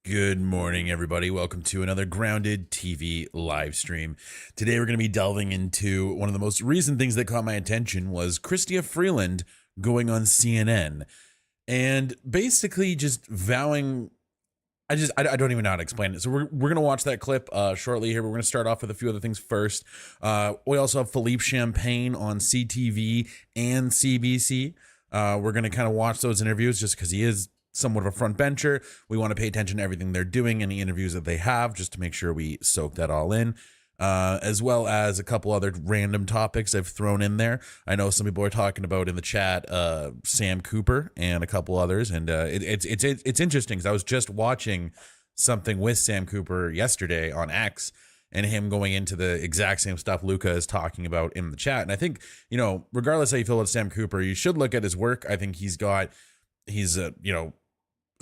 Good morning, everybody. Welcome to another Grounded TV live stream. Today, we're going to be delving into one of the most recent things that caught my attention was Chrystia Freeland going on CNN and basically just vowing. I don't even know how to explain it. So we're going to watch that clip shortly here. We're going to start off with a few other things first. We also have Philippe Champagne on CTV and CBC. We're going to kind of watch those interviews just because he is somewhat of a front bencher. We want to pay attention to everything they're doing, any interviews that they have, just to make sure we soak that all in, as well as a couple other random topics I've thrown in there. I know some people are talking about in the chat Sam Cooper and a couple others, and it's interesting because I was just watching something with Sam Cooper yesterday on X, and him going into the exact same stuff Luca is talking about in the chat. And I think, you know, regardless how you feel about Sam Cooper, you should look at his work. I think he's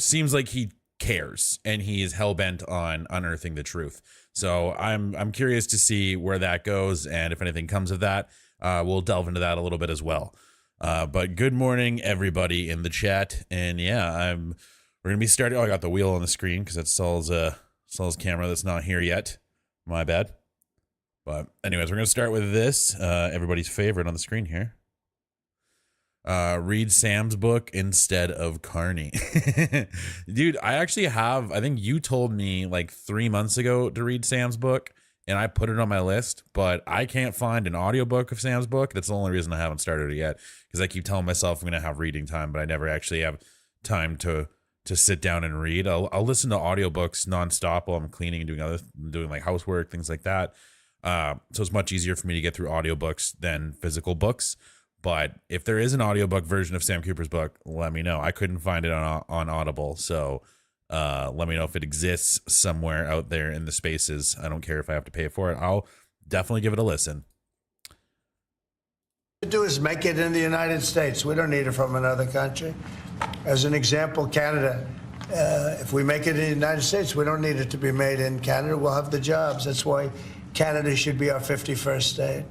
seems like he cares and he is hell-bent on unearthing the truth. So I'm curious to see where that goes, and if anything comes of that, we'll delve into that a little bit as well. But good morning, everybody in the chat. And yeah, we're gonna be starting. Oh, I got the wheel on the screen because that's Saul's camera that's not here yet. My bad. But anyways, we're gonna start with this. Everybody's favorite on the screen here. Read Sam's book instead of Carney. Dude, I think you told me like 3 months ago to read Sam's book, and I put it on my list, but I can't find an audiobook of Sam's book. That's the only reason I haven't started it yet, because I keep telling myself I'm going to have reading time, but I never actually have time to sit down and read. I'll listen to audiobooks nonstop while I'm cleaning and doing like housework, things like that. So it's much easier for me to get through audiobooks than physical books. But if there is an audiobook version of Sam Cooper's book, let me know. I couldn't find it on Audible, so let me know if it exists somewhere out there in the spaces. I don't care if I have to pay for it. I'll definitely give it a listen. To do is make it in the United States. We don't need it from another country. As an example, Canada. If we make it in the United States, we don't need it to be made in Canada. We'll have the jobs. That's why Canada should be our 51st state.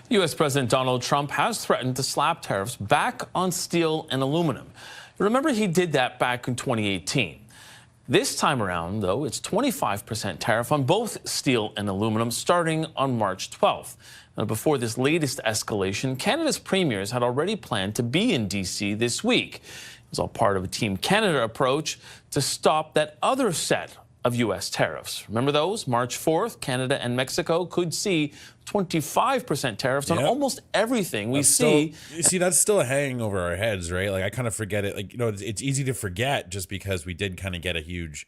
U.S. President Donald Trump has threatened to slap tariffs back on steel and aluminum. Remember, he did that back in 2018. This time around, though, it's 25% tariff on both steel and aluminum starting on March 12th. Now, before this latest escalation, Canada's premiers had already planned to be in D.C. this week. It was all part of a Team Canada approach to stop that other set of U.S. tariffs. Remember those? March 4th, Canada and Mexico could see 25% tariffs on almost everything we see. You see, that's still hanging over our heads, right? Like, I kind of forget it. Like, you know, it's easy to forget just because we did kind of get a huge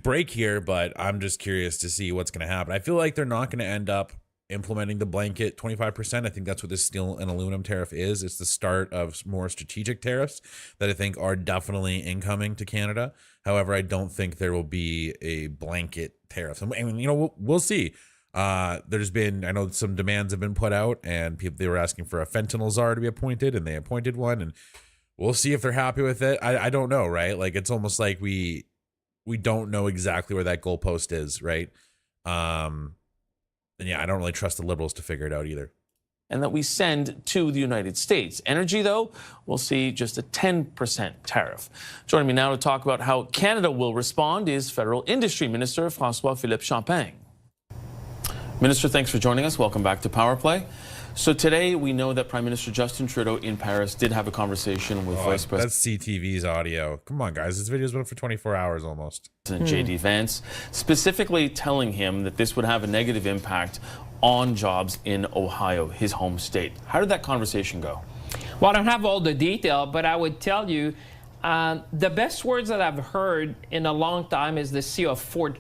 break here, but I'm just curious to see what's going to happen. I feel like they're not going to end up implementing the blanket 25%. I think that's what this steel and aluminum tariff is. It's the start of more strategic tariffs that I think are definitely incoming to Canada. However, I don't think there will be a blanket tariff. I mean, you know, we'll see. There's been, I know some demands have been put out, and they were asking for a fentanyl czar to be appointed, and they appointed one, and we'll see if they're happy with it. I don't know, right? Like, it's almost like we don't know exactly where that goalpost is, right? And yeah, I don't really trust the Liberals to figure it out either. And that we send to the United States. Energy, though, we'll see just a 10% tariff. Joining me now to talk about how Canada will respond is Federal Industry Minister Philippe Champagne. Minister, thanks for joining us. Welcome back to Power Play. So today we know that Prime Minister Justin Trudeau in Paris did have a conversation with Vice President. That's CTV's audio. Come on, guys. This video's been up for 24 hours almost. J.D. Vance, specifically telling him that this would have a negative impact on jobs in Ohio, his home state. How did that conversation go? Well, I don't have all the detail, but I would tell you the best words that I've heard in a long time is the C of Ford,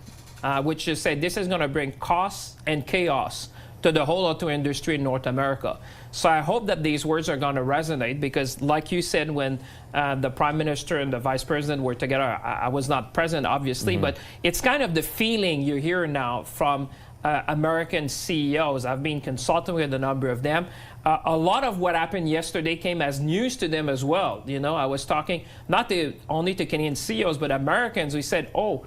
which just said this is going to bring costs and chaos to the whole auto industry in North America. So I hope that these words are going to resonate, because like you said, when the Prime Minister and the Vice President were together, I was not present, obviously, but it's kind of the feeling you hear now from American CEOs. I've been consulting with a number of them. A lot of what happened yesterday came as news to them as well. You know, I was talking not only to Canadian CEOs, but Americans who said, oh,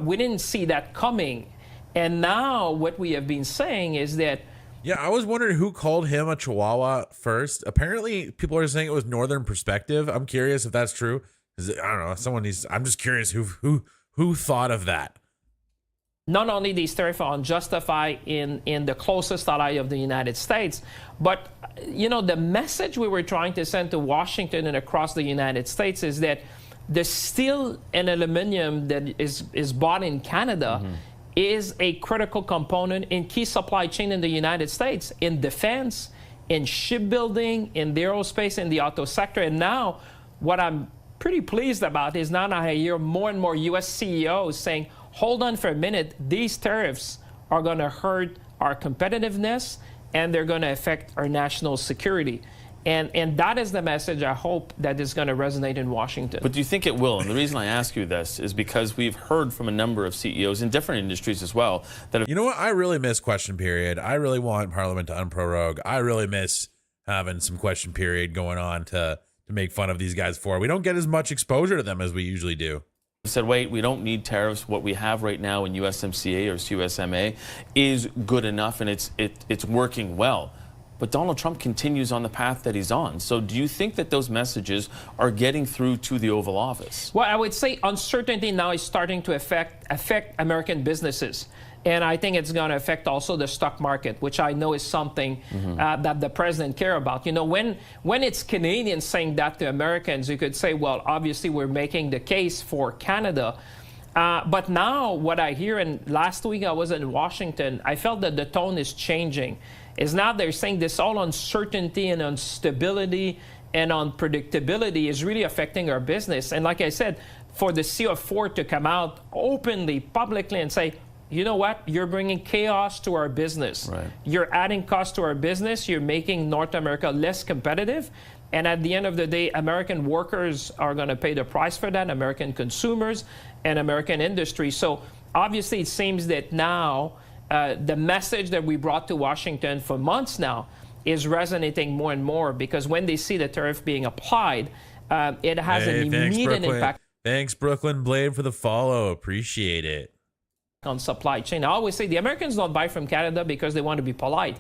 we didn't see that coming. And now what we have been saying is that Yeah, I was wondering who called him a Chihuahua first. Apparently, people are saying it was Northern Perspective. I'm curious if that's true. I don't know. Someone needs. I'm just curious who thought of that. Not only these tariffs are unjustified in the closest ally of the United States, but the message we were trying to send to Washington and across the United States is that the steel and aluminum that is bought in Canada is a critical component in key supply chain in the United States, in defense, in shipbuilding, in the aerospace, in the auto sector. And now what I'm pretty pleased about is now I hear more and more U.S. CEOs saying, hold on for a minute, these tariffs are going to hurt our competitiveness and they're going to affect our national security. And that is the message I hope that is going to resonate in Washington. But do you think it will? And the reason I ask you this is because we've heard from a number of CEOs in different industries as well that have, You know what? I really miss question period. I really want Parliament to unprorogue. I really miss having some question period going on to make fun of these guys for. We don't get as much exposure to them as we usually do. said, wait, we don't need tariffs. What we have right now in USMCA or USMA is good enough, and it's working well. But Donald Trump continues on the path that he's on. So do you think that those messages are getting through to the Oval Office? Well, I would say uncertainty now is starting to affect American businesses. And I think it's going to affect also the stock market, which I know is something that the president cares about. When it's Canadians saying that to Americans, you could say, well, obviously we're making the case for Canada. But now what I hear, and last week I was in Washington, I felt that the tone is changing. Is now they're saying this all uncertainty and instability and unpredictability is really affecting our business. And like I said, for the CO4 to come out openly, publicly, and say, you know what, you're bringing chaos to our business. Right. You're adding cost to our business. You're making North America less competitive. And at the end of the day, American workers are going to pay the price for that, American consumers and American industry. So obviously it seems that now the message that we brought to Washington for months now is resonating more and more, because when they see the tariff being applied, it has an immediate impact. Thanks, Brooklyn Blade, for the follow. Appreciate it. On supply chain. I always say the Americans don't buy from Canada because they want to be polite.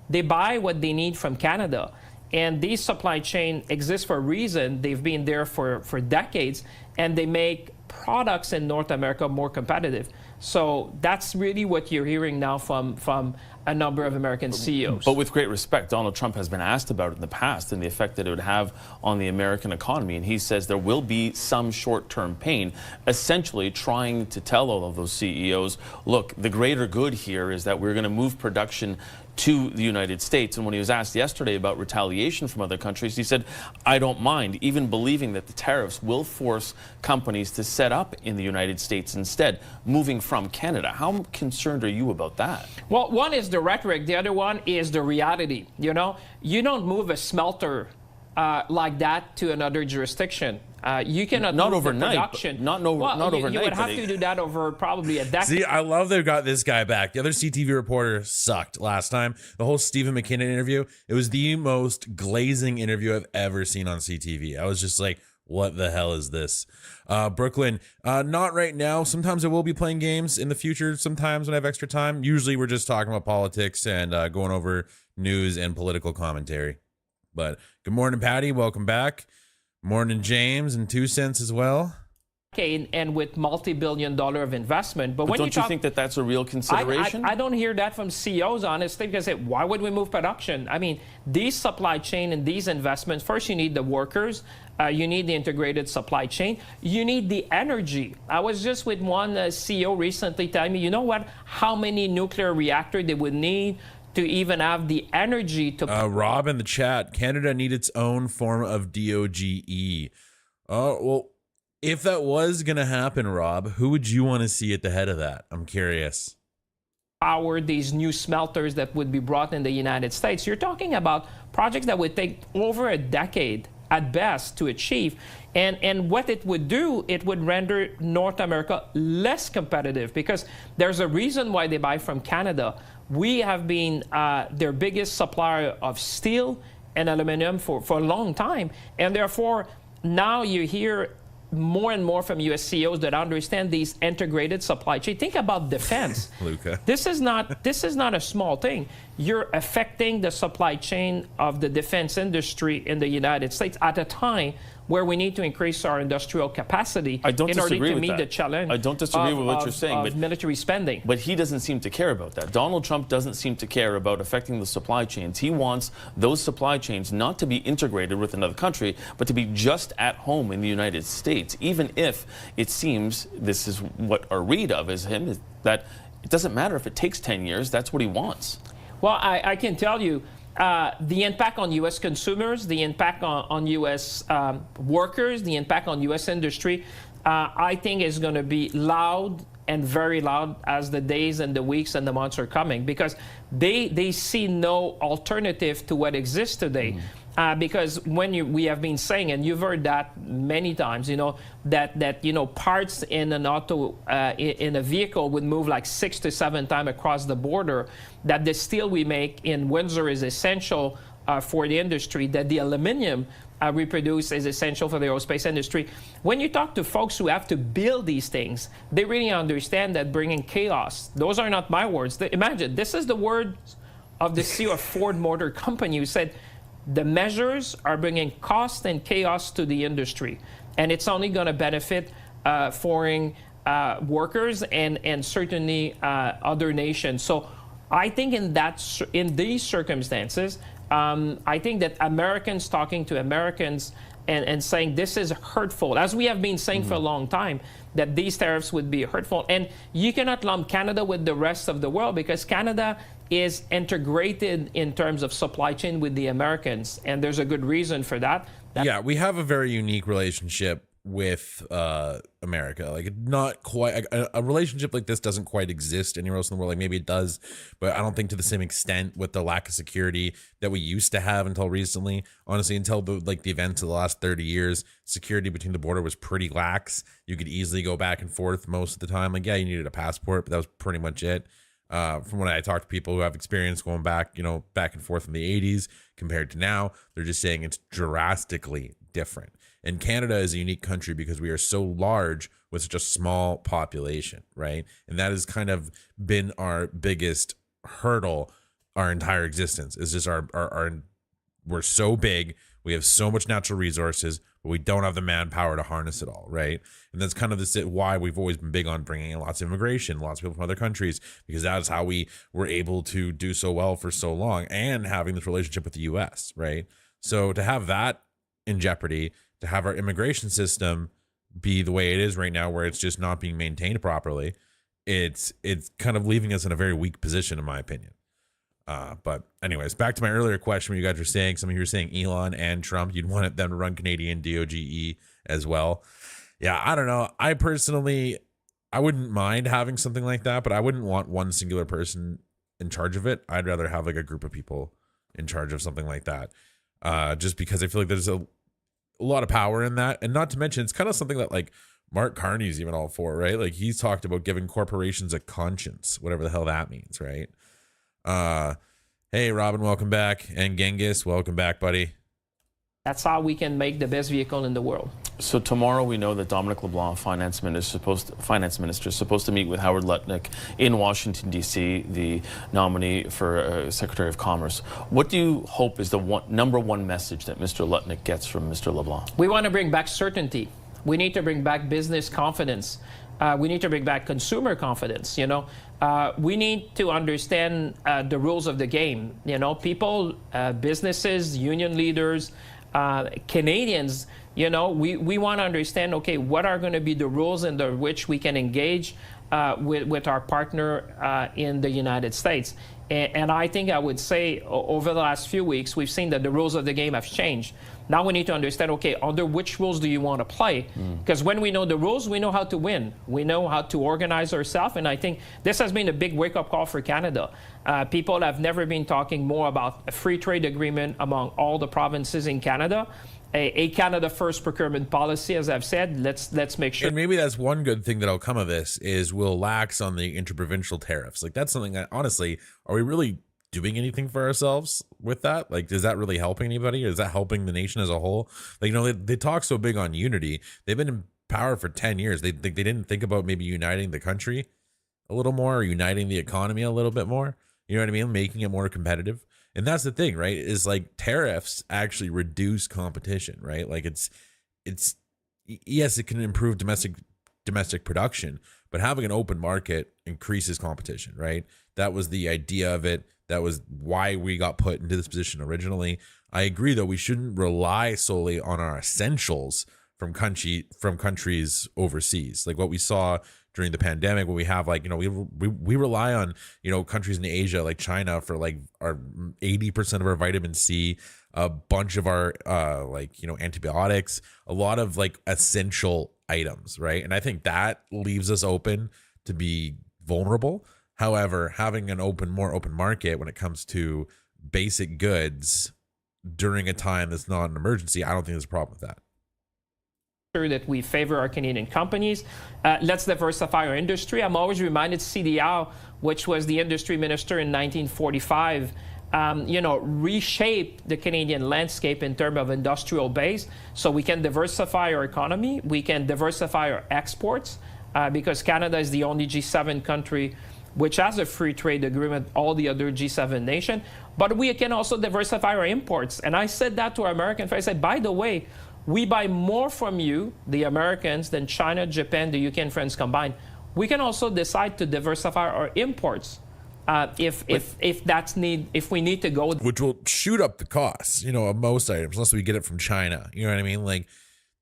They buy what they need from Canada. And these supply chain exists for a reason. They've been there for decades, and they make products in North America more competitive. So that's really what you're hearing now from a number of American CEOs. But with great respect, Donald Trump has been asked about it in the past and the effect that it would have on the American economy. And he says there will be some short-term pain, essentially trying to tell all of those CEOs, look, the greater good here is that we're going to move production to the United States. And when he was asked yesterday about retaliation from other countries, he said, I don't mind, even believing that the tariffs will force companies to set up in the United States instead, moving from Canada. How concerned are you about that? Well, one is the rhetoric. The other one is the reality. You don't move a smelter like that to another jurisdiction. You cannot not move overnight, the production. not overnight. You would have to do that over probably a decade. See, I love they've got this guy back. The other CTV reporter sucked last time. The whole Stephen McKinnon interview, it was the most glazing interview I've ever seen on CTV. I was just like, what the hell is this? Brooklyn, not right now. Sometimes I will be playing games in the future, sometimes when I have extra time. Usually we're just talking about politics and going over news and political commentary. But good morning, Patty. Welcome back. Morning, James, and 2 cents as well. Okay, and with multi-billion-dollar of investment. But when don't you think that that's a real consideration? I don't hear that from CEOs, honestly, because why would we move production? I mean, these supply chain and these investments, first you need the workers, you need the integrated supply chain, you need the energy. I was just with one CEO recently telling me, you know what, how many nuclear reactors they would need to even have the energy to... Rob in the chat, Canada need its own form of DOGE. Oh, well, if that was going to happen, Rob, who would you want to see at the head of that? I'm curious. Power these new smelters that would be brought in the United States. You're talking about projects that would take over a decade at best to achieve. And what it would do, it would render North America less competitive, because there's a reason why they buy from Canada. We have been their biggest supplier of steel and aluminum for a long time. And therefore, now you hear more and more from U.S. CEOs that understand these integrated supply chain. Think about defense. Luca. This is not a small thing. you're affecting the supply chain of the defense industry in the United States at a time where we need to increase our industrial capacity in order to meet the challenge. I don't disagree with what you're saying, but military spending. But he doesn't seem to care about that. Donald Trump doesn't seem to care about affecting the supply chains. He wants those supply chains not to be integrated with another country, but to be just at home in the United States, even if it seems, this is what our read of is him, is that it doesn't matter if it takes 10 years, that's what he wants. Well, I can tell you, the impact on U.S. consumers, the impact on U.S. Workers, the impact on U.S. industry, I think is going to be loud and very loud as the days and the weeks and the months are coming, because they see no alternative to what exists today. Because when we have been saying, and you've heard that many times, that parts in an auto, in a vehicle would move like 6 to 7 times across the border, that the steel we make in Windsor is essential for the industry, that the aluminum we produce is essential for the aerospace industry. When you talk to folks who have to build these things, they really understand that bringing chaos, those are not my words. Imagine, this is the words of the CEO of Ford Motor Company, who said, the measures are bringing cost and chaos to the industry, and it's only going to benefit foreign workers and certainly other nations. So I think in these circumstances, I think that Americans talking to Americans and saying this is hurtful, as we have been saying for a long time, that these tariffs would be hurtful. And you cannot lump Canada with the rest of the world, because Canada is integrated in terms of supply chain with the Americans, and there's a good reason for that. Yeah, we have a very unique relationship with America. Like, not quite a relationship like this doesn't quite exist anywhere else in the world. Like, maybe it does, but I don't think to the same extent, with the lack of security that we used to have until recently. Honestly, until the events of the last 30 years, security between the border was pretty lax. You could easily go back and forth most of the time. Like, yeah, you needed a passport, but that was pretty much it. From when I talk to people who have experience going back, back and forth in the 80s compared to now, they're just saying it's drastically different. And Canada is a unique country because we are so large with such a small population, right? And that has kind of been our biggest hurdle our entire existence. Is just our we're so big, we have so much natural resources, but we don't have the manpower to harness it all, right? And that's kind of why we've always been big on bringing in lots of immigration, lots of people from other countries, because that's how we were able to do so well for so long, and having this relationship with the U.S., right? So to have that in jeopardy, to have our immigration system be the way it is right now, where it's just not being maintained properly, it's kind of leaving us in a very weak position, in my opinion. But anyways, back to my earlier question, where you guys were saying, some of you were saying Elon and Trump, you'd want them to run Canadian DOGE as well. Yeah, I don't know. I personally, I wouldn't mind having something like that, but I wouldn't want one singular person in charge of it. I'd rather have like a group of people in charge of something like that. Just because I feel like there's a lot of power in that. And not to mention, it's kind of something that like Mark Carney's even all for, right? Like, he's talked about giving corporations a conscience, whatever the hell that means, right? Hey, Robin, welcome back. And Genghis, welcome back, buddy. That's how we can make the best vehicle in the world. So tomorrow we know that Dominic LeBlanc, finance minister, is supposed to meet with Howard Lutnick in Washington, D.C., the nominee for Secretary of Commerce. What do you hope is the number one message that Mr. Lutnick gets from Mr. LeBlanc? We want to bring back certainty. We need to bring back business confidence. We need to bring back consumer confidence. We need to understand the rules of the game. People, businesses, union leaders, Canadians, we want to understand, okay, what are going to be the rules under which we can engage with our partner in the United States. And I think I would say over the last few weeks, we've seen that the rules of the game have changed. Now we need to understand, okay, under which rules do you want to play? Because when we know the rules, we know how to win. We know how to organize ourselves. And I think this has been a big wake-up call for Canada. People have never been talking more about a free trade agreement among all the provinces in Canada. A Canada First procurement policy, as I've said. Let's make sure. And maybe that's one good thing that'll come of this, is we'll lax on the interprovincial tariffs. Like, that's something that, honestly, are we really doing anything for ourselves with that? Like, is that really helping anybody? Or is that helping the nation as a whole? Like, they talk so big on unity. They've been in power for 10 years. They didn't think about maybe uniting the country a little more, or uniting the economy a little bit more. You know what I mean? Making it more competitive. And that's the thing, right? Is like tariffs actually reduce competition, right? Like it's yes, it can improve domestic production, but having an open market increases competition, right? That was the idea of it. That was why we got put into this position originally. I agree, though, we shouldn't rely solely on our essentials from countries overseas. Like what we saw during the pandemic, when we have like, we rely on, countries in Asia like China for like our 80% of our vitamin C, a bunch of our antibiotics, a lot of like essential items, right? And I think that leaves us open to be vulnerable. However, having an more open market when it comes to basic goods during a time that's not an emergency, I don't think there's a problem with that. That we favor our Canadian companies. Let's diversify our industry. I'm always reminded CZAR, which was the industry minister in 1945, reshape the Canadian landscape in terms of industrial base so we can diversify our economy, we can diversify our exports, because Canada is the only G7 country which has a free trade agreement, all the other G7 nations. But we can also diversify our imports. And I said that to our American friends. I said, by the way, we buy more from you, the Americans, than China, Japan, the UK, and France combined. We can also decide to diversify our imports if we need to go. Which will shoot up the costs, of most items, unless we get it from China. You know what I mean? Like,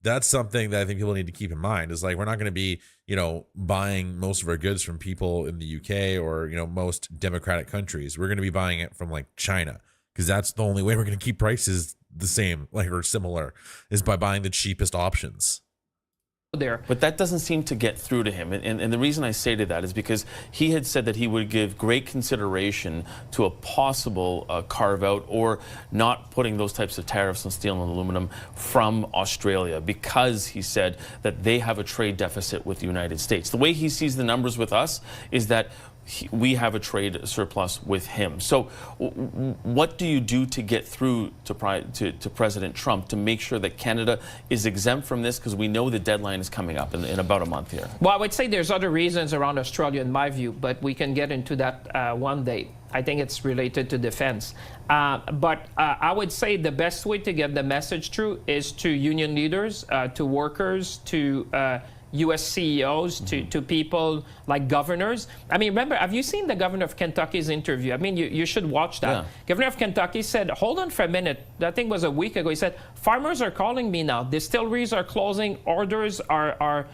that's something that I think people need to keep in mind is like, we're not going to be, buying most of our goods from people in the UK or, most democratic countries. We're going to be buying it from like China, because that's the only way we're going to keep prices the same, like, or similar, is by buying the cheapest options. There. But that doesn't seem to get through to him. And the reason I say to that is because he had said that he would give great consideration to a possible carve out or not putting those types of tariffs on steel and aluminum from Australia, because he said that they have a trade deficit with the United States. The way he sees the numbers with us is that we have a trade surplus with him. So what do you do to get through to President Trump to make sure that Canada is exempt from this? Because we know the deadline is coming up in about a month here. Well, I would say there's other reasons around Australia in my view, but we can get into that one day. I think it's related to defense. But I would say the best way to get the message through is to union leaders, to workers, to U.S. CEOs, to people like governors. I mean, remember, have you seen the governor of Kentucky's interview? I mean, you should watch that. Yeah. Governor of Kentucky said, hold on for a minute. That thing was a week ago. He said, farmers are calling me now. Distilleries are closing. Orders are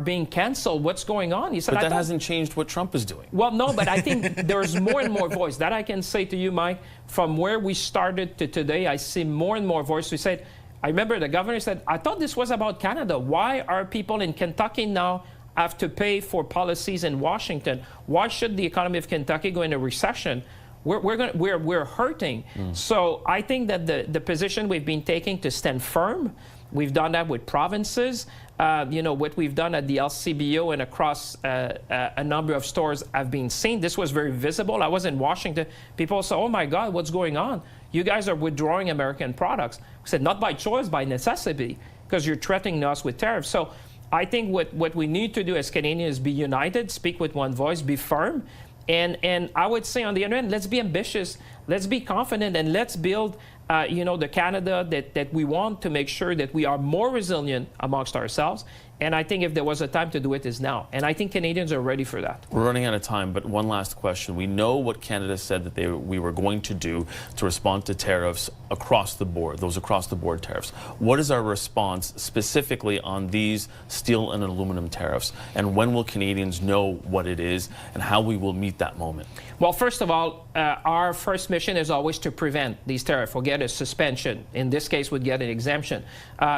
being canceled. What's going on? He said, but that hasn't changed what Trump is doing. Well, no, but I think there's more and more voice. That I can say to you, Mike, from where we started to today, I see more and more voice. We said, I remember the governor said, I thought this was about Canada. Why are people in Kentucky now have to pay for policies in Washington? Why should the economy of Kentucky go into recession? We're hurting. So I think that the position we've been taking to stand firm, we've done that with provinces. What we've done at the LCBO and across a number of stores have been seen. This was very visible. I was in Washington. People said, oh my God, what's going on? You guys are withdrawing American products. We said, not by choice, by necessity, because you're threatening us with tariffs. So I think what we need to do as Canadians is be united, speak with one voice, be firm. And I would say on the other end, let's be ambitious, let's be confident, and let's build the Canada that we want, to make sure that we are more resilient amongst ourselves. And I think if there was a time to do it, is now. And I think Canadians are ready for that. We're running out of time, but one last question. We know what Canada said that we were going to do to respond to tariffs across the board, those across the board tariffs. What is our response specifically on these steel and aluminum tariffs? And when will Canadians know what it is and how we will meet that moment? Well, first of all, our first mission is always to prevent these tariffs. We'll get a suspension. In this case, we'd get an exemption.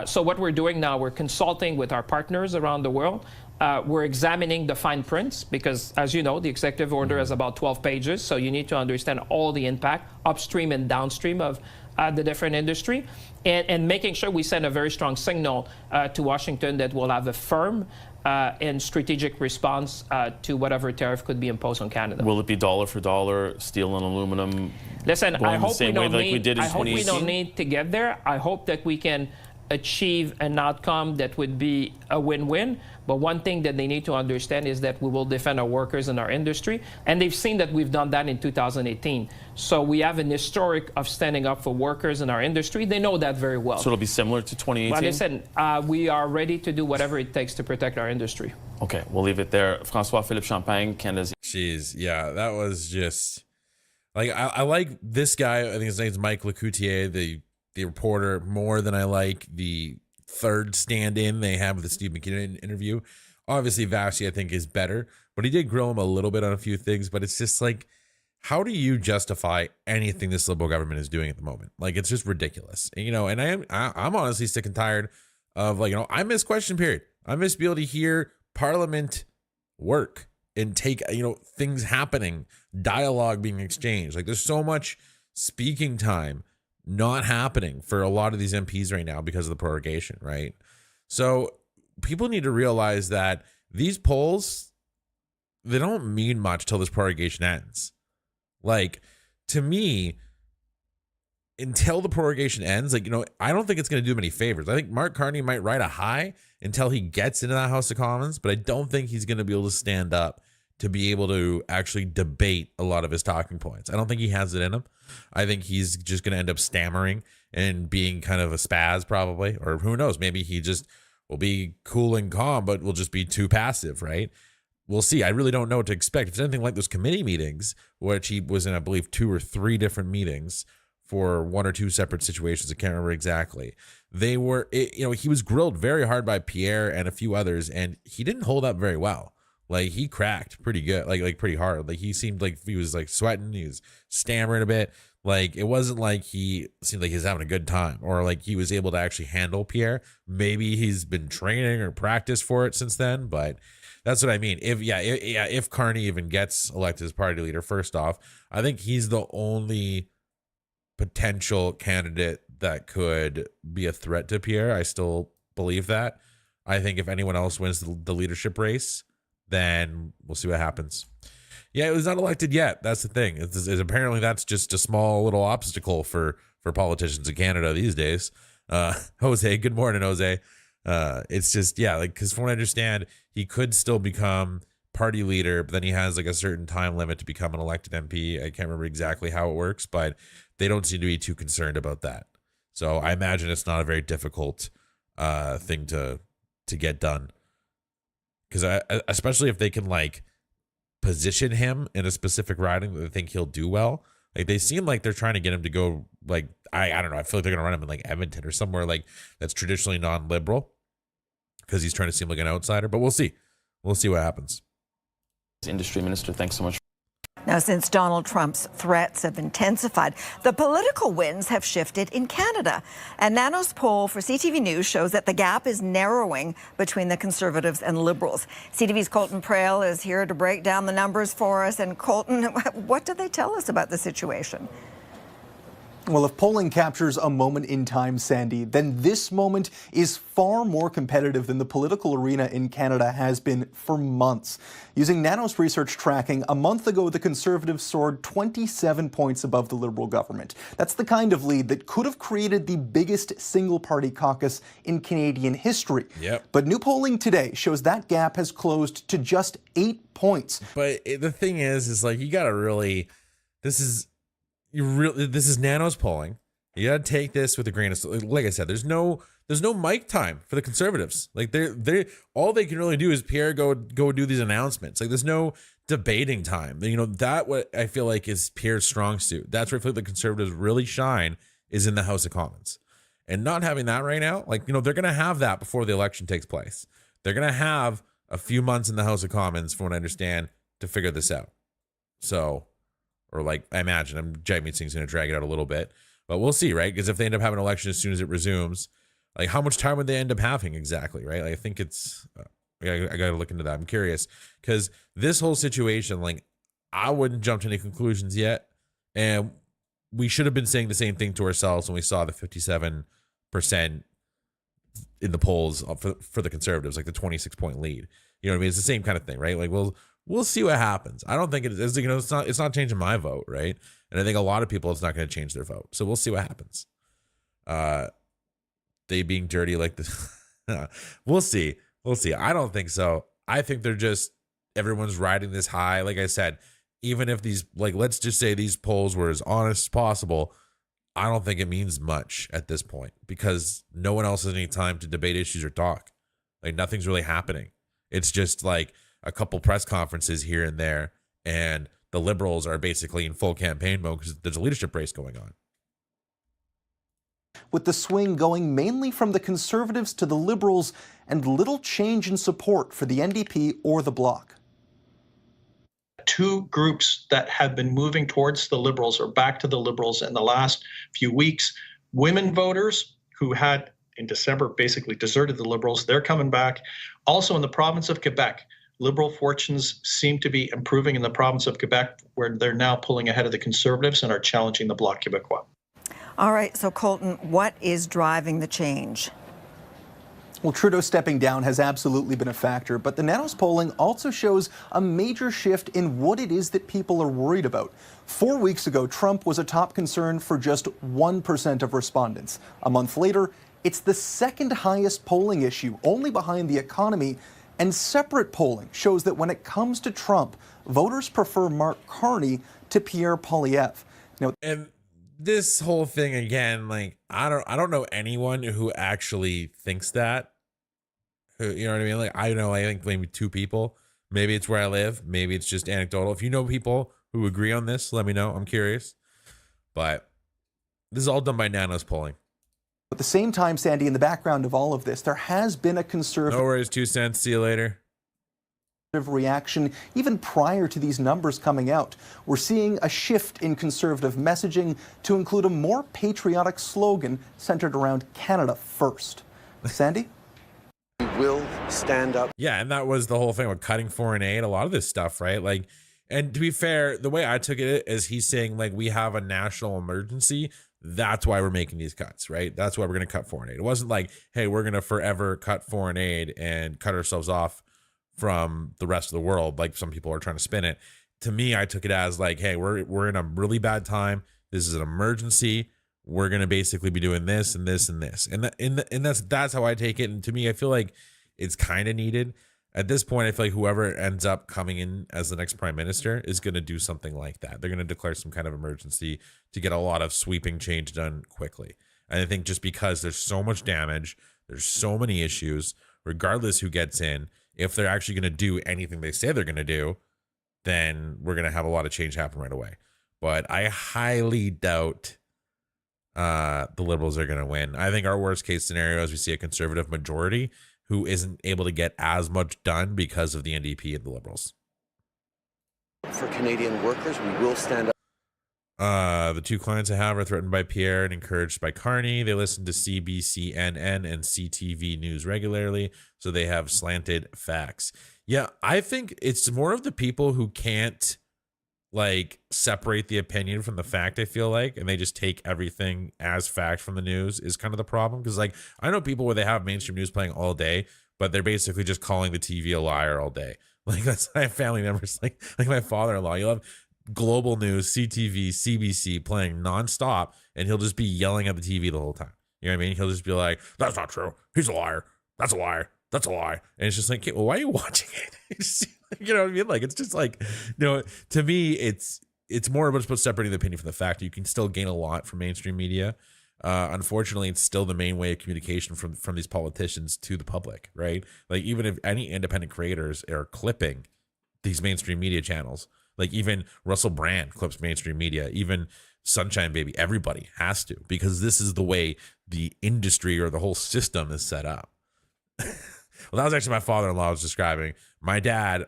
So what we're doing now, we're consulting with our partners around the world. We're examining the fine prints because, as you know, the executive order has about 12 pages. So you need to understand all the impact upstream and downstream of the different industry, and making sure we send a very strong signal to Washington that we'll have a firm and strategic response to whatever tariff could be imposed on Canada. Will it be dollar for dollar, steel and aluminum? Listen, I hope we don't need to get there. I hope that we can achieve an outcome that would be a win-win. But one thing that they need to understand is that we will defend our workers in our industry. And they've seen that we've done that in 2018. So we have an historic of standing up for workers in our industry. They know that very well. So it'll be similar to 2018? Like I said, we are ready to do whatever it takes to protect our industry. Okay, we'll leave it there. François-Philippe Champagne, Canada's... Jeez, yeah, that was just... Like, I like this guy. I think his name's Mike Lecoutier, the reporter, more than I like the third stand-in they have with the Steve McKinnon interview. Obviously, Vashti, I think, is better, but he did grill him a little bit on a few things. But it's just like, how do you justify anything this Liberal government is doing at the moment? Like, it's just ridiculous, and, you know. And I'm honestly sick and tired of, like, you know, I miss question period. I miss being able to hear Parliament work and take, you know, things happening, dialogue being exchanged. Like, there's so much speaking time not happening for a lot of these MPs right now because of the prorogation, right? So people need to realize that these polls, they don't mean much till this prorogation ends. Like, to me, until the prorogation ends, like, you know, I don't think it's going to do him any favors. I think Mark Carney might ride a high until he gets into that House of Commons, but I don't think he's going to be able to stand up to be able to actually debate a lot of his talking points. I don't think he has it in him. I think he's just going to end up stammering and being kind of a spaz probably, or who knows, maybe he just will be cool and calm, but will just be too passive, right? We'll see. I really don't know what to expect. If it's anything like those committee meetings, which he was in, I believe, 2 or 3 different meetings for 1 or 2 separate situations. I can't remember exactly. They were, you know, he was grilled very hard by Pierre and a few others, and he didn't hold up very well. Like, he cracked pretty good, like pretty hard. Like, he seemed like he was like sweating, he was stammering a bit. Like, it wasn't like he seemed like he was having a good time, or like he was able to actually handle Pierre. Maybe he's been training or practiced for it since then, but that's what I mean. If Carney even gets elected as party leader, first off, I think he's the only potential candidate that could be a threat to Pierre. I still believe that. I think if anyone else wins the leadership race, then we'll see what happens. Yeah, it was not elected yet. That's the thing. It's apparently that's just a small little obstacle for politicians in Canada these days. Jose, good morning, Jose. It's just, yeah, like, because from what I understand, he could still become party leader, but then he has like a certain time limit to become an elected MP. I can't remember exactly how it works, but they don't seem to be too concerned about that. So I imagine it's not a very difficult thing to get done. Because especially if they can like position him in a specific riding that they think he'll do well. Like, they seem like they're trying to get him to go, like, I don't know. I feel like they're gonna run him in like Edmonton or somewhere like that's traditionally non-liberal, because he's trying to seem like an outsider. But we'll see. We'll see what happens. Industry Minister, thanks so much. Now, since Donald Trump's threats have intensified, the political winds have shifted in Canada. And Nano's poll for CTV News shows that the gap is narrowing between the Conservatives and Liberals. CTV's Colton Prale is here to break down the numbers for us. And Colton, what do they tell us about the situation? Well, if polling captures a moment in time, Sandy, then this moment is far more competitive than the political arena in Canada has been for months. Using Nanos research tracking, a month ago, the Conservatives soared 27 points above the Liberal government. That's the kind of lead that could have created the biggest single-party caucus in Canadian history. Yep. But new polling today shows that gap has closed to just 8 points. But the thing is like, you got to really, this is Nano's polling. You got to take this with a grain of salt. Like I said, there's no mic time for the Conservatives. Like, they all they can really do is Pierre go do these announcements. Like, there's no debating time. You know, that what I feel like is Pierre's strong suit. That's where I feel like the Conservatives really shine, is in the House of Commons. And not having that right now, like, you know, they're gonna have that before the election takes place. They're gonna have a few months in the House of Commons, from what I understand, to figure this out. So, or like, I imagine Jagmeet Singh's going to drag it out a little bit, but we'll see, right? Because if they end up having an election as soon as it resumes, like, how much time would they end up having exactly, right? Like, I think it's, I got to look into that. I'm curious, because this whole situation, like, I wouldn't jump to any conclusions yet. And we should have been saying the same thing to ourselves when we saw the 57% in the polls for the Conservatives, like the 26-point lead. You know what I mean? It's the same kind of thing, right? Like, we'll see what happens. I don't think it is, you know, it's not changing my vote, right? And I think a lot of people, it's not going to change their vote. So we'll see what happens. they being dirty like this. We'll see. We'll see. I don't think so. I think they're just, everyone's riding this high. Like I said, even if these, like, let's just say these polls were as honest as possible, I don't think it means much at this point because no one else has any time to debate issues or talk. Like, nothing's really happening. It's just like a couple press conferences here and there, and the Liberals are basically in full campaign mode because there's a leadership race going on. With the swing going mainly from the Conservatives to the Liberals and little change in support for the NDP or the Bloc. Two groups that have been moving towards the Liberals or back to the Liberals in the last few weeks. Women voters who had in December basically deserted the Liberals, they're coming back. Also in the province of Quebec, Liberal fortunes seem to be improving in the province of Quebec, where they're now pulling ahead of the Conservatives and are challenging the Bloc Québécois. All right, so Colton, what is driving the change? Well, Trudeau stepping down has absolutely been a factor, but the Nanos polling also shows a major shift in what it is that people are worried about. 4 weeks ago, Trump was a top concern for just 1% of respondents. A month later, it's the second highest polling issue, only behind the economy. And separate polling shows that when it comes to Trump, voters prefer Mark Carney to Pierre Poilievre. Now, and this whole thing again, like, I don't know anyone who actually thinks that. You know what I mean? Like, I know, I think maybe two people. Maybe it's where I live. Maybe it's just anecdotal. If you know people who agree on this, let me know. I'm curious. But this is all done by Nanos polling. At the same time, Sandy, in the background of all of this, there has been a conservative... No worries, 2 cents. See you later. ...reaction even prior to these numbers coming out. We're seeing a shift in conservative messaging to include a more patriotic slogan centered around Canada first. Sandy? We will stand up. Yeah, and that was the whole thing with cutting foreign aid, a lot of this stuff, right? Like, and to be fair, the way I took it is he's saying, like, we have a national emergency. That's why we're making these cuts, right? That's why we're going to cut foreign aid. It wasn't like, hey, we're going to forever cut foreign aid and cut ourselves off from the rest of the world, like some people are trying to spin it. To me, I took it as like, hey, we're in a really bad time. This is an emergency. We're going to basically be doing this and this and this. And that's how I take it. And to me, I feel like it's kind of needed. At this point, I feel like whoever ends up coming in as the next prime minister is going to do something like that. They're going to declare some kind of emergency to get a lot of sweeping change done quickly. And I think just because there's so much damage, there's so many issues, regardless who gets in, if they're actually going to do anything they say they're going to do, then we're going to have a lot of change happen right away. But I highly doubt the Liberals are going to win. I think our worst case scenario is we see a conservative majority who isn't able to get as much done because of the NDP and the Liberals. For Canadian workers, we will stand up. The two clients I have are threatened by Pierre and encouraged by Carney. They listen to CBCNN and CTV news regularly, so they have slanted facts. Yeah, I think it's more of the people who can't like separate the opinion from the fact, I feel like, and they just take everything as fact from the news is kind of the problem. Because like I know people where they have mainstream news playing all day, but they're basically just calling the TV a liar all day. Like that's my family members, like my father-in-law. You'll have global news, CTV, CBC playing nonstop, and he'll just be yelling at the TV the whole time. You know what I mean? He'll just be like, "That's not true. He's a liar. That's a liar. That's a lie." And it's just like, well, why are you watching it? You know what I mean? Like, it's just like, you know, to me, it's more about separating the opinion from the fact. You can still gain a lot from mainstream media. Unfortunately, it's still the main way of communication from these politicians to the public, right? Like, even if any independent creators are clipping these mainstream media channels, like even Russell Brand clips mainstream media, even Sunshine Baby, everybody has to, because this is the way the industry or the whole system is set up. Well, that was actually my father-in-law was describing. My dad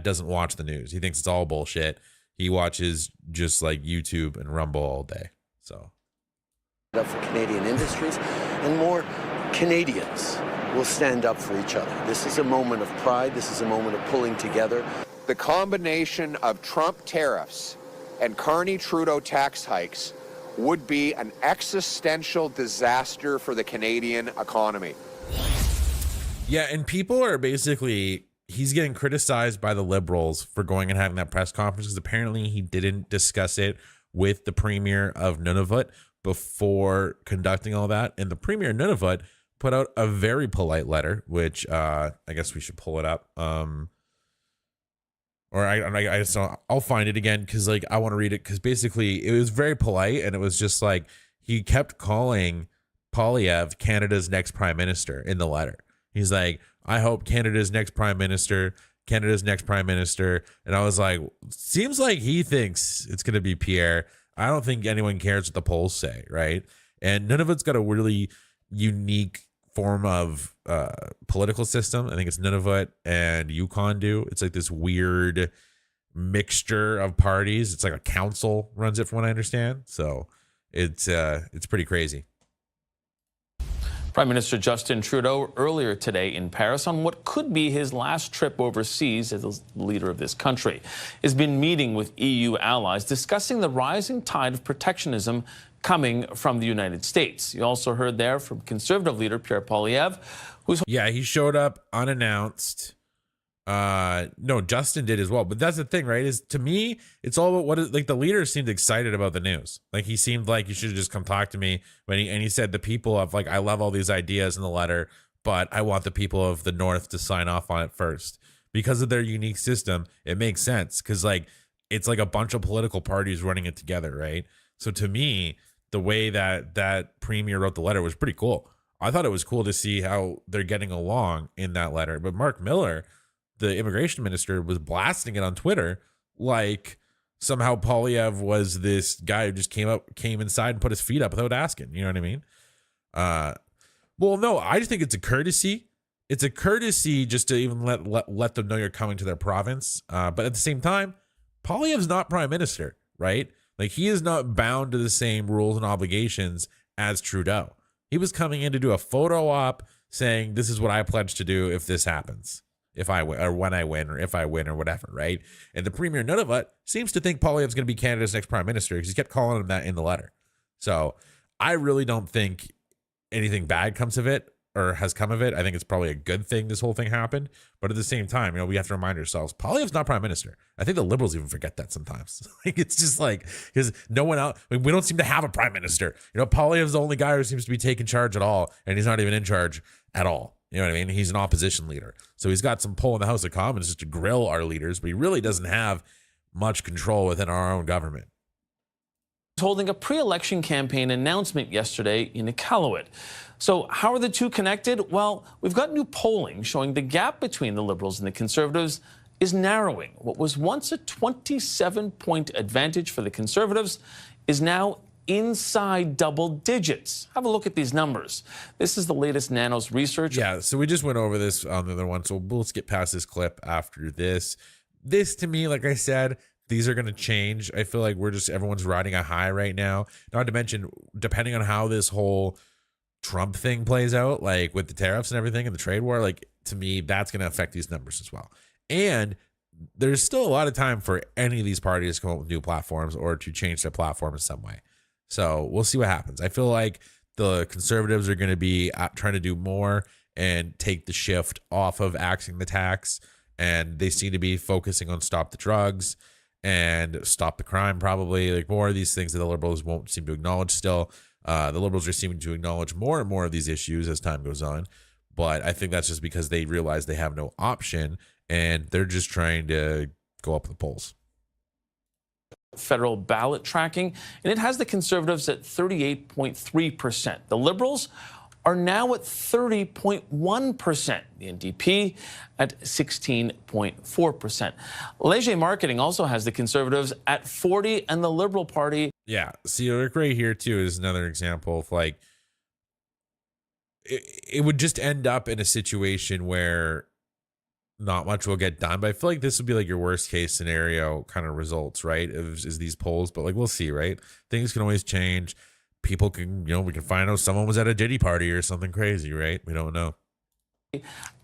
doesn't watch the news. He thinks it's all bullshit. He watches just like YouTube and Rumble all day. So Up for Canadian industries, and more Canadians will stand up for each other. This is a moment of pride. This is a moment of pulling together. The combination of Trump tariffs and Carney-Trudeau tax hikes would be an existential disaster for the Canadian economy. yeah, and people are basically, he's getting criticized by the Liberals for going and having that press conference because apparently he didn't discuss it with the premier of Nunavut before conducting all that. And the Premier Nunavut put out a very polite letter, which I guess we should pull it up. Or I just don't, I'll find it again because like I want to read it, because basically it was very polite, and it was just like he kept calling Poilievre Canada's next prime minister in the letter. He's like, I hope Canada's next prime minister. And I was like, seems like he thinks it's going to be Pierre. I don't think anyone cares what the polls say, right? And Nunavut's got a really unique form of political system. I think it's Nunavut and Yukon do. It's like this weird mixture of parties. It's like a council runs it, from what I understand. So it's pretty crazy. Prime Minister Justin Trudeau earlier today in Paris on what could be his last trip overseas as the leader of this country has been meeting with EU allies, discussing the rising tide of protectionism coming from the United States. You also heard there from Conservative leader Pierre Poilievre, who's... Yeah, he showed up unannounced. No, Justin did as well. But that's the thing, right? Is to me, it's all about what is, like, the leader seemed excited about the news. Like, he seemed like you should have just come talk to me when he said the people of, like, I love all these ideas in the letter, but I want the people of the North to sign off on it first. Because of their unique system, it makes sense, because like it's like a bunch of political parties running it together, right? So to me, the way that Premier wrote the letter was pretty cool. I thought it was cool to see how they're getting along in that letter. But Mark Miller, the immigration minister, was blasting it on Twitter like somehow Poilievre was this guy who just came inside and put his feet up without asking. You know what I mean? Well, no, I just think it's a courtesy. It's a courtesy just to even let them know you're coming to their province. But at the same time, Poilievre's not prime minister, right? Like, he is not bound to the same rules and obligations as Trudeau. He was coming in to do a photo op saying, this is what I pledge to do if this happens, if I win, or when I win, or if I win, or whatever, right? And the Premier Nunavut seems to think Poilievre's going to be Canada's next prime minister because he kept calling him that in the letter. So I really don't think anything bad comes of it or has come of it. I think it's probably a good thing this whole thing happened. But at the same time, you know, we have to remind ourselves, Poilievre's not prime minister. I think the Liberals even forget that sometimes. Like, it's just like, because no one else, like, we don't seem to have a prime minister. You know, Poilievre's the only guy who seems to be taking charge at all, and he's not even in charge at all. You know what I mean? He's an opposition leader. So he's got some pull in the House of Commons just to grill our leaders, but he really doesn't have much control within our own government. Holding a pre-election campaign announcement yesterday in Iqaluit. So how are the two connected? Well, we've got new polling showing the gap between the Liberals and the Conservatives is narrowing. What was once a 27-point advantage for the Conservatives is now inside double digits. Have a look at these numbers. This is the latest Nanos research. Yeah, so we just went over this on the other one, so we'll skip past this clip after this. This, to me, like I said, these are going to change. I feel like everyone's riding a high right now. Not to mention, depending on how this whole Trump thing plays out, like with the tariffs and everything and the trade war, like, to me, that's going to affect these numbers as well. And there's still a lot of time for any of these parties to come up with new platforms or to change their platform in some way. So we'll see what happens. I feel like the Conservatives are going to be trying to do more and take the shift off of axing the tax. And they seem to be focusing on stop the drugs and stop the crime, probably, like more of these things that the Liberals won't seem to acknowledge still. The Liberals are seeming to acknowledge more and more of these issues as time goes on. But I think that's just because they realize they have no option and they're just trying to go up the polls. Federal ballot tracking, and it has the Conservatives at 38.3%. The Liberals are now at 30.1%. The NDP at 16.4%. Leger Marketing also has the Conservatives at 40% and the Liberal Party. Yeah, see, like right here too is another example of like it would just end up in a situation where not much will get done. But I feel like this would be like your worst case scenario kind of results, right? Is these polls, but like we'll see, right? Things can always change. People can, you know, we can find out someone was at a Diddy party or something crazy, right? We don't know.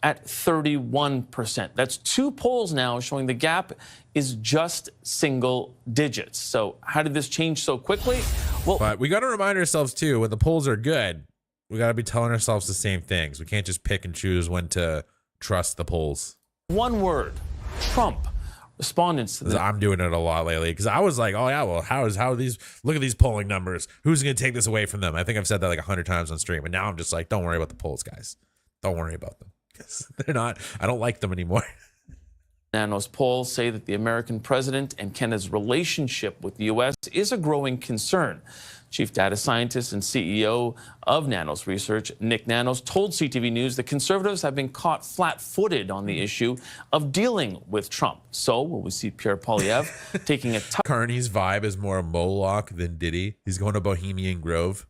At 31%. That's two polls now showing the gap is just single digits. So how did this change so quickly? Well, but we got to remind ourselves too, when the polls are good, we got to be telling ourselves the same things. We can't just pick and choose when to trust the polls. One word, Trump. Respondents to the I'm doing it a lot lately because I was like, oh yeah, well, how are these? Look at these polling numbers. Who's going to take this away from them? I think I've said that like 100 times on stream, and now I'm just like, don't worry about the polls, guys. Don't worry about them because they're not. I don't like them anymore. Nanos polls say that the American president and Canada's relationship with the U.S. is a growing concern. Chief data scientist and CEO of Nanos Research, Nick Nanos, told CTV News that Conservatives have been caught flat-footed on the issue of dealing with Trump. So will we see Pierre Poilievre taking a Carney's vibe is more Moloch than Diddy. He's going to Bohemian Grove.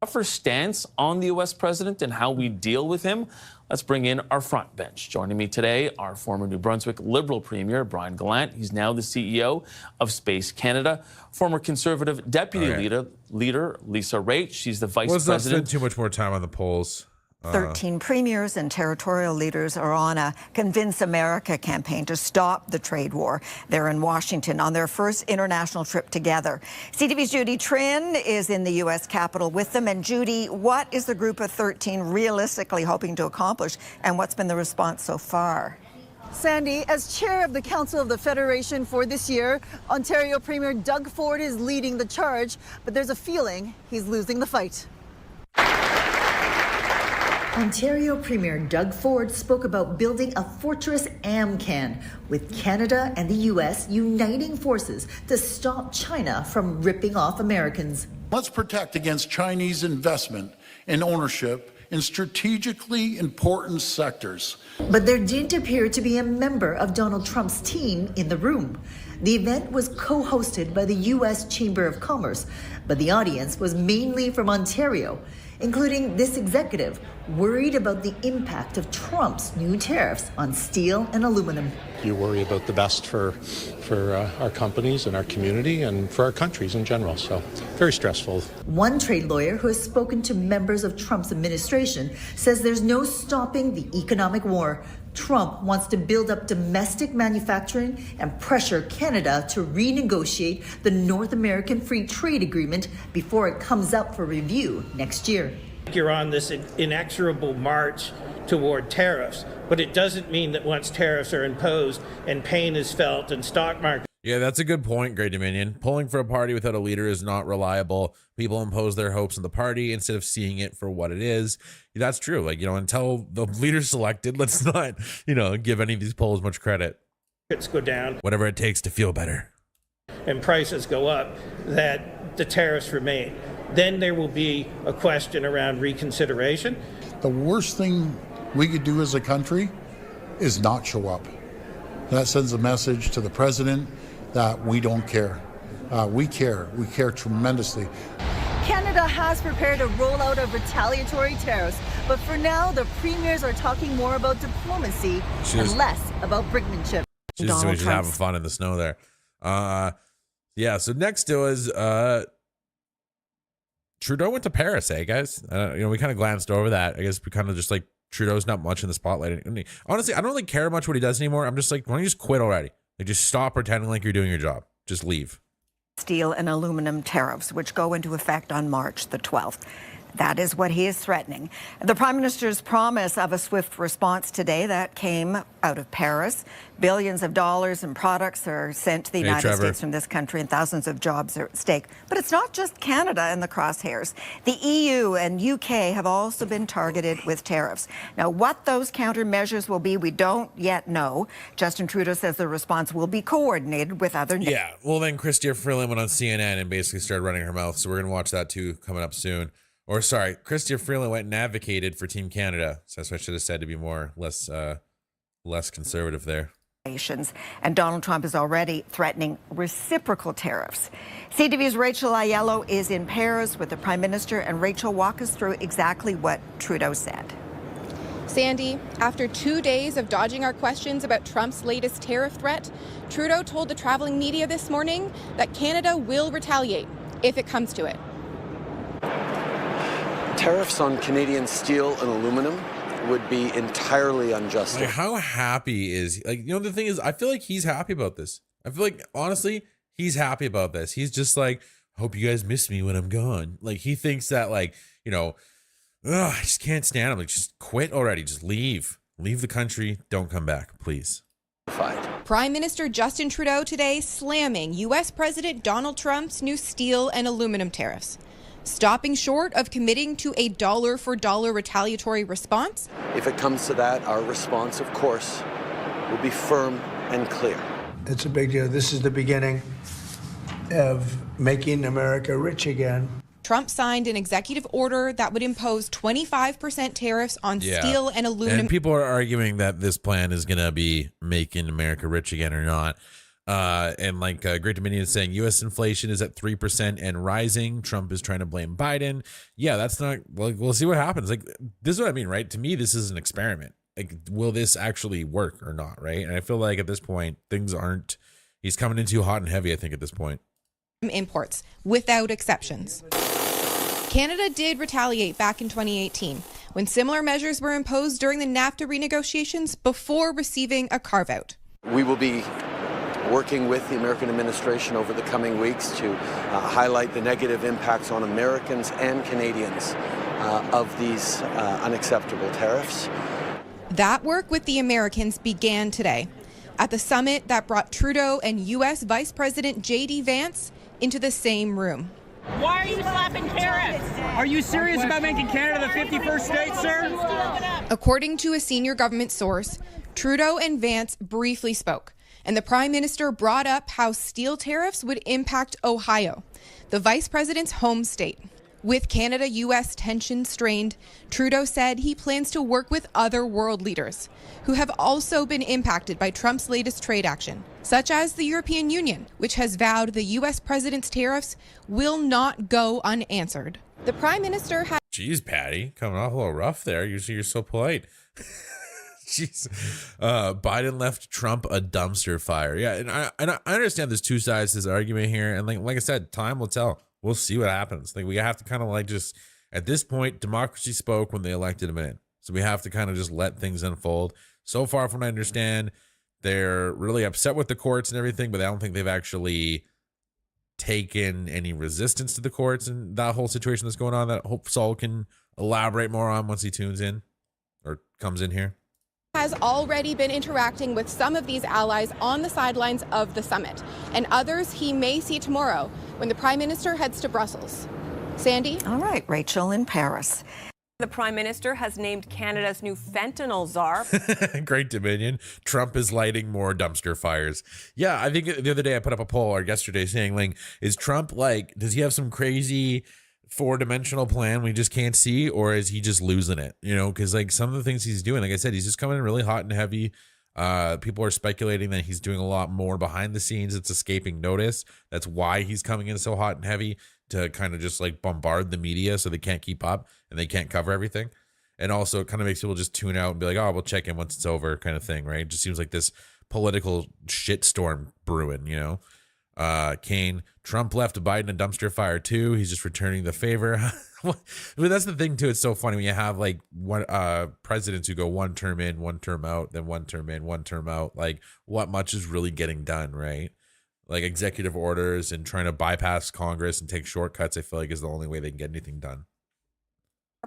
tougher stance on the U.S. president and how we deal with him? Let's bring in our front bench. Joining me today, our former New Brunswick Liberal Premier, Brian Gallant. He's now the CEO of Space Canada. Former Conservative Deputy leader Lisa Raitt. She's the Vice Let's not President. spend too much more time on the polls. 13 premiers and territorial leaders are on a Convince America campaign to stop the trade war. They're in Washington on their first international trip together. CTV's Judy Trin is in the U.S. Capitol with them. And Judy, what is the group of 13 realistically hoping to accomplish, and what's been the response so far? Sandy, as chair of the Council of the Federation for this year, Ontario Premier Doug Ford is leading the charge, but there's a feeling he's losing the fight. Ontario Premier Doug Ford spoke about building a fortress AmCan, with Canada and the U.S. uniting forces to stop China from ripping off Americans. Let's protect against Chinese investment and ownership in strategically important sectors. But there didn't appear to be a member of Donald Trump's team in the room. The event was co-hosted by the U.S. Chamber of Commerce, but the audience was mainly from Ontario, including this executive worried about the impact of Trump's new tariffs on steel and aluminum. You worry about the best for our companies and our community and for our countries in general, so very stressful. One trade lawyer who has spoken to members of Trump's administration says there's no stopping the economic war. Trump wants to build up domestic manufacturing and pressure Canada to renegotiate the North American Free Trade Agreement before it comes up for review next year. You're on this inexorable march toward tariffs, but it doesn't mean that once tariffs are imposed and pain is felt in stock market. Yeah, that's a good point, Great Dominion. Polling for a party without a leader is not reliable. People impose their hopes on the party instead of seeing it for what it is. That's true. Like, until the leader's selected, let's not, give any of these polls much credit. It's go down. Whatever it takes to feel better. And prices go up, that the tariffs remain. Then there will be a question around reconsideration. The worst thing we could do as a country is not show up. That sends a message to the president that we don't care. We care. We care tremendously. Canada has prepared a rollout of retaliatory tariffs, but for now, the premiers are talking more about diplomacy and less about brinkmanship. She's having fun in the snow there. Yeah, so next to us, Trudeau went to Paris, guys? We kind of glanced over that. I guess we kind of just like, Trudeau's not much in the spotlight. Honestly, I don't really care much what he does anymore. I'm just like, why don't you just quit already? Like, just stop pretending like you're doing your job. Just leave. Steel and aluminum tariffs, which go into effect on March the 12th. That is what he is threatening. The Prime Minister's promise of a swift response today, that came out of Paris. Billions of dollars in products are sent to the United States from this country, and thousands of jobs are at stake. But it's not just Canada in the crosshairs. The EU and UK have also been targeted with tariffs. Now, what those countermeasures will be, we don't yet know. Justin Trudeau says the response will be coordinated with other nations. Yeah, well, then Chrystia Freeland went on CNN and basically started running her mouth, so we're going to watch that too coming up soon. Or sorry, Chrystia Freeland went and advocated for Team Canada. So that's what I should have said to be less conservative there. And Donald Trump is already threatening reciprocal tariffs. CTV's Rachel Aiello is in Paris with the Prime Minister. And Rachel, walk us through exactly what Trudeau said. Sandy, after 2 days of dodging our questions about Trump's latest tariff threat, Trudeau told the traveling media this morning that Canada will retaliate if it comes to it. Tariffs on Canadian steel and aluminum would be entirely unjust. Like, how happy is he? Like, the thing is, I feel like he's happy about this. I feel like, honestly, he's happy about this. He's just like, hope you guys miss me when I'm gone. Like, he thinks that, like, I just can't stand him. Like, just quit already. Just leave. Leave the country. Don't come back, please. Prime Minister Justin Trudeau today slamming U.S. President Donald Trump's new steel and aluminum tariffs, stopping short of committing to a dollar-for-dollar retaliatory response. If it comes to that, our response, of course, will be firm and clear. It's a big deal. This is the beginning of making America rich again. Trump signed an executive order that would impose 25% tariffs on steel and aluminum. And people are arguing that this plan is going to be making America rich again or not. And like Great Dominion is saying, U.S. inflation is at 3% and rising. Trump is trying to blame Biden. Yeah, that's not, like, we'll see what happens. Like, this is what I mean, right? To me, this is an experiment. Like, will this actually work or not, right? And I feel like at this point, things aren't, he's coming in too hot and heavy, I think, at this point. Imports, without exceptions. Canada did retaliate back in 2018 when similar measures were imposed during the NAFTA renegotiations before receiving a carve-out. We will be working with the American administration over the coming weeks to highlight the negative impacts on Americans and Canadians of these unacceptable tariffs. That work with the Americans began today at the summit that brought Trudeau and U.S. Vice President J.D. Vance into the same room. Why are you slapping tariffs? Are you serious about making Canada the 51st state, sir? According to a senior government source, Trudeau and Vance briefly spoke, and the Prime Minister brought up how steel tariffs would impact Ohio, the Vice President's home state. With Canada-U.S. tensions strained, Trudeau said he plans to work with other world leaders who have also been impacted by Trump's latest trade action, such as the European Union, which has vowed the U.S. president's tariffs will not go unanswered. The Prime Minister had... Jeez, Patty, coming off a little rough there. Usually you're so polite. Jeez. Biden left Trump a dumpster fire. Yeah, and I understand there's two sides to this argument here. And like I said, time will tell. We'll see what happens. Like, we have to kind of like just, at this point, democracy spoke when they elected him in. So we have to kind of just let things unfold. So far, from what I understand, they're really upset with the courts and everything, but I don't think they've actually taken any resistance to the courts and that whole situation that's going on that I hope Saul can elaborate more on once he tunes in or comes in here. Has already been interacting with some of these allies on the sidelines of the summit, and others he may see tomorrow when the Prime Minister heads to Brussels. Sandy? All right, Rachel in Paris. The Prime Minister has named Canada's new fentanyl czar. Great Dominion. Trump is lighting more dumpster fires. Yeah, I think the other day I put up a poll, or yesterday, saying, like, is Trump, like, does he have some crazy four-dimensional plan we just can't see, or is he just losing it? You know, because like some of the things he's doing, like I said, he's just coming in really hot and heavy. People are speculating that he's doing a lot more behind the scenes. It's escaping notice. That's why he's coming in so hot and heavy, to kind of just like bombard the media so they can't keep up and they can't cover everything. And also it kind of makes people just tune out and be like, oh, we'll check in once it's over, kind of thing, right? It just seems like this political shitstorm brewing, you know. Kane, Trump left Biden a dumpster fire too. He's just returning the favor. But that's the thing too. It's so funny when you have like one presidents who go one term in, one term out, then one term in, one term out. Like, what much is really getting done, right? Like executive orders and trying to bypass Congress and take shortcuts, I feel like is the only way they can get anything done.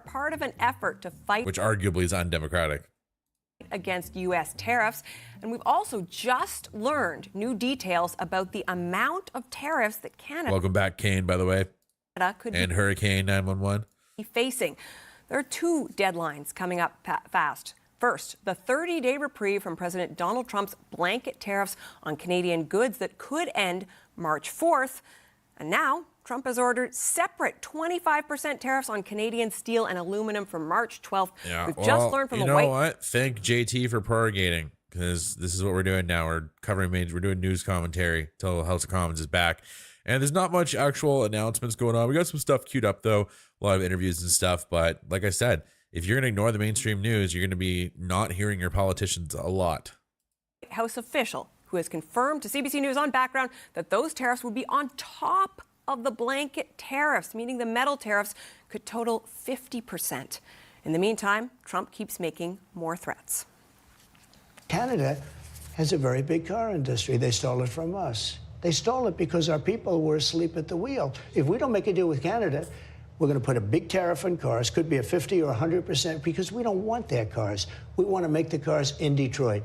Part of an effort to fight, which arguably is undemocratic, against U.S. tariffs. And we've also just learned new details about the amount of tariffs that Canada... Welcome back, Kane, by the way. Could and Hurricane 911. ...be facing. There are two deadlines coming up fast. First, the 30-day reprieve from President Donald Trump's blanket tariffs on Canadian goods that could end March 4th. And now, Trump has ordered separate 25% tariffs on Canadian steel and aluminum from March 12th. Yeah, We've just learned from you know what? Thank JT for prorogating, because this is what we're doing now. We're covering we're doing news commentary till House of Commons is back. And there's not much actual announcements going on. We got some stuff queued up, though, a lot of interviews and stuff. But like I said, if you're going to ignore the mainstream news, you're going to be not hearing your politicians a lot. House official who has confirmed to CBC News on Background that those tariffs would be on top of the blanket tariffs, meaning the metal tariffs could total 50%. In the meantime, Trump keeps making more threats. Canada has a very big car industry. They stole it from us. They stole it because our people were asleep at the wheel. If we don't make a deal with Canada, we're going to put a big tariff on cars, could be a 50 or 100%, because we don't want their cars. We want to make the cars in Detroit.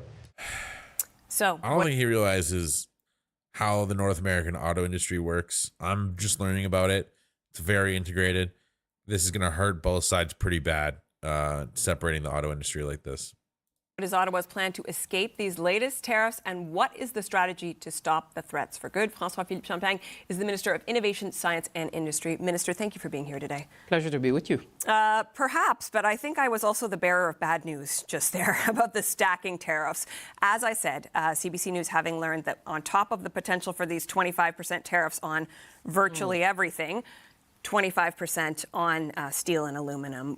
So I don't think he realizes how the North American auto industry works. I'm just learning about it. It's very integrated. This is going to hurt both sides pretty bad, separating the auto industry like this. What is Ottawa's plan to escape these latest tariffs, and what is the strategy to stop the threats for good? François-Philippe Champagne is the Minister of Innovation, Science and Industry. Minister, thank you for being here today. Pleasure to be with you. Perhaps, but I think I was also the bearer of bad news just there about the stacking tariffs. As I said, CBC News having learned that on top of the potential for these 25% tariffs on virtually everything, 25% on steel and aluminum.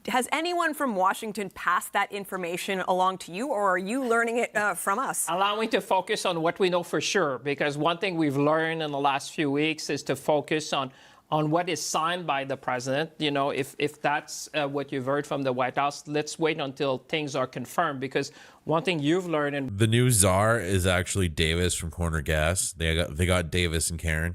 Has anyone from Washington passed that information along to you, or are you learning it from us? Allow me to focus on what we know for sure, because one thing we've learned in the last few weeks is to focus on what is signed by the president. You know, if that's what you've heard from the White House, let's wait until things are confirmed, because one thing you've learned... And the new czar is actually Davis from Corner Gas. They got Davis and Karen.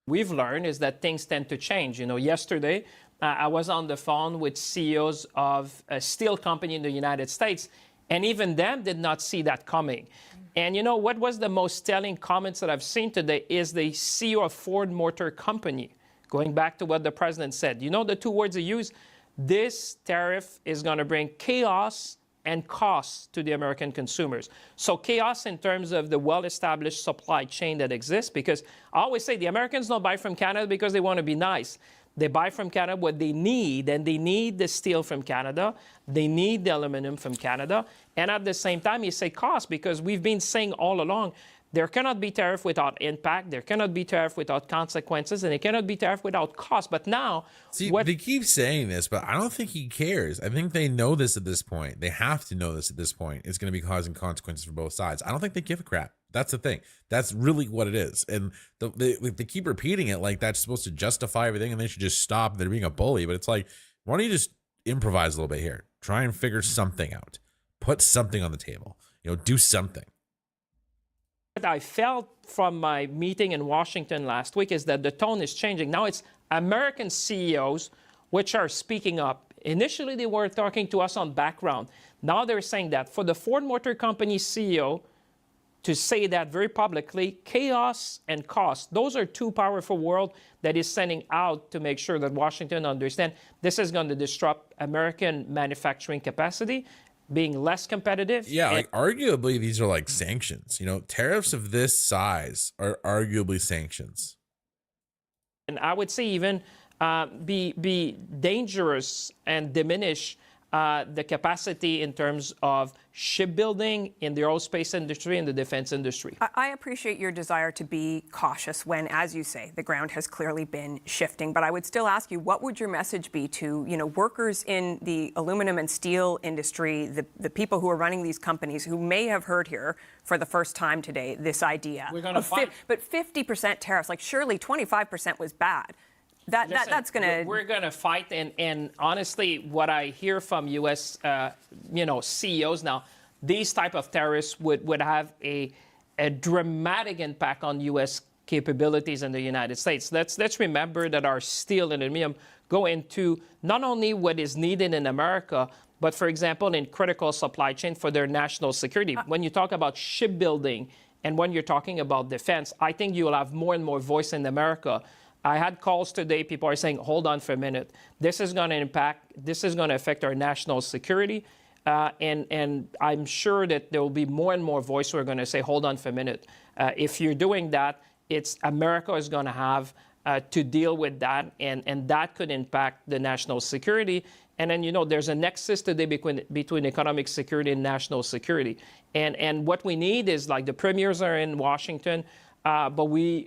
We've learned is that things tend to change. You know, yesterday I was on the phone with CEOs of a steel company in the United States, and even them did not see that coming. And you know what was the most telling comments that I've seen today is the CEO of Ford Motor Company, going back to what the president said. You know the two words he used? This tariff is going to bring chaos and costs to the American consumers. So chaos in terms of the well-established supply chain that exists, because I always say the Americans don't buy from Canada because they want to be nice. They buy from Canada what they need, and they need the steel from Canada. They need the aluminum from Canada. And at the same time, you say cost, because we've been saying all along, there cannot be tariff without impact, there cannot be tariff without consequences, and it cannot be tariff without cost. But now... See, they keep saying this, but I don't think he cares. I think they know this at this point. They have to know this at this point. It's going to be causing consequences for both sides. I don't think they give a crap. That's the thing. That's really what it is. And they keep repeating it like that's supposed to justify everything and they should just stop. They're being a bully. But it's like, why don't you just improvise a little bit here? Try and figure something out. Put something on the table. You know, do something. What I felt from my meeting in Washington last week is that the tone is changing. Now it's American CEOs which are speaking up. Initially, they were talking to us on background. Now they're saying that for the Ford Motor Company CEO to say that very publicly, chaos and cost, those are two powerful words that is sending out to make sure that Washington understands this is going to disrupt American manufacturing capacity, being less competitive. Yeah, like arguably these are like sanctions. You know, tariffs of this size are arguably sanctions. And I would say even be dangerous and diminish the capacity in terms of shipbuilding in the aerospace industry and the defense industry. I appreciate your desire to be cautious when, as you say, the ground has clearly been shifting. But I would still ask you, what would your message be to, you know, workers in the aluminum and steel industry, the people who are running these companies who may have heard here for the first time today this idea? We're going to fight. But 50% tariffs, like surely 25% was bad. That's going to... We're going to fight, and honestly, what I hear from U.S. CEOs now, these type of tariffs would have a dramatic impact on U.S. capabilities in the United States. Let's remember that our steel and aluminum go into not only what is needed in America, but, for example, in critical supply chain for their national security. When you talk about shipbuilding and when you're talking about defense, I think you'll have more and more voice in America. I had calls today, people are saying, hold on for a minute. This is going to affect our national security. And I'm sure that there will be more and more voice who are going to say, hold on for a minute. If you're doing that, it's America is going to have to deal with that, and that could impact the national security. And then, you know, there's a nexus today between economic security and national security. And what we need is, like, the premiers are in Washington, but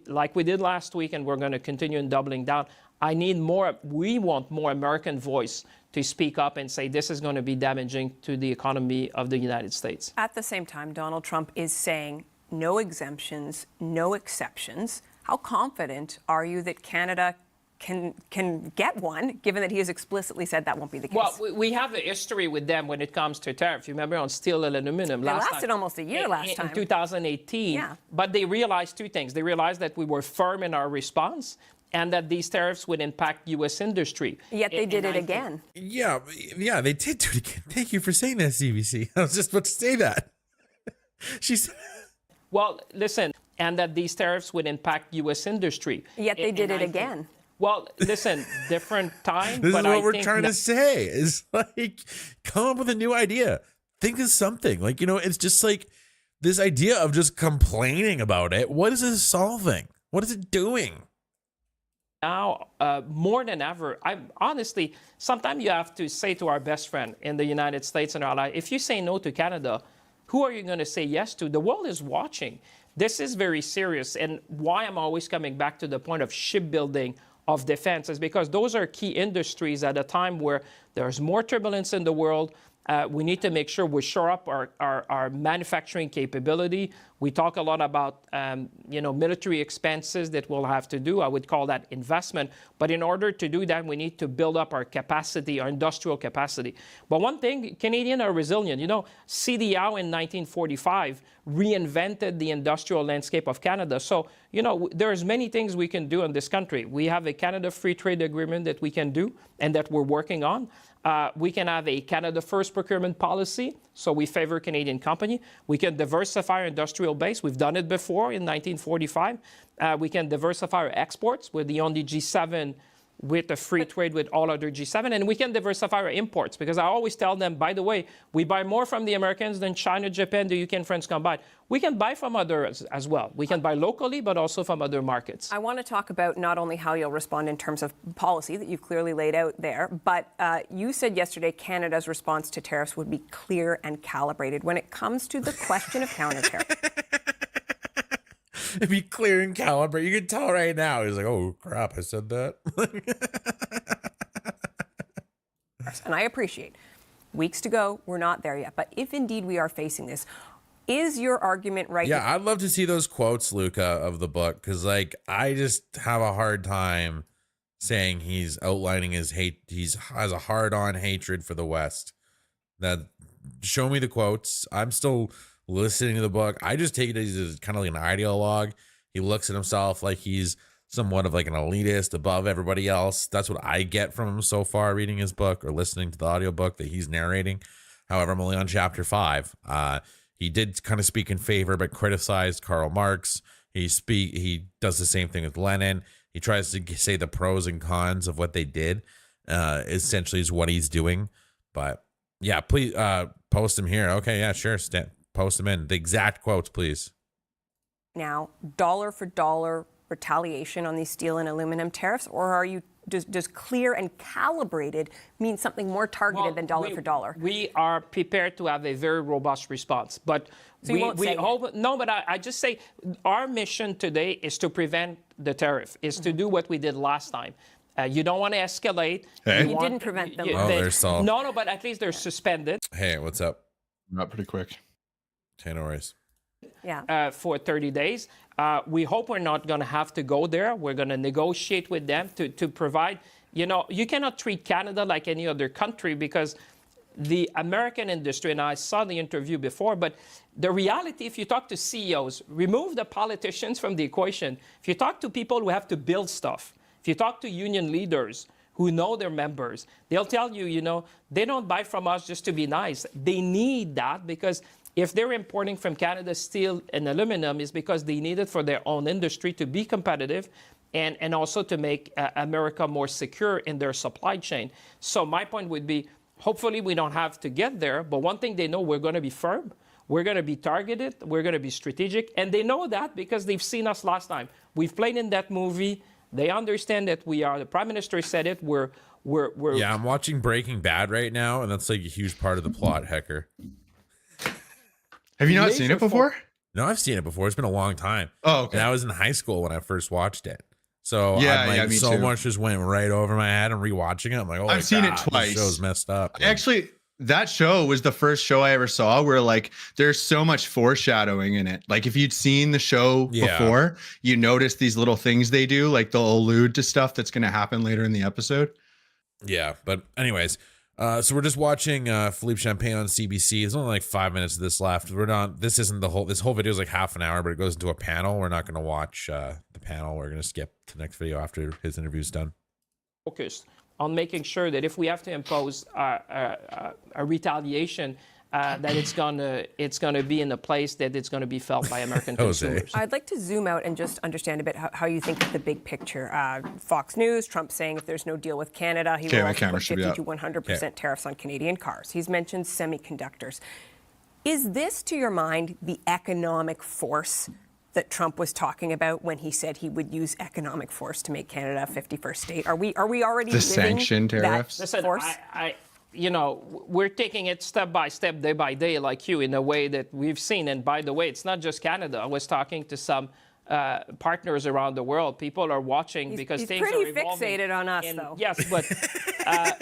like we did last week, and we're going to continue in doubling down, we want more American voice to speak up and say this is going to be damaging to the economy of the United States. At the same time, Donald Trump is saying no exemptions, no exceptions. How confident are you that Canada can get one, given that he has explicitly said that won't be the case? Well, we have a history with them when it comes to tariff. You remember on steel and aluminum last time. It lasted almost a year last time. In 2018. Yeah. But they realized two things. They realized that we were firm in our response and that these tariffs would impact U.S. industry. Yet they did it again. Yeah, they did do it again. Thank you for saying that, CBC. I was just about to say that. She's. Well, listen, and that these tariffs would impact U.S. industry. Yet they did it again. Well, listen, different time. This but is what I we're think trying to say. Is like, come up with a new idea. Think of something. Like, you know, it's just like this idea of just complaining about it. What is it solving? What is it doing? Now, more than ever, honestly, sometimes you have to say to our best friend in the United States and our ally, if you say no to Canada, who are you going to say yes to? The world is watching. This is very serious. And why I'm always coming back to the point of shipbuilding, of defense, is because those are key industries at a time where there's more turbulence in the world. We need to make sure we shore up our manufacturing capability. We talk a lot about military expenses that we'll have to do. I would call that investment. But in order to do that, we need to build up our capacity, our industrial capacity. But one thing, Canadians are resilient. You know, CZAR in 1945 reinvented the industrial landscape of Canada. So, you know, there's many things we can do in this country. We have a Canada Free Trade Agreement that we can do and that we're working on. We can have a Canada First procurement policy, so we favor Canadian company. We can diversify our industrial base. We've done it before in 1945. We can diversify our exports. We're the only G7 with a free trade with all other G7. And we can diversify our imports, because I always tell them, by the way, we buy more from the Americans than China, Japan, the UK, and France combined. We can buy from others as well. We can buy locally, but also from other markets. I want to talk about not only how you'll respond in terms of policy that you've clearly laid out there, but you said yesterday Canada's response to tariffs would be clear and calibrated when it comes to the question of counter-tariffs. It'd be clear and calibrated. You can tell right now. He's like, oh, crap, I said that. And I appreciate weeks to go. We're not there yet. But if indeed we are facing this, is your argument right? Yeah, I'd love to see those quotes, Luca, of the book, because, like, I just have a hard time saying he's outlining his hate. He has a hard-on hatred for the West. That, show me the quotes. I'm still listening to the book. I just take it as kind of like an ideologue. He looks at himself like he's somewhat of like an elitist above everybody else. That's what I get from him so far, reading his book or listening to the audiobook that he's narrating. However, I'm only on chapter 5. He did kind of speak in favor, but criticized Karl Marx. He does the same thing with Lenin. He tries to say the pros and cons of what they did, essentially is what he's doing. But yeah, please post him here. Okay, yeah, sure. Post them in. The exact quotes, please. Now, dollar for dollar retaliation on these steel and aluminum tariffs, or are you does clear and calibrated mean something more targeted than dollar for dollar? We are prepared to have a very robust response, but so we hope. No, but I just say our mission today is to prevent the tariff, is to do what we did last time. You don't want to escalate. Hey. You didn't prevent them. There's Saul. No, but at least they're suspended. Hey, what's up? Not pretty quick. Okay, no worries. Yeah. For 30 days. We hope we're not going to have to go there. We're going to negotiate with them to provide, you know, you cannot treat Canada like any other country, because the American industry, and I saw the interview before, but the reality, if you talk to CEOs, remove the politicians from the equation. If you talk to people who have to build stuff, if you talk to union leaders who know their members, they'll tell you, you know, they don't buy from us just to be nice. They need that, because if they're importing from Canada steel and aluminum, it's because they need it for their own industry to be competitive and also to make America more secure in their supply chain. So my point would be, hopefully we don't have to get there, but one thing they know, we're going to be firm, we're going to be targeted, we're going to be strategic, and they know that because they've seen us last time. We've played in that movie. They understand that we are, the Prime Minister said it, we're Yeah, I'm watching Breaking Bad right now, and that's like a huge part of the plot, Hecker. Have you not seen it before? No, I've seen it before. It's been a long time. Oh, okay. And I was in high school when I first watched it. So yeah, me so too. Much just went right over my head. I'm rewatching it. I'm like, oh, I've seen it twice. This show's messed up. Actually, that show was the first show I ever saw where like there's so much foreshadowing in it. Like if you'd seen the show before, you notice these little things they do, like they'll allude to stuff that's going to happen later in the episode. Yeah, but anyways, so we're just watching Philippe Champagne on CBC. There's only like 5 minutes of this left. This isn't the whole. This whole video is like half an hour, but it goes into a panel. We're not going to watch the panel. We're going to skip to the next video after his interview's done. Focused on making sure that if we have to impose a retaliation, that it's gonna be in a place that it's gonna be felt by American consumers. I'd like to zoom out and just understand a bit how you think of the big picture. Fox News, Trump saying if there's no deal with Canada, he will also put 50 to 100% tariffs on Canadian cars. He's mentioned semiconductors. Is this, to your mind, the economic force that Trump was talking about when he said he would use economic force to make Canada a 51st state? Are we already The living sanction tariffs? that force? You know, we're taking it step by step, day by day, like you, in a way that we've seen. And by the way, it's not just Canada. I was talking to some partners around the world. People are watching because he's things pretty are evolving. fixated on us, though. Yes, but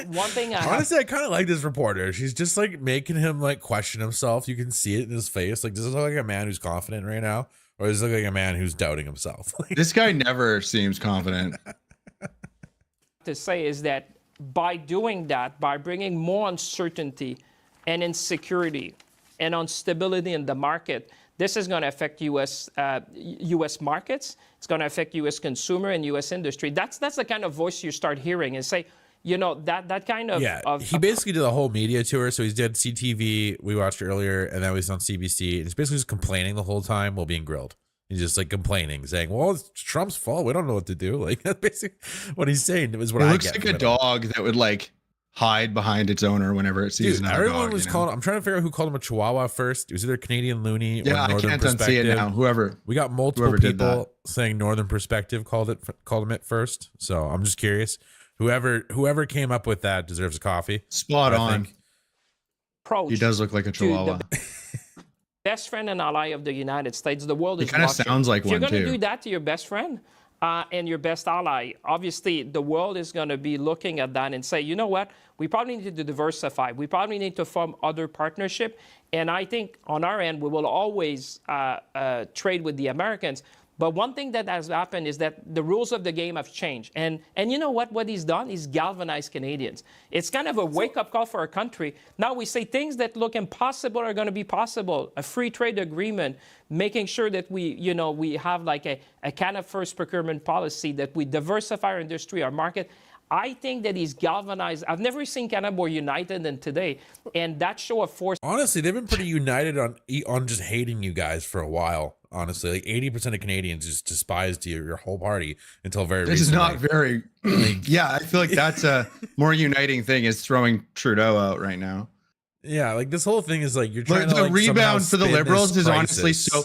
one thing honestly, I kind of like this reporter. She's just like making him like question himself. You can see it in his face. Like, does this look like a man who's confident right now, or does it look like a man who's doubting himself? This guy never seems confident. To say is that by doing that, by bringing more uncertainty and insecurity and instability in the market, this is going to affect U.S. markets. It's going to affect U.S. consumer and U.S. industry. That's the kind of voice you start hearing and say, you know, that kind of... he basically did a whole media tour. So he's did CTV, we watched earlier, and now he's on CBC. And he's basically just complaining the whole time while being grilled. He's just like complaining, saying, well, it's Trump's fault. We don't know what to do. Like, that's basically what he's saying. It was what It I looks get like from a it. dog that would like hide behind its owner whenever it sees Dude, another everyone dog. was calling. I'm trying to figure out who called him a Chihuahua first. It was either Canadian Looney or Yeah, I Northern can't Perspective. unsee it now. Whoever we got multiple whoever did people saying Northern Perspective called him it first. So I'm just curious. Whoever came up with that deserves a coffee. Spot on. Approach He does look like a Chihuahua. Best friend and ally of the United States. The world He is kinda watching. sounds like if you're one, going to too. do that to your best friend and your best ally, obviously the world is going to be looking at that and say, you know what? We probably need to diversify. We probably need to form other partnership. And I think on our end, we will always trade with the Americans. But one thing that has happened is that the rules of the game have changed. And you know what? What he's done is galvanized Canadians. It's kind of a wake-up call for our country. Now we say things that look impossible are going to be possible. A free trade agreement, making sure that we have like a Canada First procurement policy, that we diversify our industry, our market. I think that he's galvanized. I've never seen Canada more united than today. And that show of force. Honestly, they've been pretty united on just hating you guys for a while. Honestly, like 80% of Canadians just despised your whole party until very This recently. is not very. Yeah, I feel like that's a more uniting thing is throwing Trudeau out right now. Yeah, like this whole thing is like you're trying But to the rebound for the spin this Liberals is honestly crisis. so.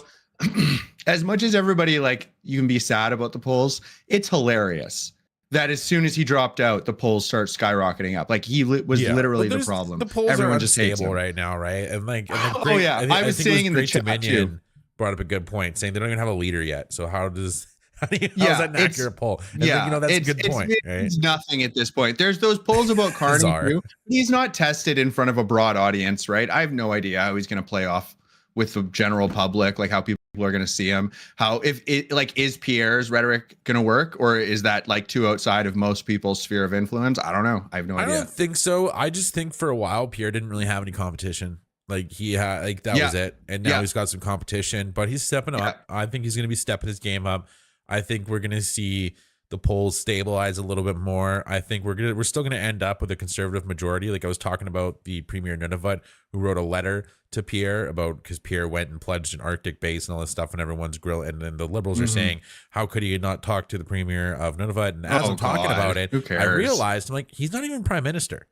As much as everybody like you can be sad about the polls, it's hilarious that as soon as he dropped out, the polls start skyrocketing up. Like he was literally the problem. The polls Everyone are just hates unstable him. right now, right? And like, Oh, yeah. I was think it saying in the Great chat, Dominion too. brought up a good point, saying they don't even have a leader yet. So how is that an it's- accurate poll? And then, that's a good point. It Right? means nothing at this point. There's those polls about Carney CZAR. too. He's not tested in front of a broad audience, right? I have no idea how he's going to play off with the general public, like how people are going to see him. How if it like is Pierre's rhetoric going to work, or is that like too outside of most people's sphere of influence? I don't know. I have no I idea. don't think so. I just think for a while Pierre didn't really have any competition. Like he had, like that was it, and now he's got some competition. But he's stepping up. I think he's going to be stepping his game up. I think we're going to see the polls stabilize a little bit more. I think we're still going to end up with a conservative majority. Like I was talking about the Premier Nunavut, who wrote a letter to Pierre about because Pierre went and pledged an Arctic base and all this stuff, and everyone's grill. And then the Liberals are saying, how could he not talk to the Premier of Nunavut? And as I'm talking about it, Who cares? I realized I'm like, he's not even Prime Minister.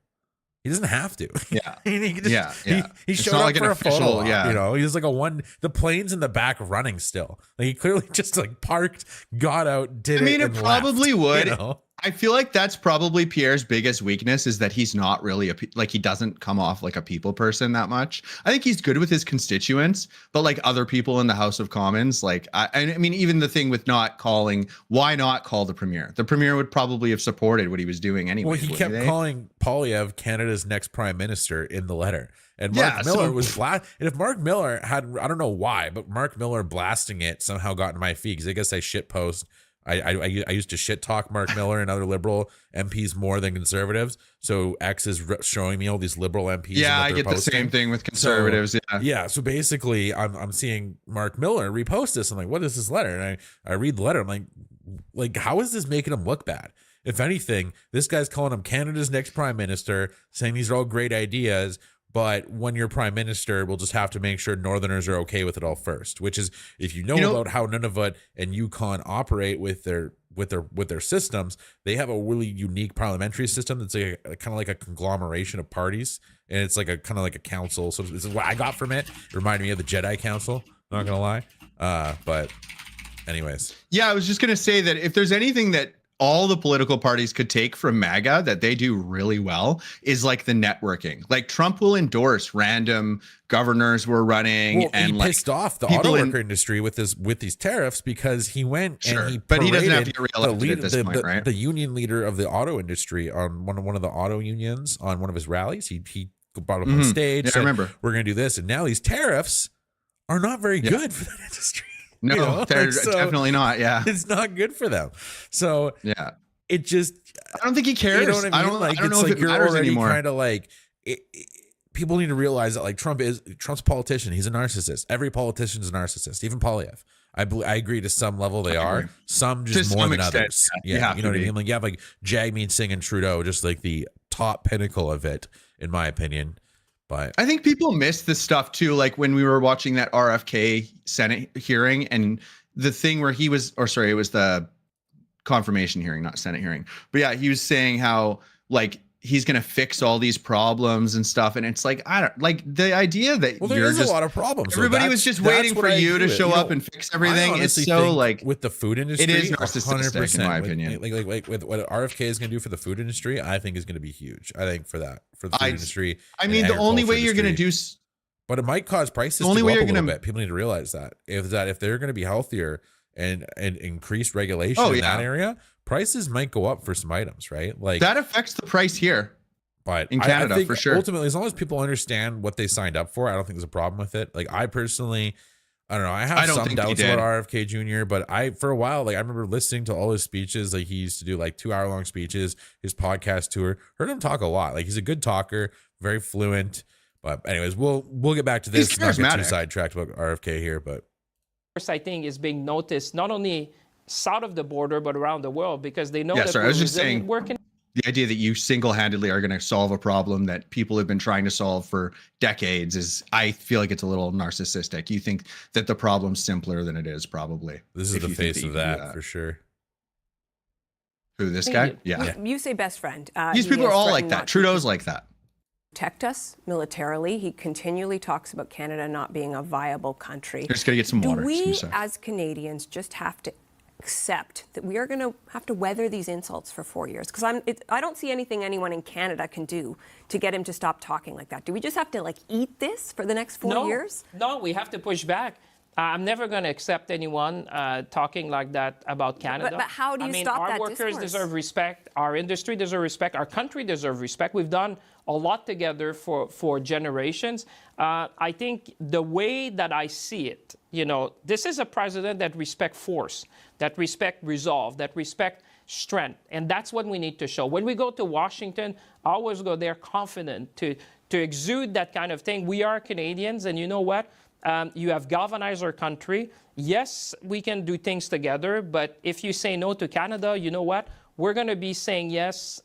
He doesn't have to. Yeah. he just, He He It's showed not up like an for a official- photo. yeah. You know, he was like the plane's in the back running still. Like he clearly just like parked, got out, did it. I mean, it and probably left, would. You know? I feel like that's probably Pierre's biggest weakness is that he's not really like he doesn't come off like a people person that much. I think he's good with his constituents, but like other people in the House of Commons, like I mean, even the thing with not calling, why not call the Premier? The Premier would probably have supported what he was doing anyway. Well, he kept calling Poilievre Canada's next prime minister in the letter. And Yeah, Mark Miller so- was and if Mark Miller had, I don't know why, but Mark Miller blasting it somehow got in my feed because I guess I shit post. I used to shit talk Mark Miller and other liberal MPs more than conservatives. So X is showing me all these liberal MPs. Yeah, I get the same thing with conservatives. Yeah. So basically, I'm seeing Mark Miller repost this. I'm like, what is this letter? And I read the letter. I'm like, how is this making him look bad? If anything, this guy's calling him Canada's next prime minister, saying these are all great ideas. But when you're prime minister, we'll just have to make sure Northerners are okay with it all first. Which is, if you know about how Nunavut and Yukon operate with their systems, they have a really unique parliamentary system that's like kind of like a conglomeration of parties, and it's like a kind of like a council. So this is what I got from it. It reminded me of the Jedi Council. Not gonna lie, but anyways. Yeah, I was just gonna say that if there's anything that all the political parties could take from MAGA that they do really well is like the networking. Like Trump will endorse random governors we're running, and he pissed off the auto worker industry with these tariffs because he went and he but he doesn't have to get reelected at this point, right? The union leader of the auto industry on one of the auto unions on one of his rallies, he brought up on stage. Yeah, said, I remember. We're going to do this, and now these tariffs are not very good for that industry. No, they're definitely not. Yeah, it's not good for them. So yeah, it just. I don't think he cares. You know what I mean? I don't know if it you're matters already anymore. kind of like. People need to realize that like Trump's a politician. He's a narcissist. Every politician is a narcissist. Even Polyev. I agree to some level they are. Some just more than others. Yeah, you know what I mean? Like you have like Jagmeet Singh and Trudeau, just like the top pinnacle of it, in my opinion. But I think people miss this stuff too. Like when we were watching that RFK Senate hearing and the thing where he was, or sorry, it was the confirmation hearing, not Senate hearing. But yeah, he was saying how like he's going to fix all these problems and stuff. And it's like, I don't like the idea that there is a lot of problems. Everybody was just waiting for you to show up and fix everything. It's so like with the food industry, it is narcissistic in my opinion. Like with what RFK is going to do for the food industry, I think is going to be huge. I think for the food industry. I mean, the only way you're going to do, but it might cause prices to go up a little bit. People need to realize that if they're going to be healthier and increase regulation in that area, prices might go up for some items, right? Like that affects the price here. But in Canada, I think for sure. Ultimately, as long as people understand what they signed up for, I don't think there's a problem with it. Like I personally, I don't know. I have some doubts about RFK Jr., but for a while, like I remember listening to all his speeches. Like he used to do like 2-hour-long speeches, his podcast tour. Heard him talk a lot. Like he's a good talker, very fluent. But anyways, we'll get back to this. Not get too sidetracked about RFK here, but I think is being noticed not only south of the border but around the world because they know that I was just saying working. The idea that you single-handedly are going to solve a problem that people have been trying to solve for decades is, I feel like it's a little narcissistic. You think that the problem's simpler than it is, probably. This is the face of that for sure. Who, this guy? Yeah. You say best friend. These people are all like that. Trudeau's like that. Protect us militarily. He continually talks about Canada not being a viable country. They're just going to get some water. Do we, as Canadians, just have to accept that we are going to have to weather these insults for 4 years? Because I don't see anything anyone in Canada can do to get him to stop talking like that. Do we just have to like eat this for the next 4 years? No, we have to push back. I'm never going to accept anyone talking like that about Canada. But how do you stop that discourse? Our workers deserve respect. Our industry deserves respect. Our country deserves respect. We've done a lot together for generations. I think the way that I see it, this is a president that respects force, that respects resolve, that respects strength. And that's what we need to show. When we go to Washington, I always go there confident to exude that kind of thing. We are Canadians, and you know what? You have galvanized our country. Yes, we can do things together, but if you say no to Canada, you know what? We're going to be saying yes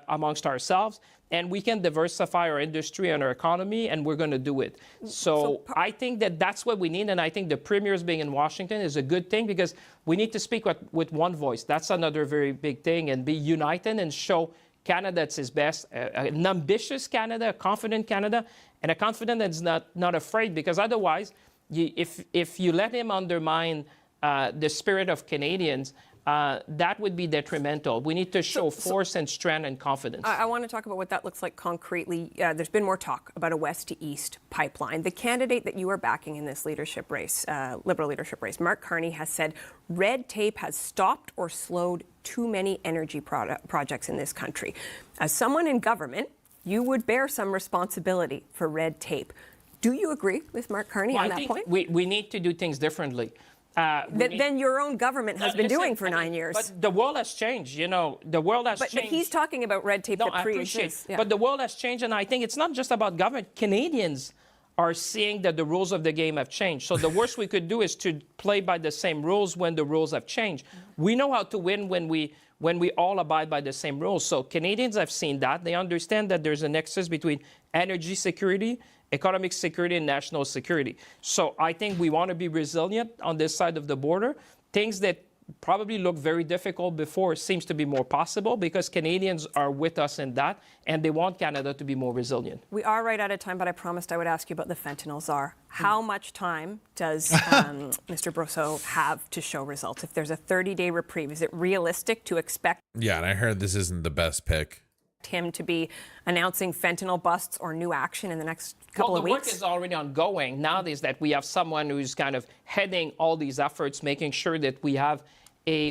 amongst ourselves, and we can diversify our industry and our economy, and we're going to do it. So I think that's what we need, and I think the premiers being in Washington is a good thing because we need to speak with one voice. That's another very big thing, and be united and show Canada at its best, an ambitious Canada, a confident Canada, and a confident that's not afraid, because otherwise, if you let him undermine the spirit of Canadians, that would be detrimental. We need to show force and strength and confidence. I want to talk about what that looks like concretely. There's been more talk about a west to east pipeline. The candidate that you are backing in this leadership race, Liberal leadership race, Mark Carney, has said red tape has stopped or slowed too many energy projects in this country. As someone in government, you would bear some responsibility for red tape. Do you agree with Mark Carney on that point? We need to do things differently. Then your own government has been doing for 9 years. But the world has changed, the world has changed. But he's talking about red tape that pre-exists. But the world has changed, and I think it's not just about government. Canadians are seeing that the rules of the game have changed. So the worst we could do is to play by the same rules when the rules have changed. We know how to win when we when we all abide by the same rules. So Canadians have seen that. They understand that there's a nexus between energy security, economic security, and national security. So I think we want to be resilient on this side of the border. Things that probably looked very difficult before seems to be more possible because Canadians are with us in that, and they want Canada to be more resilient. We are right out of time, but I promised I would ask you about the fentanyl czar. How much time does Mr. Brosseau have to show results? If there's a 30-day reprieve, is it realistic to expect Yeah, and I heard this isn't the best pick. him to be announcing fentanyl busts or new action in the next couple of the weeks? work is already ongoing. Now is that we have someone who's kind of heading all these efforts, making sure that we have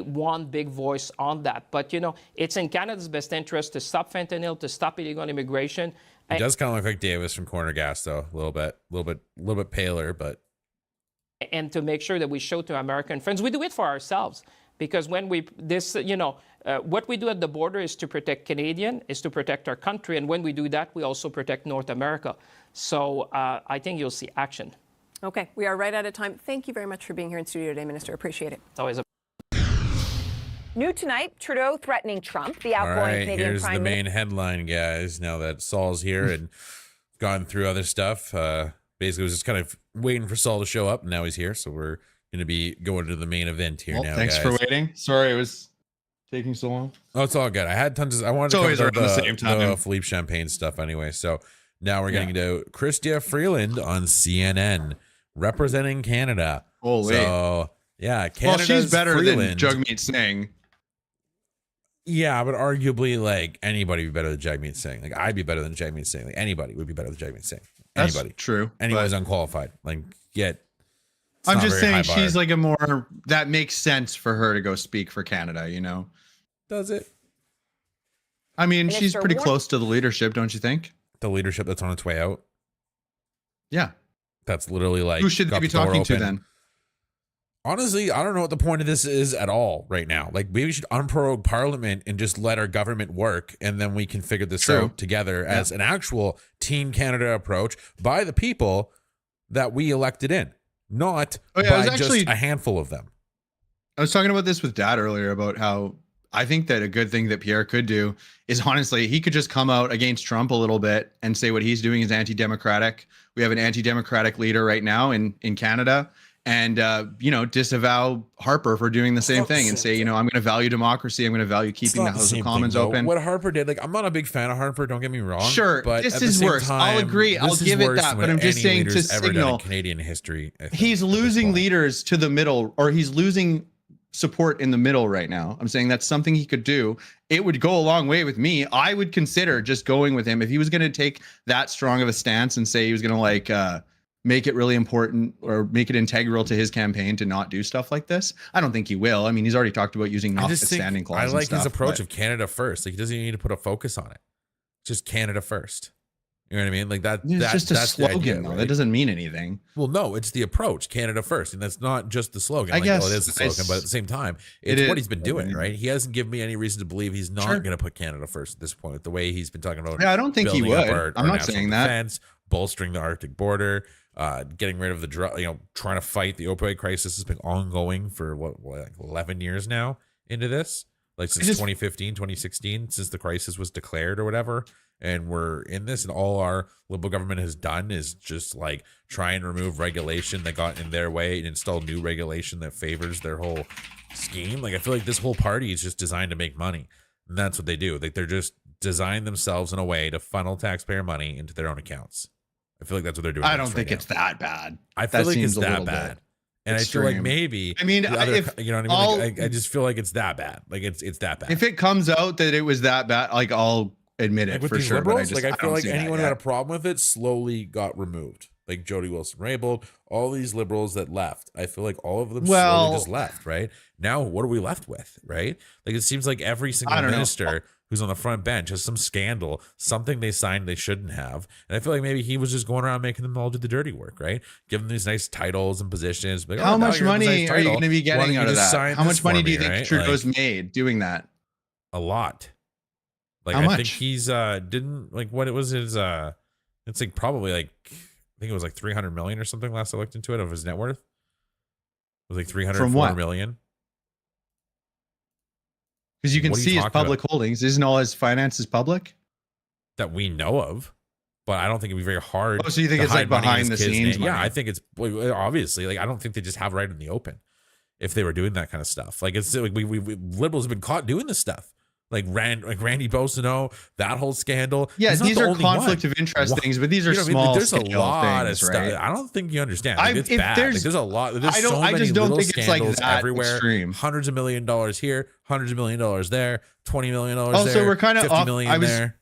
one big voice on that. But, you know, it's in Canada's best interest to stop fentanyl, to stop illegal immigration. He does kind of look like Davis from Corner Gas, though, a little bit paler, but. And to make sure that we show to American friends, we do it for ourselves. Because when what we do at the border is to protect Canadian, is to protect our country. And when we do that, we also protect North America. So I think you'll see action. Okay, we are right out of time. Thank you very much for being here in studio today, Minister. Appreciate it. It's always a New tonight, Trudeau threatening Trump, the outgoing All right, Canadian here's Prime the Minister. main headline, guys. Now that Saul's here and gone through other stuff, basically was just kind of waiting for Saul to show up, and now he's here. So we're going to be going to the main event here now, Thanks guys. for waiting. Sorry it was taking so long. Oh, it's all good. I had tons of. I wanted to always cover around the same time. the Philippe Champagne stuff anyway. So now we're getting to Chrystia Freeland on CNN representing Canada. Holy. So yeah, Well, Canada's she's better Freeland. than Jagmeet Singh. Yeah, but arguably, like, anybody would be better than Jagmeet Singh. Like, I'd be better than Jagmeet Singh. Like, anybody would be better than Jagmeet Singh. That's Anybody. true. Anyone's but unqualified. Like, yet. it's I'm not just very high saying bar. she's like a more, that makes sense for her to go speak for Canada, you know? Does it? I mean, she's Minister pretty Warren- close to the leadership, don't you think? The leadership that's on its way out. Yeah. That's literally like. Who should they got be the door talking to open. then? Honestly, I don't know what the point of this is at all right now. Like, maybe we should unprorogue Parliament and just let our government work, and then we can figure this True. out together as an actual Team Canada approach by the people that we elected in, not Oh, yeah, it was by actually- just a handful of them. I was talking about this with Dad earlier about how I think that a good thing that Pierre could do is honestly, he could just come out against Trump a little bit and say what he's doing is anti-democratic. We have an anti-democratic leader right now in Canada. And, disavow Harper for doing the same thing and say, I'm going to value democracy. I'm going to value keeping the House of Commons open. What Harper did, like, I'm not a big fan of Harper. Don't get me wrong. Sure, but this at the is same worse. time, I'll agree. I'll this is give it worse that. than But I'm what just any saying to leader's ever done in signal Canadian history. I think, he's at this losing point. leaders to the middle, or he's losing support in the middle right now. I'm saying that's something he could do. It would go a long way with me. I would consider just going with him if he was going to take that strong of a stance and say he was going to make it really important or make it integral to his campaign to not do stuff like this. I don't think he will. I mean, he's already talked about using I just think notwithstanding clause. I and like his stuff, approach but- of Canada first. Like, he doesn't even need to put a focus on it. Just Canada first. You know what I mean? Like that. It's just a that's the slogan, idea, though. right? That doesn't mean anything. Well, no, it's the approach, Canada first, and that's not just the slogan. I Like, guess well, it is the slogan, but at the same time, it's what he's been doing, right? He hasn't given me any reason to believe he's not Sure. going to put Canada first at this point. The way he's been talking about, Yeah, I don't think he building up would. I'm our not national saying that. defense, bolstering the Arctic border, getting rid of the drug, trying to fight the opioid crisis has been ongoing for like 11 years now into this, like since 2015, 2016, since the crisis was declared or whatever. And we're in this, and all our Liberal government has done is just like try and remove regulation that got in their way and install new regulation that favors their whole scheme. Like, I feel like this whole party is just designed to make money, and that's what they do. Like, they're just designed themselves in a way to funnel taxpayer money into their own accounts. I feel like that's what they're doing. I don't think it's that bad. I feel That like seems it's a that little bad. bit And I feel like extreme. maybe, I mean, the other, if you know what I mean? Like, I just feel like it's that bad. Like, it's that bad. If it comes out that it was that bad, like I'll admit it Like with for these sure. liberals, but like I feel don't like see that anyone who yet. had a problem with it slowly got removed. Like Jody Wilson-Raybould, all these liberals that left, I feel like all of them slowly just left. Right now, what are we left with? Right? Like, it seems like every single I don't know. minister who's on the front bench has some scandal, something they signed they shouldn't have, and I feel like maybe he was just going around making them all do the dirty work, right? Give them these nice titles and positions. Like, How oh, now much you're in this money nice are you title. going to be Why don't getting you out of just that? sign How this much money for do you me, think right? Trudeau's Like, made doing that? a lot. Like, How I much? think he's didn't like what it was his it's like probably like I think it was like 300 million or something last I looked into it of his net worth. It was like 300 From what? 400 million. Because you can see his public holdings. Isn't all his finances public? That we know of. But I don't think it'd be very hard. Oh, so you think it's like behind the scenes? Yeah, I think it's obviously like I don't think they just have it right in the open if they were doing that kind of stuff. Like it's like we liberals have been caught doing this stuff. Like Randy Brosseau, that whole scandal. Yeah, these are conflict of interest things, but these are small. There's a lot things, of stuff. right? I don't think you understand. Like, it's bad. There's a lot. There's I just don't think it's like that everywhere. Extreme. Hundreds of $1 million here, hundreds of $1 million there, $20 million there. Also, we're kind of 50 million I was there.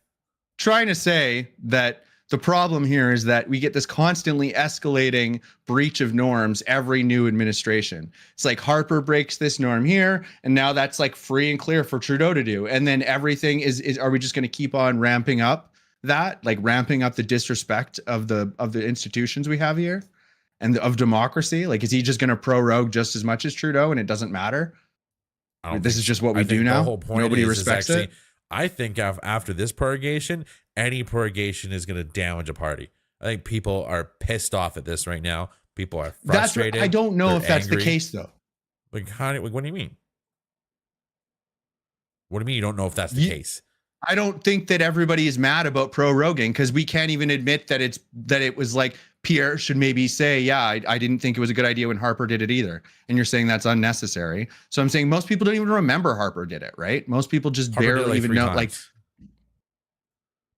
trying to say that the problem here is that we get this constantly escalating breach of norms every new administration. It's like Harper breaks this norm here, and now that's like free and clear for Trudeau to do. And then everything is are we just going to keep on ramping up that, like ramping up the disrespect of the institutions we have here and of democracy? Like, is he just going to prorogue just as much as Trudeau and it doesn't matter? This is just what we do now. The whole point Nobody is respects actually, it. I think after this purgation, any purgation is going to damage a party. I think people are pissed off at this right now. People are frustrated. I don't know They're if that's angry. the case, though. Like, what do you mean? What do you mean you don't know if that's the case? I don't think that everybody is mad about proroguing because we can't even admit that it was like Pierre should maybe say, yeah, I didn't think it was a good idea when Harper did it either. And you're saying that's unnecessary. So I'm saying most people don't even remember Harper did it, right? Most people just Harper barely even know. Like,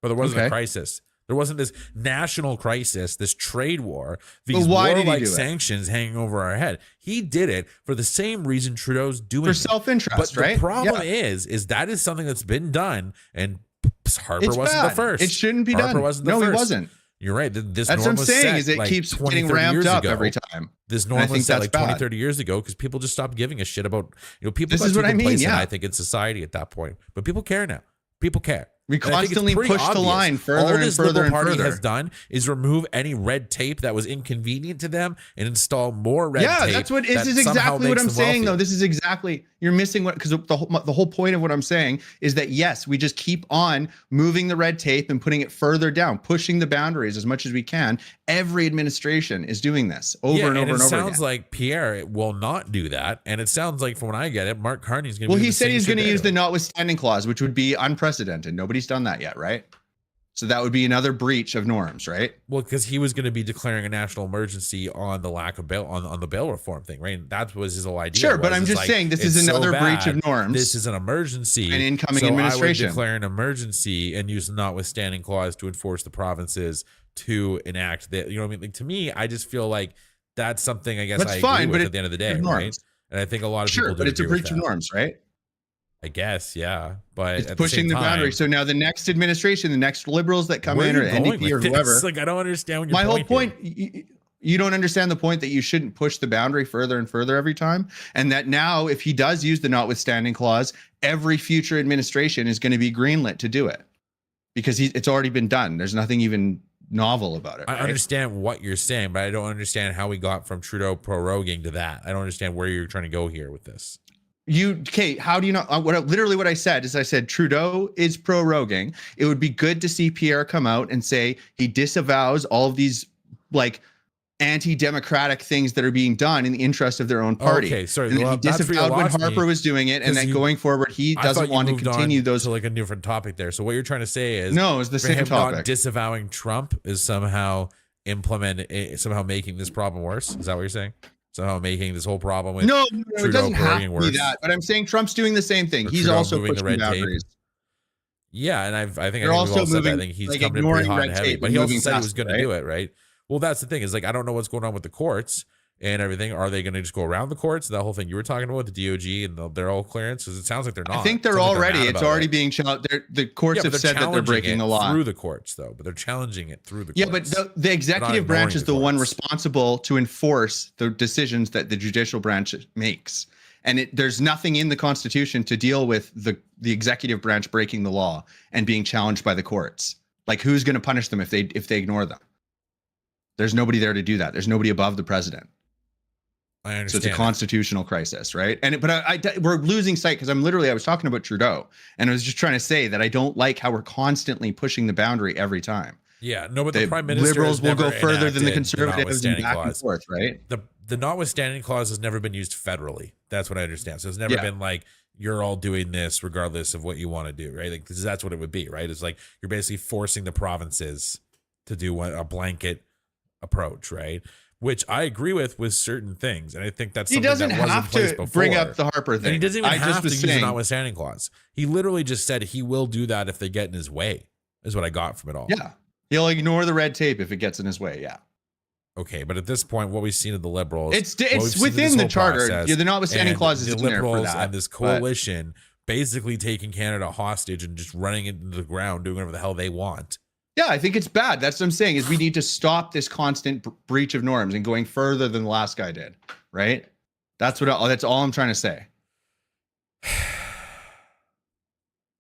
but there wasn't a crisis. There wasn't this national crisis, this trade war, these why did he warlike do it? sanctions hanging over our head. He did it for the same reason Trudeau's doing For it. self-interest, But right? the problem Yeah. is that is something that's been done, and Harper It's wasn't bad. the first. It shouldn't be Harper done. wasn't the No, first. he wasn't. You're right. This That's norm what I'm was saying set is it like keeps 20, getting 30 ramped years up ago. every time. This And I norm think was set that's like 20, bad. 30 years ago because people just stopped giving a shit about, people This got is what too I mean, complacent, yeah. I think, in society at that point. But people care now. People care. We And I think it's constantly pretty push the obvious. line further All and this further Liberal and Party further. has done is remove any red tape that was inconvenient to them and install more red tape. Yeah, that's what that this is somehow exactly what makes I'm them saying, though. wealthier. This is exactly, you're missing what, because the whole point of what I'm saying is that, yes, we just keep on moving the red tape and putting it further down, pushing the boundaries as much as we can. Every administration is doing this over and over and over it sounds again. like Pierre will not do that. And it sounds like, from what I get it, Mark Carney's going to Well, be he said he's going to use the notwithstanding clause, which would be unprecedented. Nobody's done that yet, right? So that would be another breach of norms, right? Well, because he was going to be declaring a national emergency on the lack of bail, on the bail reform thing, right? And that was his whole idea. Sure, but I'm It's just like, saying this it's is so another breach bad. of norms. This is an emergency. An incoming so administration. I would declare an emergency and use the notwithstanding clause to enforce the provinces to enact that. You know what I mean? Like, to me, I just feel like that's something I guess That's I fine, agree but with at the end of the day, it's right? norms. And I think a lot of Sure, people do but it's a agree with breach of that. norms, right? I guess, yeah. But It's at pushing the the same time, boundary. So now the next administration, the next liberals that come where in, are or you going NDP or with this? whoever. Like, I don't understand what your My whole point point, you don't understand the point that you shouldn't push the boundary further and further every time. And that now, if he does use the notwithstanding clause, every future administration is going to be greenlit to do it because it's already been done. There's nothing even novel about it. I right? understand what you're saying, but I don't understand how we got from Trudeau proroguing to that. I don't understand where you're trying to go here with this. How do you know literally what I said is I said Trudeau is proroguing. It would be good to see Pierre come out and say he disavows all of these like anti-democratic things that are being done in the interest of their own party. Okay, sorry. And Well, he that's where you disavowed when lost me, Harper was doing it, and 'cause then going forward, he I doesn't thought you want to moved on continue those. to like a different topic there. So what you're trying to say is No, it's the for same him topic. Not disavowing Trump is somehow somehow making this problem worse. Is that what you're saying? Somehow making this whole problem with No, Trudeau it doesn't have proroguing to worse. be that. But I'm saying Trump's doing the same thing. Or He's Trudeau also moving the pushing red tape. boundaries. Yeah, and I think They're we've also all said that. I moving, think he's like, coming in pretty ignoring hot red and heavy. tape But and he also moving said he was past going it, to do it, right? Well, that's the thing. Is like, I don't know what's going on with the courts and everything. Are they going to just go around the courts? That whole thing you were talking about, the DOJ and their all clearance? Because it sounds like they're not. I think they're It sounds like already. mad It's about already it. being challenged. The courts Yeah, have but said that they're challenging breaking it the law through the courts, though. But they're challenging it through the Yeah, courts. but the executive branch is the one responsible to enforce the decisions that the judicial branch makes. And there's nothing in the Constitution to deal with the executive branch breaking the law and being challenged by the courts. Like, who's going to punish them if they ignore them? There's nobody there to do that. There's nobody above the president. I understand. So it's a constitutional crisis, right? But we're losing sight because I was talking about Trudeau, and I was just trying to say that I don't like how we're constantly pushing the boundary every time. Yeah, no, but the Prime Minister Liberals will go has never further than the enacted Conservatives and notwithstanding back and clause. forth, right? The notwithstanding clause has never been used federally. That's what I understand. So it's never been like you're all doing this regardless of what you want to do, right? Like that's what it would be, right? It's like you're basically forcing the provinces to do a blanket approach, right? Which I agree with certain things, and I think that's something that was in place before. Bring up the Harper thing. And he doesn't even have to use the notwithstanding clause. He literally just said he will do that if they get in his way. Is what I got from it all. Yeah, he'll ignore the red tape if it gets in his way. Yeah. Okay, but at this point, what we've seen of the Liberals, it's within the charter. The notwithstanding clause is the in there for Liberals that, and this coalition basically taking Canada hostage and just running it into the ground, doing whatever the hell they want. Yeah, I think it's bad. That's what I'm saying, is we need to stop this constant breach of norms and going further than the last guy did, right? That's all I'm trying to say.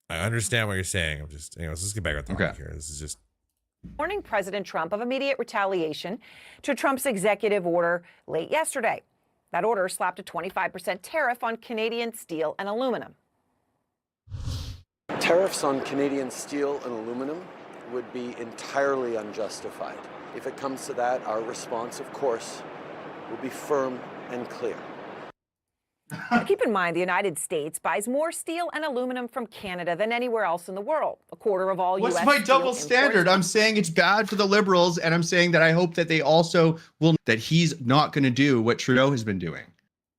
I understand what you're saying. Anyways, let's get back on topic here. This is just warning President Trump of immediate retaliation to Trump's executive order late yesterday. That order slapped a 25% tariff on Canadian steel and aluminum. Tariffs on Canadian steel and aluminum would be entirely unjustified. If it comes to that, our response, of course, will be firm and clear. Now, keep in mind, the United States buys more steel and aluminum from Canada than anywhere else in the world. A quarter of all U.S. What's my double standard? I'm saying it's bad for the Liberals, and I'm saying that I hope that they also will, that he's not going to do what Trudeau has been doing.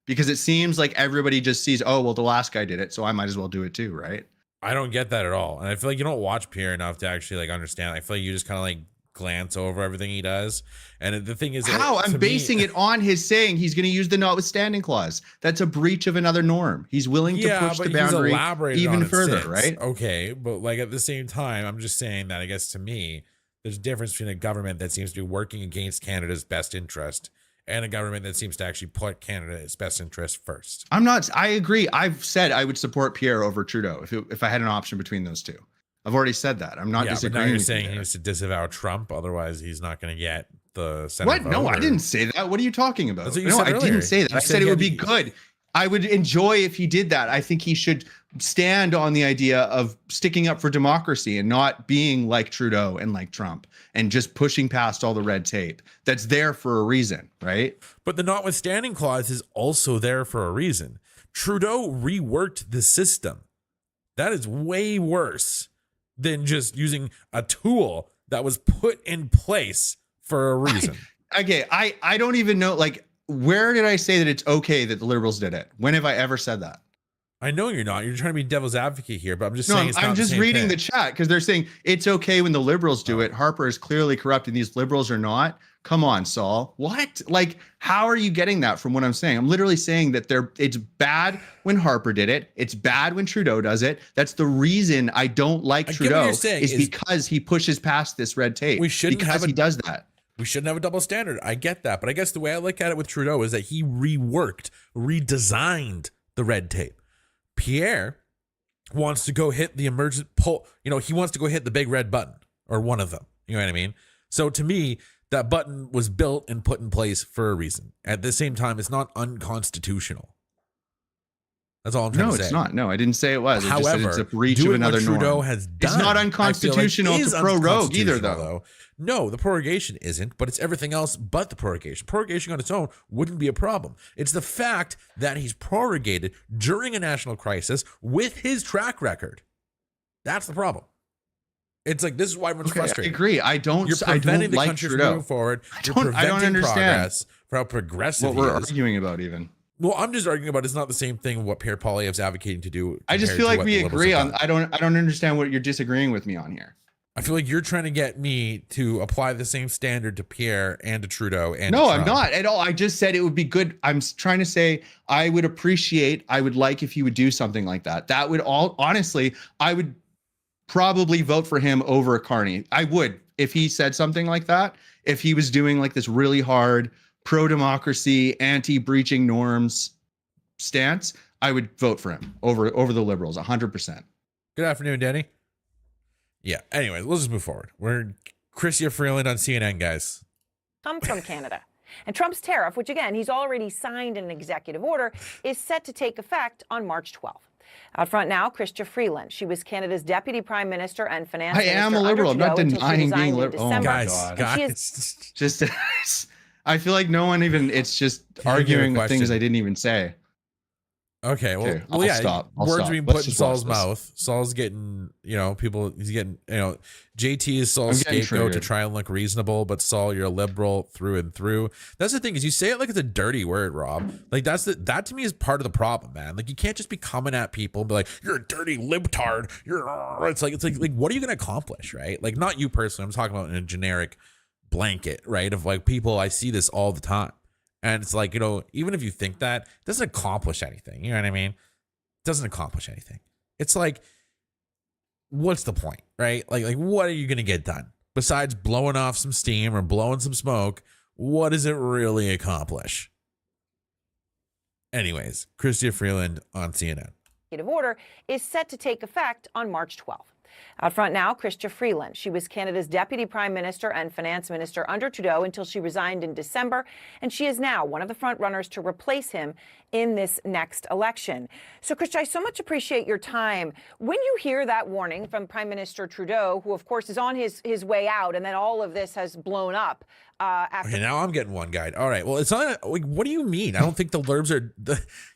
Because it seems like everybody just sees, oh, well, the last guy did it, so I might as well do it too, right? I don't get that at all. And I feel like you don't watch Pierre enough to actually like understand. I feel like you just kind of like glance over everything he does. And the thing is, how I'm basing it on his saying he's going to use the notwithstanding clause. That's a breach of another norm. He's willing to push the boundary even further, right? Okay, but like at the same time, I'm just saying that I guess to me, there's a difference between a government that seems to be working against Canada's best interest and a government that seems to actually put Canada's best interest first. I agree. I've said I would support Pierre over Trudeau if I had an option between those two. I've already said that. I'm not disagreeing. But now you're with saying you he needs to disavow Trump, otherwise he's not going to get the Senate vote. No, I didn't say that. What are you talking about? That's what you said earlier. I didn't say that. I said it would be good. I would enjoy if he did that. I think he should stand on the idea of sticking up for democracy and not being like Trudeau and like Trump and just pushing past all the red tape. That's there for a reason, right? But the notwithstanding clause is also there for a reason. Trudeau reworked the system. That is way worse than just using a tool that was put in place for a reason. I don't even know, like, where did I say that it's okay that the Liberals did it? When have I ever said that? I know you're not. You're trying to be devil's advocate here, but I'm just saying it's not I'm just reading the thing. chat because they're saying it's okay when the Liberals do it. Harper is clearly corrupt and these Liberals are not. Come on, Saul. What? Like, how are you getting that from what I'm saying? I'm literally saying that it's bad when Harper did it. It's bad when Trudeau does it. That's the reason I don't like Trudeau is because he pushes past this red tape. We shouldn't have he does that. We shouldn't have a double standard. I get that. But I guess the way I look at it with Trudeau is that he redesigned the red tape. Pierre wants to go hit the emergent pull. He wants to go hit the big red button or one of them. You know what I mean? So to me, that button was built and put in place for a reason. At the same time, it's not unconstitutional. That's all I'm trying to say. No, it's not. No, I didn't say it was. However, I just said it's a breach of another norm. Trudeau has done, it's not unconstitutional to prorogue either, though. No, the prorogation isn't, but it's everything else but the prorogation. Prorogation on its own wouldn't be a problem. It's the fact that he's prorogated during a national crisis with his track record. That's the problem. It's like, this is why everyone's frustrated. I agree. You're preventing the like country from Trudeau. moving forward. I don't understand progress for how progressive what we're arguing about even. Well, I'm just arguing about it's not the same thing what Pierre Poilievre's advocating to do. I just feel like we agree on. I don't understand what you're disagreeing with me on here. I feel like you're trying to get me to apply the same standard to Pierre and to Trudeau and no, to I'm not at all. I just said it would be good. I'm trying to say I would like if he would do something like that. That would honestly, I would probably vote for him over Carney. I would if he said something like that. If he was doing like this really hard pro-democracy, anti-breaching norms stance, I would vote for him over the Liberals 100%. Good afternoon, Danny. Yeah. Anyway, let's just move forward. We're Chrystia Freeland on CNN, guys. Come from Canada. And Trump's tariff, which again, he's already signed an executive order, is set to take effect on March 12th. Out front now, Chrystia Freeland. She was Canada's Deputy Prime Minister and Finance Minister. I am a Liberal. I'm not denying being liberal. Oh, guys. Just, I feel like no one even, it's just arguing things I didn't even say. Okay, well, Okay, well, I'll yeah. stop. I'll Words stop. being Let's put in just watch Saul's this. mouth. Saul's getting, he's getting, JT is Saul's I'm getting scapegoat to triggered. try and look reasonable, but Saul, you're a liberal through and through. That's the thing, is you say it like it's a dirty word, Rob. Like that to me is part of the problem, man. Like you can't just be coming at people and be like, you're a dirty libtard. It's like what are you gonna accomplish, right? Like not you personally. I'm talking about in a generic blanket, right? Of like people, I see this all the time. And it's like, even if you think that, it doesn't accomplish anything. You know what I mean? Doesn't accomplish anything. It's like, what's the point, right? Like what are you going to get done besides blowing off some steam or blowing some smoke? What does it really accomplish? Anyways, Chrystia Freeland on CNN. Order is set to take effect on March 12th. Out front now, Chrystia Freeland. She was Canada's Deputy Prime Minister and Finance Minister under Trudeau until she resigned in December, and she is now one of the front runners to replace him in this next election. So, Chrystia, I so much appreciate your time. When you hear that warning from Prime Minister Trudeau, who of course is on his way out, and then all of this has blown up, Okay, now I'm getting one guide. All right. Well, it's not like, what do you mean? I don't think the libs are,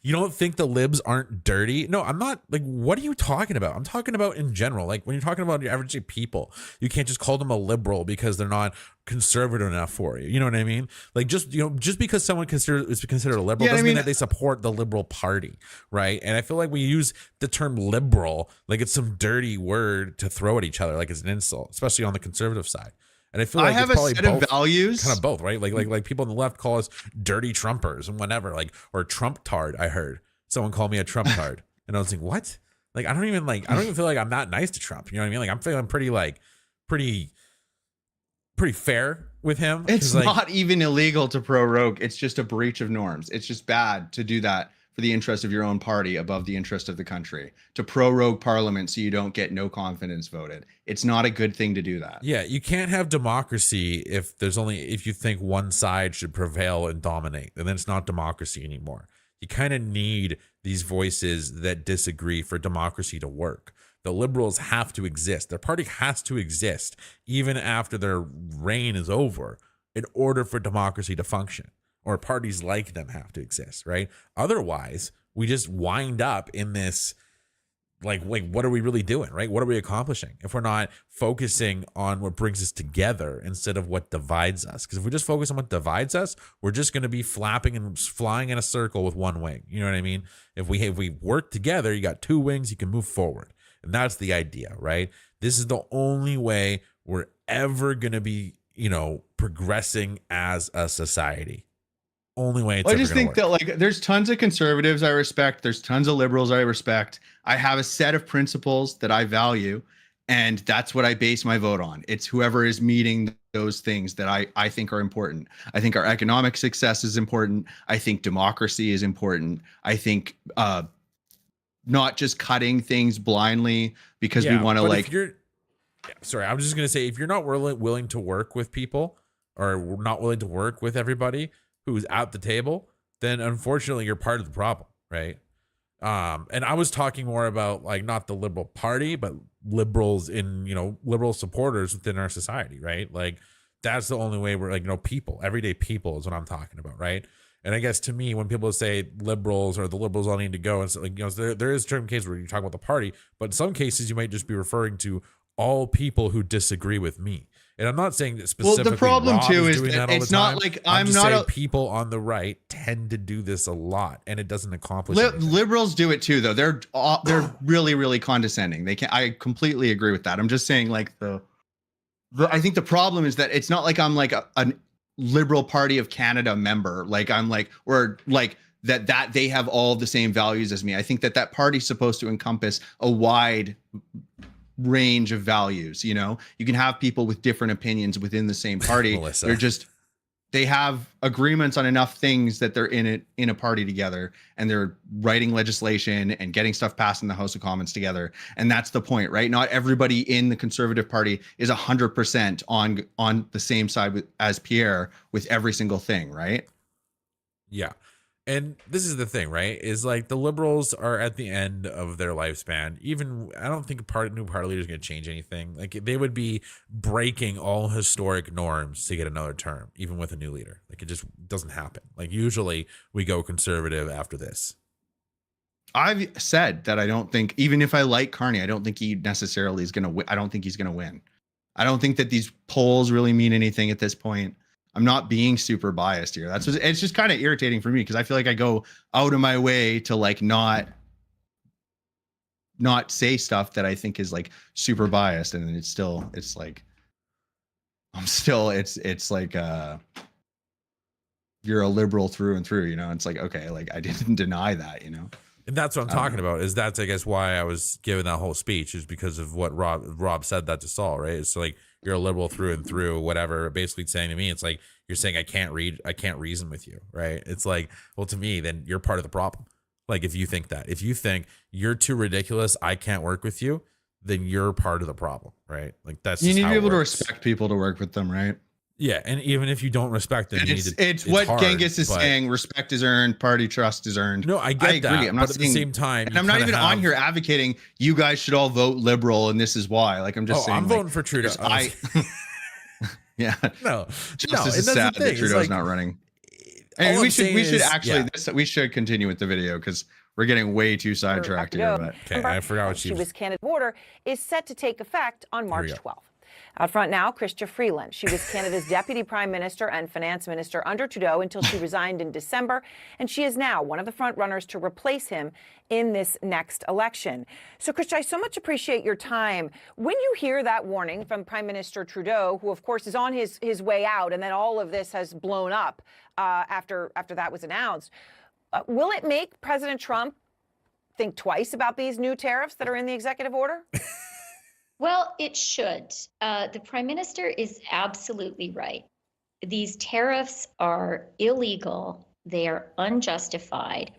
you don't think the libs aren't dirty? No, I'm not. Like, what are you talking about? I'm talking about in general. Like when you're talking about your average people, you can't just call them a liberal because they're not conservative enough for you. You know what I mean? Like just because someone is considered a liberal doesn't mean that they support the Liberal Party, right? And I feel like we use the term liberal like it's some dirty word to throw at each other, like it's an insult, especially on the conservative side. And I feel like I have it's a probably set both, of values, kind of both, right? Like people on the left call us dirty Trumpers and whatever, like, or Trump tard. I heard someone call me a Trump tard, and I was like, what? Like I don't even feel like I'm that nice to Trump. You know what I mean? Like I'm feeling pretty fair with him. It's not even illegal to prorogue. It's just a breach of norms. It's just bad to do that for the interest of your own party above the interest of the country, to prorogue parliament so you don't get no confidence voted. It's not a good thing to do that. Yeah, you can't have democracy if you think one side should prevail and dominate, and then it's not democracy anymore. You kind of need these voices that disagree for democracy to work. The liberals have to exist. Their party has to exist even after their reign is over in order for democracy to function. Or parties like them have to exist, right? Otherwise, we just wind up in this, like what are we really doing, right? What are we accomplishing if we're not focusing on what brings us together instead of what divides us? Because if we just focus on what divides us, we're just going to be flapping and flying in a circle with one wing. You know what I mean? If we work together, you got two wings, you can move forward. And that's the idea, right? This is the only way we're ever going to be, progressing as a society. Only way it's I just think that there's tons of conservatives I respect. There's tons of liberals I respect. I have a set of principles that I value, and that's what I base my vote on. It's whoever is meeting those things that I think are important. I think our economic success is important. I think democracy is important. I think not just cutting things blindly because we want to sorry, I'm just going to say, if you're not willing to work with people or not willing to work with everybody who's at the table, then unfortunately you're part of the problem, right? And I was talking more about not the Liberal Party, but liberals in, liberal supporters within our society, right? Like that's the only way we're people, everyday people is what I'm talking about, right? And I guess to me, when people say liberals or the liberals all need to go, and so, there is certain cases where you talk about the party, but in some cases you might just be referring to all people who disagree with me. And I'm not saying that specifically. Well, the problem Rob is doing that that all it's the time. not like I'm I'm just not saying a people on the right tend to do this a lot, and it doesn't accomplish anything. liberals do it too, though. They're really, really condescending. They can't. I completely agree with that. I'm just saying, I think the problem is that it's not like I'm like a Liberal Party of Canada member. Like I'm like, or like that they have all the same values as me. I think that party's supposed to encompass a wide range of values. You can have people with different opinions within the same party. They have agreements on enough things that they're in a party together, and they're writing legislation and getting stuff passed in the House of Commons together. And that's the point, right? Not everybody in the Conservative Party is 100% on the same side as Pierre with every single thing, right? Yeah. And this is the thing, right? Is the liberals are at the end of their lifespan. Even I don't think new party leader is going to change anything. They would be breaking all historic norms to get another term, even with a new leader. It just doesn't happen. Usually we go conservative after this. I've said that I don't think, even if I like Carney, I don't think he necessarily is going to win. I don't think he's going to win. I don't think that these polls really mean anything at this point. I'm not being super biased here. It's just kind of irritating for me because I feel like I go out of my way to like not say stuff that I think is like super biased, and it's like you're a liberal through and through, you know. It's like, okay, like I didn't deny that, you know. And that's what I'm talking about. Is that's, I guess, why I was giving that whole speech, is because of what Rob said that to Saul, right? It's like, you're a liberal through and through, whatever. Basically saying to me, it's like, you're saying I can't reason with you, right? It's like, well, to me, then you're part of the problem. Like, if you think you're too ridiculous, I can't work with you, then you're part of the problem, right? Like, that's you just need to how be able it to works. respect people to work with them, right? Yeah, and even if you don't respect them, it's what hard, Genghis is saying. Respect is earned, party trust is earned. No, I agree. That. I'm not but saying, at the same time, and I'm not even on here advocating you guys should all vote liberal, and this is why. Like, I'm just saying, I'm voting for Trudeau. Yeah, no, Justice is sad that Trudeau's not running. And we should continue with the video because we're getting way too sidetracked here. But okay, I forgot what she was. Canada border is set to take effect on March 12th. Out front now, Chrystia Freeland. She was Canada's Deputy Prime Minister and Finance Minister under Trudeau until she resigned in December, and she is now one of the front runners to replace him in this next election. So, Chrystia, I so much appreciate your time. When you hear that warning from Prime Minister Trudeau, who of course is on his way out, and then all of this has blown up after that was announced, will it make President Trump think twice about these new tariffs that are in the executive order? Well, it should. The Prime Minister is absolutely right. These tariffs are illegal, they are unjustified,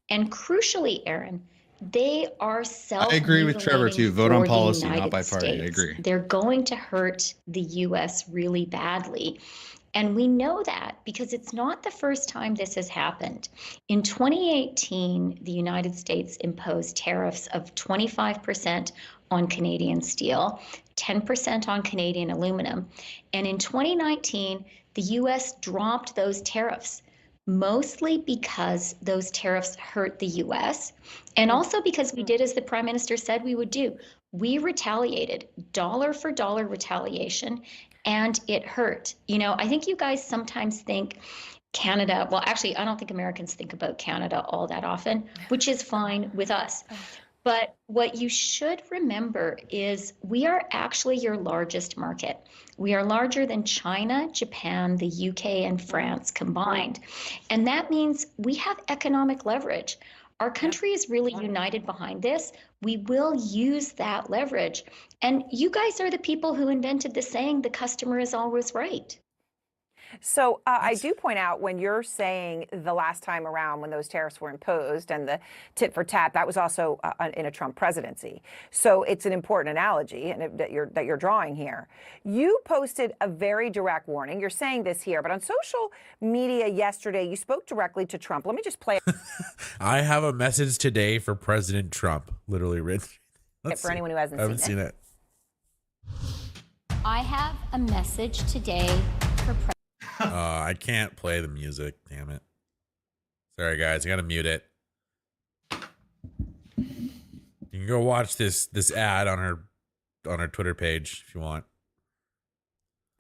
and crucially, Aaron, they are I agree with Trevor too. Vote on policy, not by party. I agree. They're going to hurt the U.S. really badly. And we know that because it's not the first time this has happened. In 2018, the United States imposed tariffs of 25% on Canadian steel, 10% on Canadian aluminum. And in 2019, the U.S. dropped those tariffs, mostly because those tariffs hurt the U.S. and also because we did as the Prime Minister said we would do. We retaliated, dollar for dollar retaliation, and it hurt. You know, I think you guys sometimes think Canada, well, actually, I don't think Americans think about Canada all that often, which is fine with us. But what you should remember is we are actually your largest market. We are larger than China, Japan, the UK, and France combined. And that means we have economic leverage. Our country is really united behind this. We will use that leverage. And you guys are the people who invented the saying, the customer is always right. So I do point out when you're saying the last time around when those tariffs were imposed and the tit for tat, that was also in a Trump presidency. So it's an important analogy that you're drawing here. You posted a very direct warning. You're saying this here, but on social media yesterday, you spoke directly to Trump. Let me just play it. I have a message today for President Trump, literally written. For anyone who hasn't seen it. I have a message today for President. I can't play the music. Damn it. Sorry, guys. I gotta mute it. You can go watch this ad on our Twitter page if you want.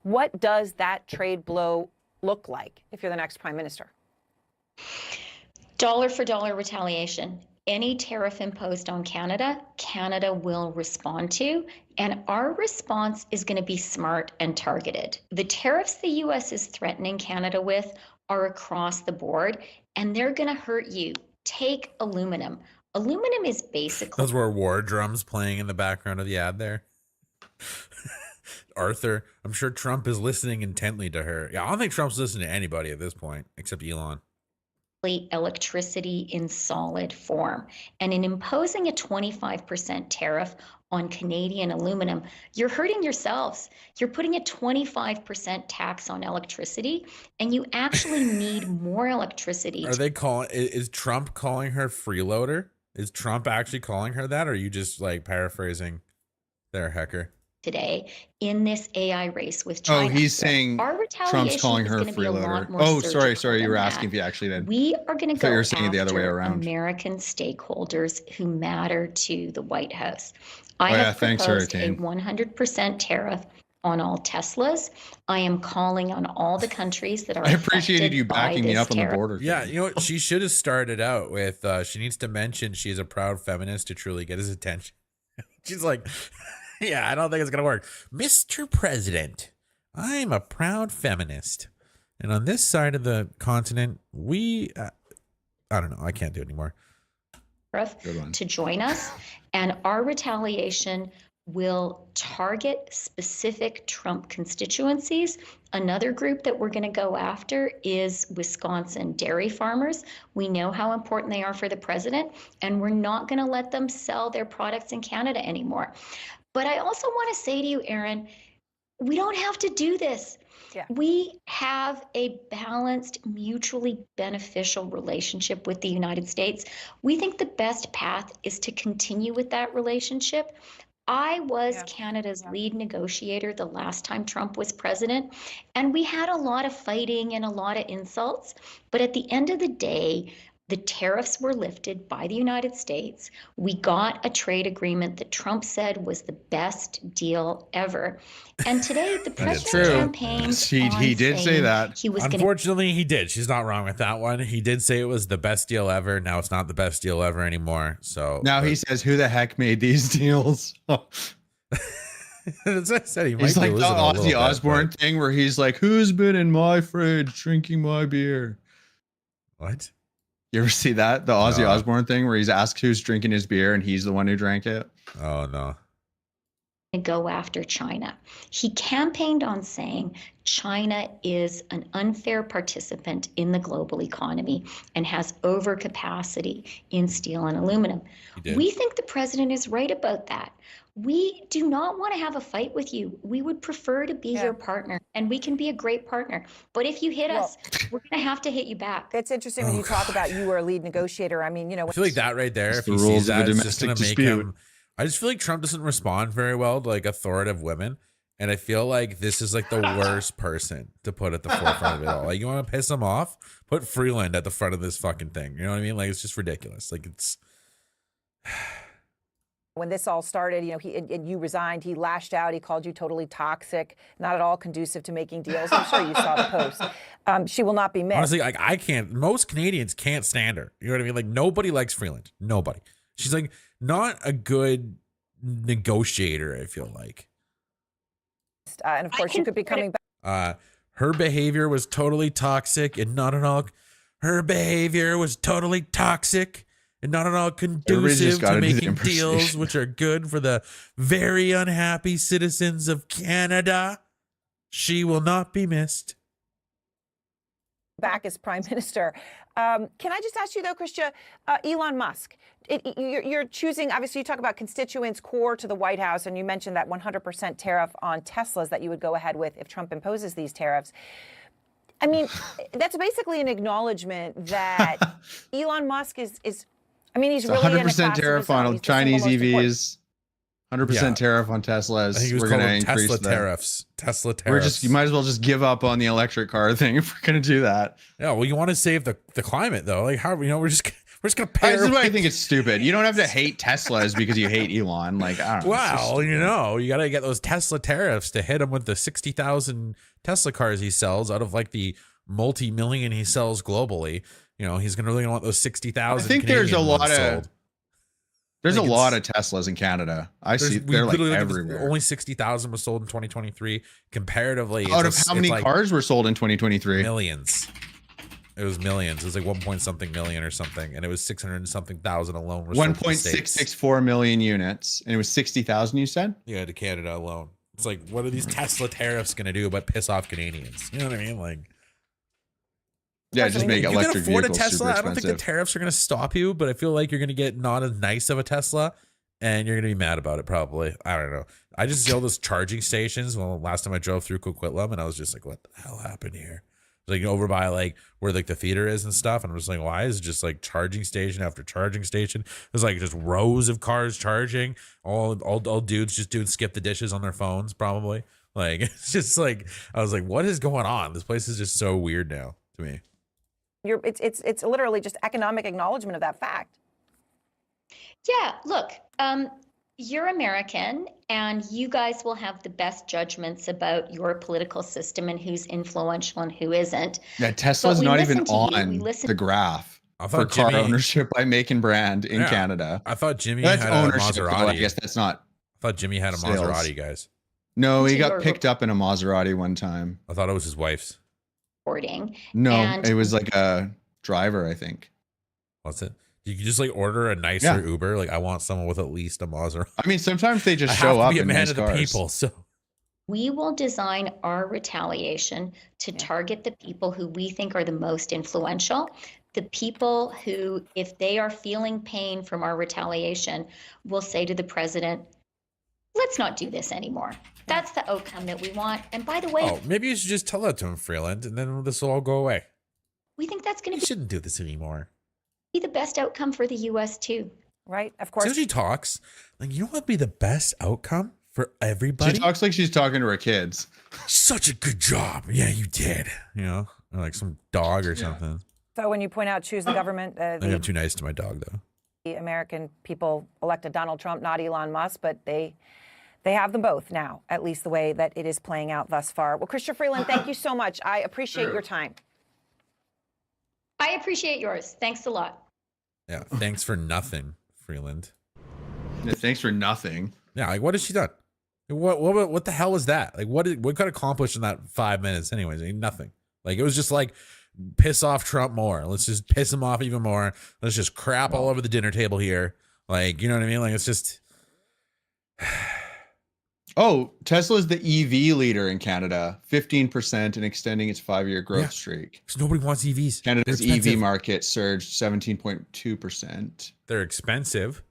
What does that trade blow look like if you're the next prime minister? Dollar for dollar retaliation. Any tariff imposed on Canada, Canada will respond to, and our response is going to be smart and targeted. The tariffs the U.S. is threatening Canada with are across the board, and they're going to hurt you. Take aluminum. Aluminum is basically... Those were war drums playing in the background of the ad there. Arthur, I'm sure Trump is listening intently to her. Yeah, I don't think Trump's listening to anybody at this point, except Elon. Electricity in solid form. And in imposing a 25% tariff on Canadian aluminum, you're hurting yourselves. You're putting a 25% tax on electricity, and you actually need more electricity. Are they calling, is Trump calling her freeloader? Is Trump actually calling her that? Or are you just like paraphrasing there, Hecker? today in this AI race with China. Oh, he's saying our retaliation Trump's calling is her a going to be a lot freeloader. more Oh, sorry. surgical You were than asking if that. you actually did. We are going to I thought go you were saying it the other way after around. American stakeholders who matter to the White House. I Oh, yeah, have thanks, proposed a Hurricane. 100% tariff on all Teslas. I am calling on all the countries that are I appreciated you affected by backing me this up on the tariff. border. Yeah, you know what? She should have started out with she needs to mention she's a proud feminist to truly get his attention. She's like, yeah, I don't think it's going to work. Mr. President, I'm a proud feminist. And on this side of the continent, we, I don't know, I can't do it anymore. To join us, and our retaliation will target specific Trump constituencies. Another group that we're going to go after is Wisconsin dairy farmers. We know how important they are for the president, and we're not going to let them sell their products in Canada anymore. But I also want to say to you, Aaron, we don't have to do this. Yeah. We have a balanced, mutually beneficial relationship with the United States. We think the best path is to continue with that relationship. I was Canada's lead negotiator the last time Trump was president, and we had a lot of fighting and a lot of insults. But at the end of the day, the tariffs were lifted by the United States. We got a trade agreement that Trump said was the best deal ever. And today, the president campaigned He did say that. He was Unfortunately, he did. She's not wrong with that one. He did say it was the best deal ever. Now it's not the best deal ever anymore. So now he says, "Who the heck made these deals?" As I said, he might He's be like the losing a little Ozzy bit, Osbourne but- thing where he's like, "Who's been in my fridge drinking my beer?" What? You ever see that? The Ozzy No. Osbourne thing where he's asked who's drinking his beer and he's the one who drank it. Oh, no. to go after China. He campaigned on saying China is an unfair participant in the global economy and has overcapacity in steel and aluminum. We think the president is right about that. We do not want to have a fight with you. We would prefer to be your partner, and we can be a great partner. But if you hit us, we're going to have to hit you back. It's interesting when you talk about you were a lead negotiator. I mean, you know, I feel like that right there, It's if the he rules sees of a that, it's just going to domestic make dispute. him. I just feel like Trump doesn't respond very well to like authoritative women. And I feel like this is like the worst person to put at the forefront of it all. Like, you want to piss him off? Put Freeland at the front of this fucking thing. You know what I mean? Like, it's just ridiculous. Like, it's. When this all started, you know, and you resigned, he lashed out. He called you totally toxic, not at all conducive to making deals. I'm sure you saw the post. She will not be missed. Honestly, like, I can't. Most Canadians can't stand her. You know what I mean? Like, nobody likes Freeland. Nobody. She's like not a good negotiator, I feel like. And of course, you could be coming back. Her behavior was totally toxic and not at all. Her behavior was totally toxic and not at all conducive to making deals which are good for the very unhappy citizens of Canada. She will not be missed. Back as prime minister. Can I just ask you though, Chrystia, Elon Musk, you're choosing, obviously you talk about constituents core to the White House, and you mentioned that 100% tariff on Teslas that you would go ahead with if Trump imposes these tariffs. I mean, that's basically an acknowledgement that Elon Musk is I mean, he's It's really 100% tariff on Chinese EVs. 100% tariff on Teslas. I think it was We're going to called increase Tesla the tariffs. Tesla tariffs. We're just, you might as well just give up on the electric car thing if we're going to do that. Yeah, well, you want to save the climate though. Like, how, you know, we're just going to pay. This is why I think it's stupid. You don't have to hate Teslas because you hate Elon. Like, I don't know. Well, you know, you got to get those Tesla tariffs to hit him with the 60,000 Tesla cars he sells out of like the multi-million he sells globally. You know, he's really gonna want those 60,000. I think there's a lot of sold. There's a lot of Teslas in Canada. I see they're like everywhere. Only 60,000 was sold in 2023. Comparatively, Out of how many cars were sold in 2023? Millions. It was millions. It was like 1 point something million or something, and it was 600 and something thousand alone. 1.664 million units, and it was 60,000. You said? Yeah, to Canada alone. It's like, what are these Tesla tariffs gonna do but piss off Canadians? You know what I mean? Like. Yeah, just make electric you can afford a vehicles Tesla. super I don't think the expensive. tariffs are going to stop you, but I feel like you're going to get not as nice of a Tesla, and you're going to be mad about it probably. I don't know. I just see all those charging stations. Well, last time I drove through Coquitlam, and I was just like, what the hell happened here? like over by like where like the theater is and stuff. And I'm just like, why is it just like charging station after charging station? There's like just rows of cars charging, all dudes just doing skip the dishes on their phones probably. Like it's just like I was like, what is going on? This place is just so weird now to me. It's literally just economic acknowledgement of that fact. Yeah, look, you're American, and you guys will have the best judgments about your political system and who's influential and who isn't. Yeah, Tesla's not even on the graph for car ownership by make and brand in Canada. I thought Jimmy That's had ownership, a though. Maserati. I guess that's not. I thought Jimmy had a sales. Maserati, guys. No, he got picked up in a Maserati one time. I thought it was his wife's. No, And- it was like a driver, I think. What's it? You can just like order a nicer Uber. Like I want someone with at least a Maserati. I mean, sometimes they just I show have to up be a in man nice of the cars. people. So We will design our retaliation to target the people who we think are the most influential, the people who, if they are feeling pain from our retaliation, will say to the president, let's not do this anymore. That's the outcome that we want. And by the way, oh, maybe you should just tell that to him, Freeland, and then this will all go away. we think that's going You to shouldn't do this anymore. be the best outcome for the U.S. too. Right? Of As course. soon as she talks, like, you know what would be the best outcome for everybody? She talks like she's talking to her kids. Such a good job. Yeah, you did. You know, or like some dog or something. So when you point out choose the government, I think I'm too nice to my dog, though. the American people elected Donald Trump, not Elon Musk, but they have them both now, at least the way that it is playing out thus far. Well, Chrystia Freeland, thank you so much. I appreciate your time. I appreciate yours. Thanks a lot. Yeah, thanks for nothing, Freeland. Yeah, thanks for nothing. Yeah, like what has she done? What the hell was that? Like what got accomplished in that 5 minutes? Anyways, I mean, nothing. Like it was just like piss off Trump more. Let's just piss him off even more. Let's just crap all over the dinner table here. Like, you know what I mean? Like it's just. Oh, Tesla's the EV leader in Canada, 15% and extending its 5-year growth streak. Because nobody wants EVs. Canada's They're expensive. EV market surged 17.2%. They're expensive.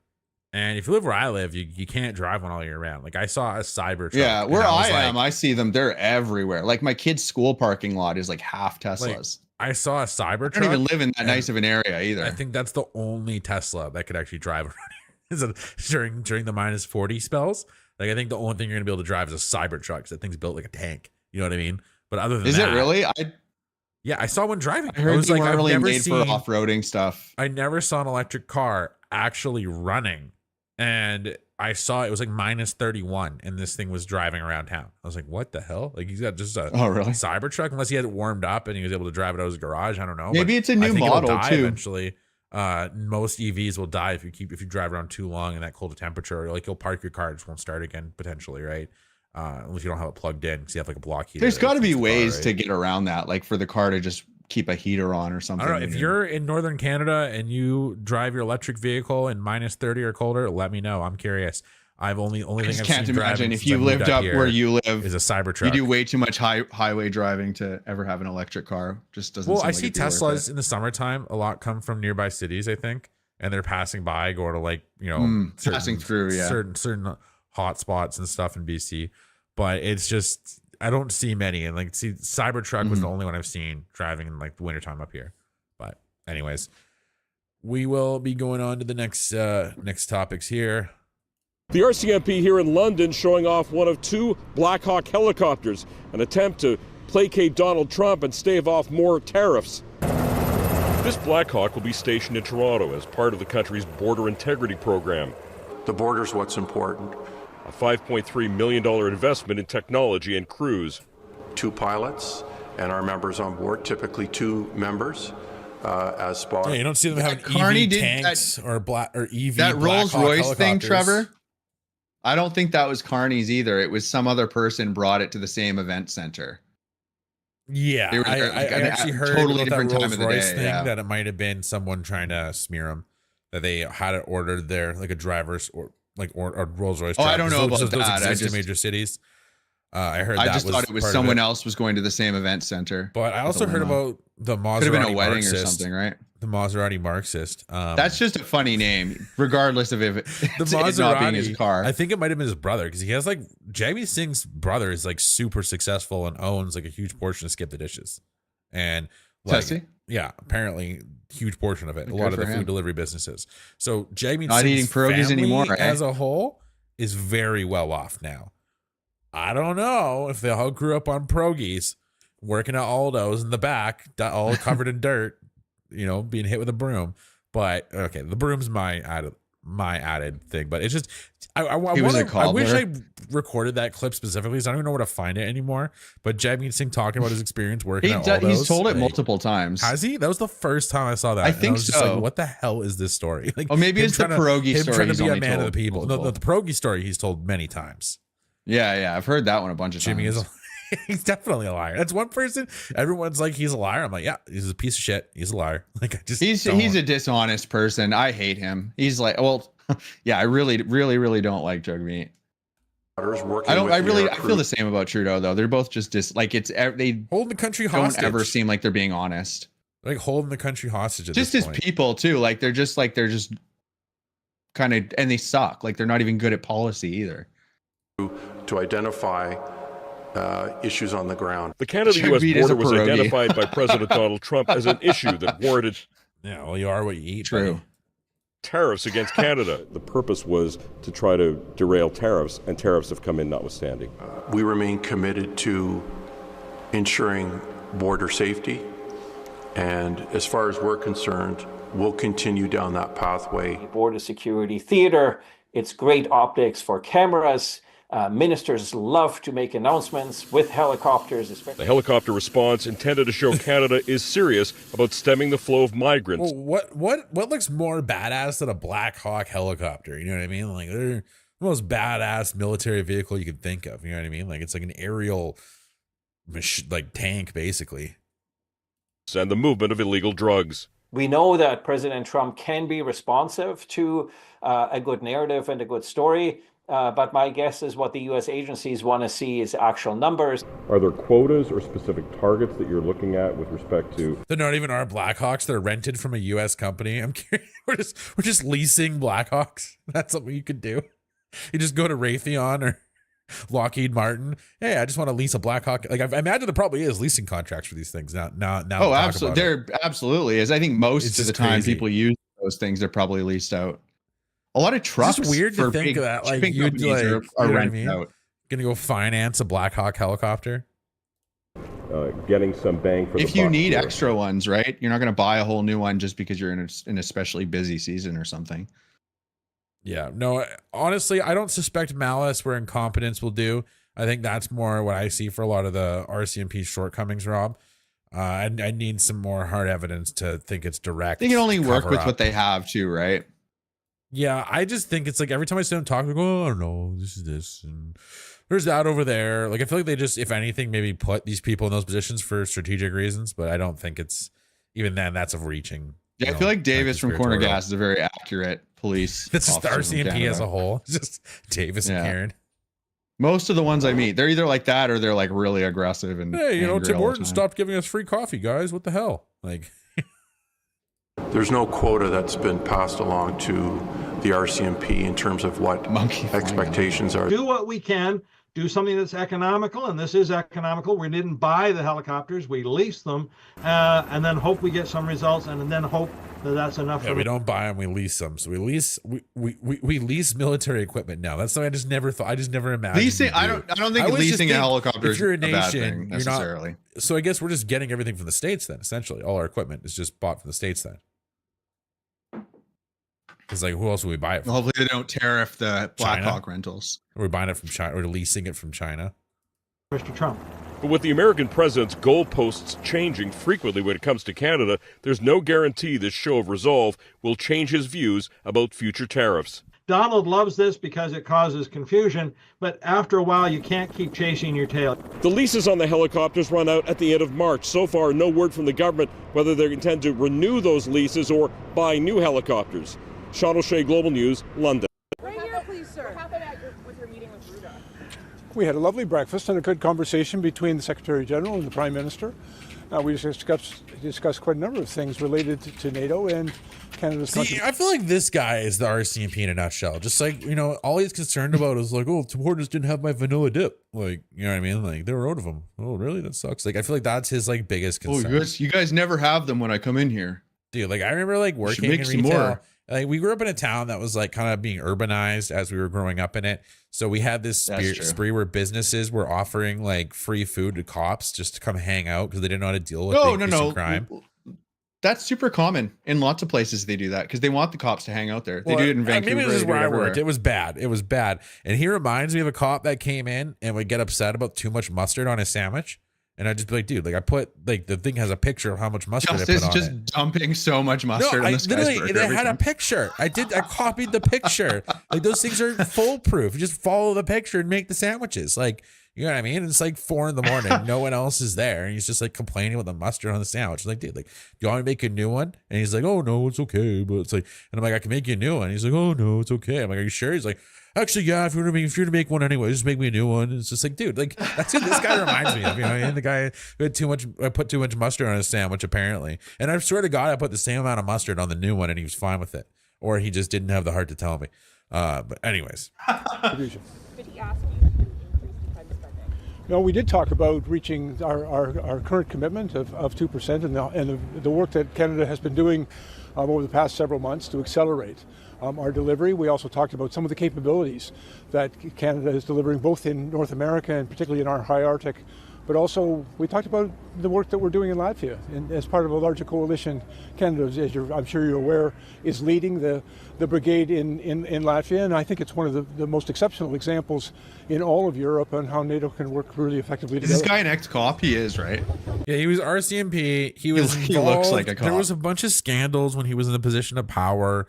And if you live where I live, you can't drive one all year round. Like I saw a Cybertruck. Yeah, where and I was am, I see them. They're everywhere. Like my kid's school parking lot is like half Teslas. Like, I saw a Cybertruck. I don't even live in that nice of an area either. I think that's the only Tesla that could actually drive around here. during the minus 40 spells. Like I think the only thing you're gonna be able to drive is a Cybertruck because that thing's built like a tank. You know what I mean? But other than Is that, it really? Yeah, I saw one driving. I heard was they like, weren't I've really never made seen for off-roading stuff. I never saw an electric car actually running, and I saw it was like minus 31, and this thing was driving around town. I was like, what the hell? Like he's got just a Cybertruck, unless he had it warmed up and he was able to drive it out of his garage. I don't know. Maybe But it's a new I think it'll model, die too. Eventually, most EVs will die if you drive around too long in that cold temperature. Like you'll park your car, it just won't start again potentially, right? Unless you don't have it plugged in because you have like a block heater. There's got to be ways right? to get around that, like for the car to just keep a heater on or something. I don't know. If you're in Northern Canada and you drive your electric vehicle in minus 30 or colder, let me know. I'm curious. I've only I thing just I've can't seen imagine driving if since I you moved lived up here where you live is a Cybertruck. You do way too much highway driving to ever have an electric car. Just doesn't. Well, seem I like see it'd be worth Teslas it. in the summertime. A lot come from nearby cities, I think, and they're passing by, going to like passing through, yeah, certain hot spots and stuff in BC. But it's just I don't see many, and like see Cybertruck was the only one I've seen driving in like the wintertime up here. But anyways, we will be going on to the next topics here. The RCMP here in London showing off one of 2 Black Hawk helicopters, an attempt to placate Donald Trump and stave off more tariffs. This Black Hawk will be stationed in Toronto as part of the country's border integrity program. The border's what's important. A $5.3 million investment in technology and crews. 2 pilots and our members on board, typically 2 members. As spot. Yeah, you don't see them having Carney EV did tanks or EV that Rolls Black Hawk Royce thing, helicopters. Trevor. I don't think that was Carney's either. It was some other person brought it to the same event center. Yeah, They were I like actually heard totally about different that time Rolls of the Royce day, thing yeah. that it might have been someone trying to smear them. That they had it ordered there, like a driver's or Rolls Royce. Oh, I don't know about those that. exist in major cities. I heard. I that just thought it was part of someone else was going to the same event center. But I also heard about the Maserati Could have been a wedding Marxist, or something, right? The Maserati Marxist. That's just a funny name, regardless of if The it's Maserati, not being his car. I think it might have been his brother because he has like Jamie Singh's brother is like super successful and owns like a huge portion of Skip the Dishes. and like, Tessie? yeah, apparently huge portion of it. A Good lot of for the him. food delivery businesses. So Jagmeet Not eating Singh's pierogies family anymore, eh? as a whole is very well off now. I don't know if they all grew up on pierogies, working at Aldo's in the back, all covered in dirt, you know, being hit with a broom. But okay, the broom's my added thing. But it's just I wish I recorded that clip specifically, so I don't even know where to find it anymore. But Jagmeet Singh talking about his experience working at Aldo's. He's told it multiple times. Has he? That was the first time I saw that. I think was so. Just like, what the hell is this story? Like, Oh, maybe it's the pierogi him story. trying to he's be a only man of told the people. No, multiple. the pierogi story he's told many times. Yeah, I've heard that one a bunch of Jimmy times. is he's definitely a liar. That's one person. Everyone's like, he's a liar. I'm like, yeah, he's a piece of shit. He's a liar. Like, I just he's a dishonest person. I hate him. He's like, well, yeah, I really don't like Jagmeet. I feel the same about Trudeau though. They're both just they hold the country hostage. Don't ever seem like they're being honest. Like holding the country hostage. Just as people too. Like they're just kind of, and they suck. Like they're not even good at policy either. To identify issues on the ground. The Canada-U.S. border was identified by President Donald Trump as an issue that warranted. Yeah, well, you are what you eat. True. Buddy. Tariffs against Canada. The purpose was to try to derail tariffs, and tariffs have come in notwithstanding. We remain committed to ensuring border safety, and as far as we're concerned, we'll continue down that pathway. Border security theater, it's great optics for cameras. Ministers love to make announcements with helicopters. The helicopter response intended to show Canada is serious about stemming the flow of migrants. Well, what looks more badass than a Black Hawk helicopter? You know what I mean? Like they're the most badass military vehicle you could think of. You know what I mean? Like it's like an aerial, like tank basically. And the movement of illegal drugs. We know that President Trump can be responsive to a good narrative and a good story. But my guess is what the U.S. agencies want to see is actual numbers. Are there quotas or specific targets that you're looking at with respect to? They're not even our Blackhawks. They're rented from a U.S. company. I'm curious. We're just leasing Blackhawks. That's something you could do. You just go to Raytheon or Lockheed Martin. Hey, I just want to lease a Blackhawk. Like I imagine there probably is leasing contracts for these things now. Oh, absolutely. There absolutely is. I think most of the time crazy. people use those things, they're probably leased out. A lot of trucks. It's just weird to think of that. Like you'd like, are rented out. Gonna go finance a Black Hawk helicopter. Getting some bang for the buck. If you need extra ones, right? You're not going to buy a whole new one just because you're in an especially busy season or something. Yeah. No, honestly, I don't suspect malice where incompetence will do. I think that's more what I see for a lot of the RCMP shortcomings, Rob. I need some more hard evidence to think it's direct. They can only work with cover-up. what they have too, right? Yeah, I just think it's like every time I sit and talk, I go, oh, I don't know, this is this, and there's that over there. Like, I feel like they just, if anything, maybe put these people in those positions for strategic reasons, but I don't think it's, even then, that's a reaching. Yeah, I feel like Davis from Corner Gas is a very accurate police. It's just officer from RCMP Canada. as a whole. It's just Davis and Karen. Most of the ones I meet, they're either like that or they're like really aggressive and Hey, you know, angry Tim all the Horton time. stopped giving us free coffee, guys. What the hell? Like, There's no quota that's been passed along to the RCMP in terms of what expectations are. Do what we can, do something that's economical, and this is economical. We didn't buy the helicopters, we leased them, and then hope we get some results, and then hope that that's enough. yeah, we don't buy them, we lease them. So we lease military equipment now. That's something I just never thought. I just never imagined. Leasing, I don't think always just leasing a think helicopter if is you're a bad thing necessarily. You're not, so I guess we're just getting everything from the States then. Essentially, all our equipment is just bought from the States then. Because like, who else would we buy it from? Hopefully they don't tariff the Black China? Hawk rentals. Or we're buying it from China, or leasing it from China. Mr. Trump. But with the American president's goalposts changing frequently when it comes to Canada, there's no guarantee this show of resolve will change his views about future tariffs. Donald loves this because it causes confusion, but after a while you can't keep chasing your tail. The leases on the helicopters run out at the end of March. So far, no word from the government whether they intend to renew those leases or buy new helicopters. Sean O'Shea, Global News, London. Right here, please, sir. What happened with your meeting with Trudeau? We had a lovely breakfast and a good conversation between the Secretary General and the Prime Minister. We discussed quite a number of things related to NATO and Canada's See, I feel like this guy is the RCMP in a nutshell. Just like, you know, all he's concerned about is like, oh, supporters didn't have my vanilla dip. Like, you know what I mean? Like, they were out of them. Oh, really? That sucks. Like, I feel like that's his like biggest concern. Oh, you guys never have them when I come in here. Dude, like I remember like working in retail. More. Like we grew up in a town that was like kind of being urbanized as we were growing up in it. So we had this spree where businesses were offering like free food to cops just to come hang out because they didn't know how to deal with the crime. That's super common in lots of places. They do that because they want the cops to hang out there. They do it in Vancouver. Maybe this is where I worked. It was bad. It was bad. And he reminds me of a cop that came in and would get upset about too much mustard on his sandwich. And I'd just be like, dude, like I put like the thing has a picture of how much mustard I put on it. Justus just dumping so much mustard on this guy's burger. They had a picture. I copied the picture. Like those things are foolproof. You just follow the picture and make the sandwiches. Like, you know what I mean? It's like 4 a.m. No one else is there. And he's just like complaining with the mustard on the sandwich. Like, dude, like, do you want me to make a new one? And he's like, oh no, it's okay. But it's like, and I'm like, I can make you a new one. He's like, oh no, it's okay. I'm like, are you sure? He's like, actually, yeah, if you're to make one anyway, just make me a new one. It's just like, dude, like that's who this guy reminds me of. You know, and the guy who had put too much mustard on his sandwich, apparently. And I swear to God, I put the same amount of mustard on the new one and he was fine with it. Or he just didn't have the heart to tell me. But anyways. No, we did talk about reaching our current commitment of 2% and the work that Canada has been doing over the past several months to accelerate our delivery. We also talked about some of the capabilities that Canada is delivering both in North America and particularly in our high Arctic. But also we talked about the work that we're doing in Latvia as part of a larger coalition. Canada, as I'm sure you're aware, is leading the brigade in Latvia. And I think it's one of the most exceptional examples in all of Europe on how NATO can work really effectively together. Is this guy an ex-cop? He is, right? Yeah, he was RCMP. He looks like a cop. There was a bunch of scandals when he was in the position of power.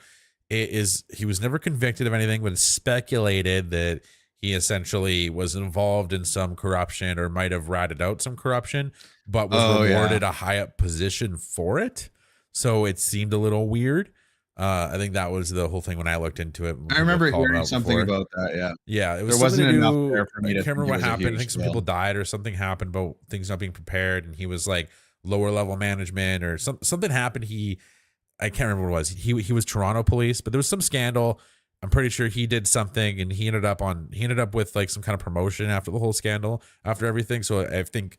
He was never convicted of anything, but it's speculated that he essentially was involved in some corruption or might have ratted out some corruption, but was rewarded a high up position for it. So it seemed a little weird. I think that was the whole thing when I looked into it. I remember hearing something about that. Yeah. Yeah. It was there wasn't enough there for me to I can't remember what happened. I think some people died or something happened about things not being prepared. And he was like lower level management or something happened. I can't remember what it was. He was Toronto police, but there was some scandal. I'm pretty sure he did something and he ended up with like some kind of promotion after the whole scandal, after everything. So I think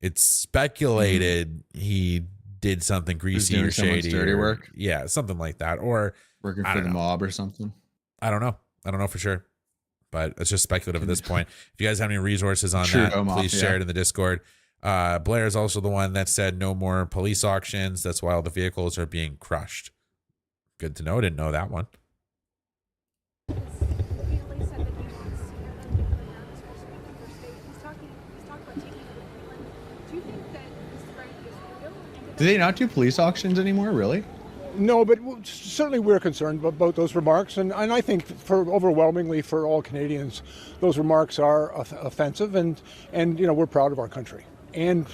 it's speculated he did something greasy or shady, dirty work. Yeah, something like that, or working for the mob or something. I don't know for sure, but it's just speculative at this point. If you guys have any resources on that, please share it in the Discord. Blair is also the one that said no more police auctions. That's why all the vehicles are being crushed. Good to know. Didn't know that one. Do they not do police auctions anymore, really? No, but certainly we're concerned about those remarks. And I think overwhelmingly for all Canadians, those remarks are offensive and you know, we're proud of our country. And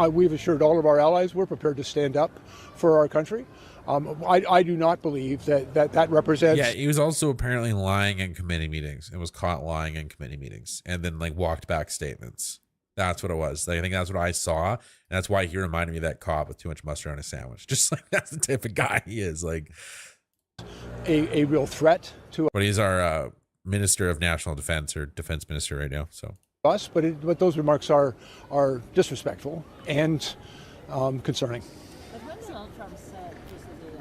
we've assured all of our allies we're prepared to stand up for our country. I do not believe that represents. Yeah, he was also apparently lying in committee meetings and was caught lying in committee meetings and then like walked back statements. That's what it was. Like, I think that's what I saw. And that's why he reminded me of that cop with too much mustard on his sandwich. Just like that's the type of guy he is. Like a real threat to. But he's our Minister of National Defense or Defense Minister right now. So us, but those remarks are disrespectful and concerning. But when Donald Trump said recently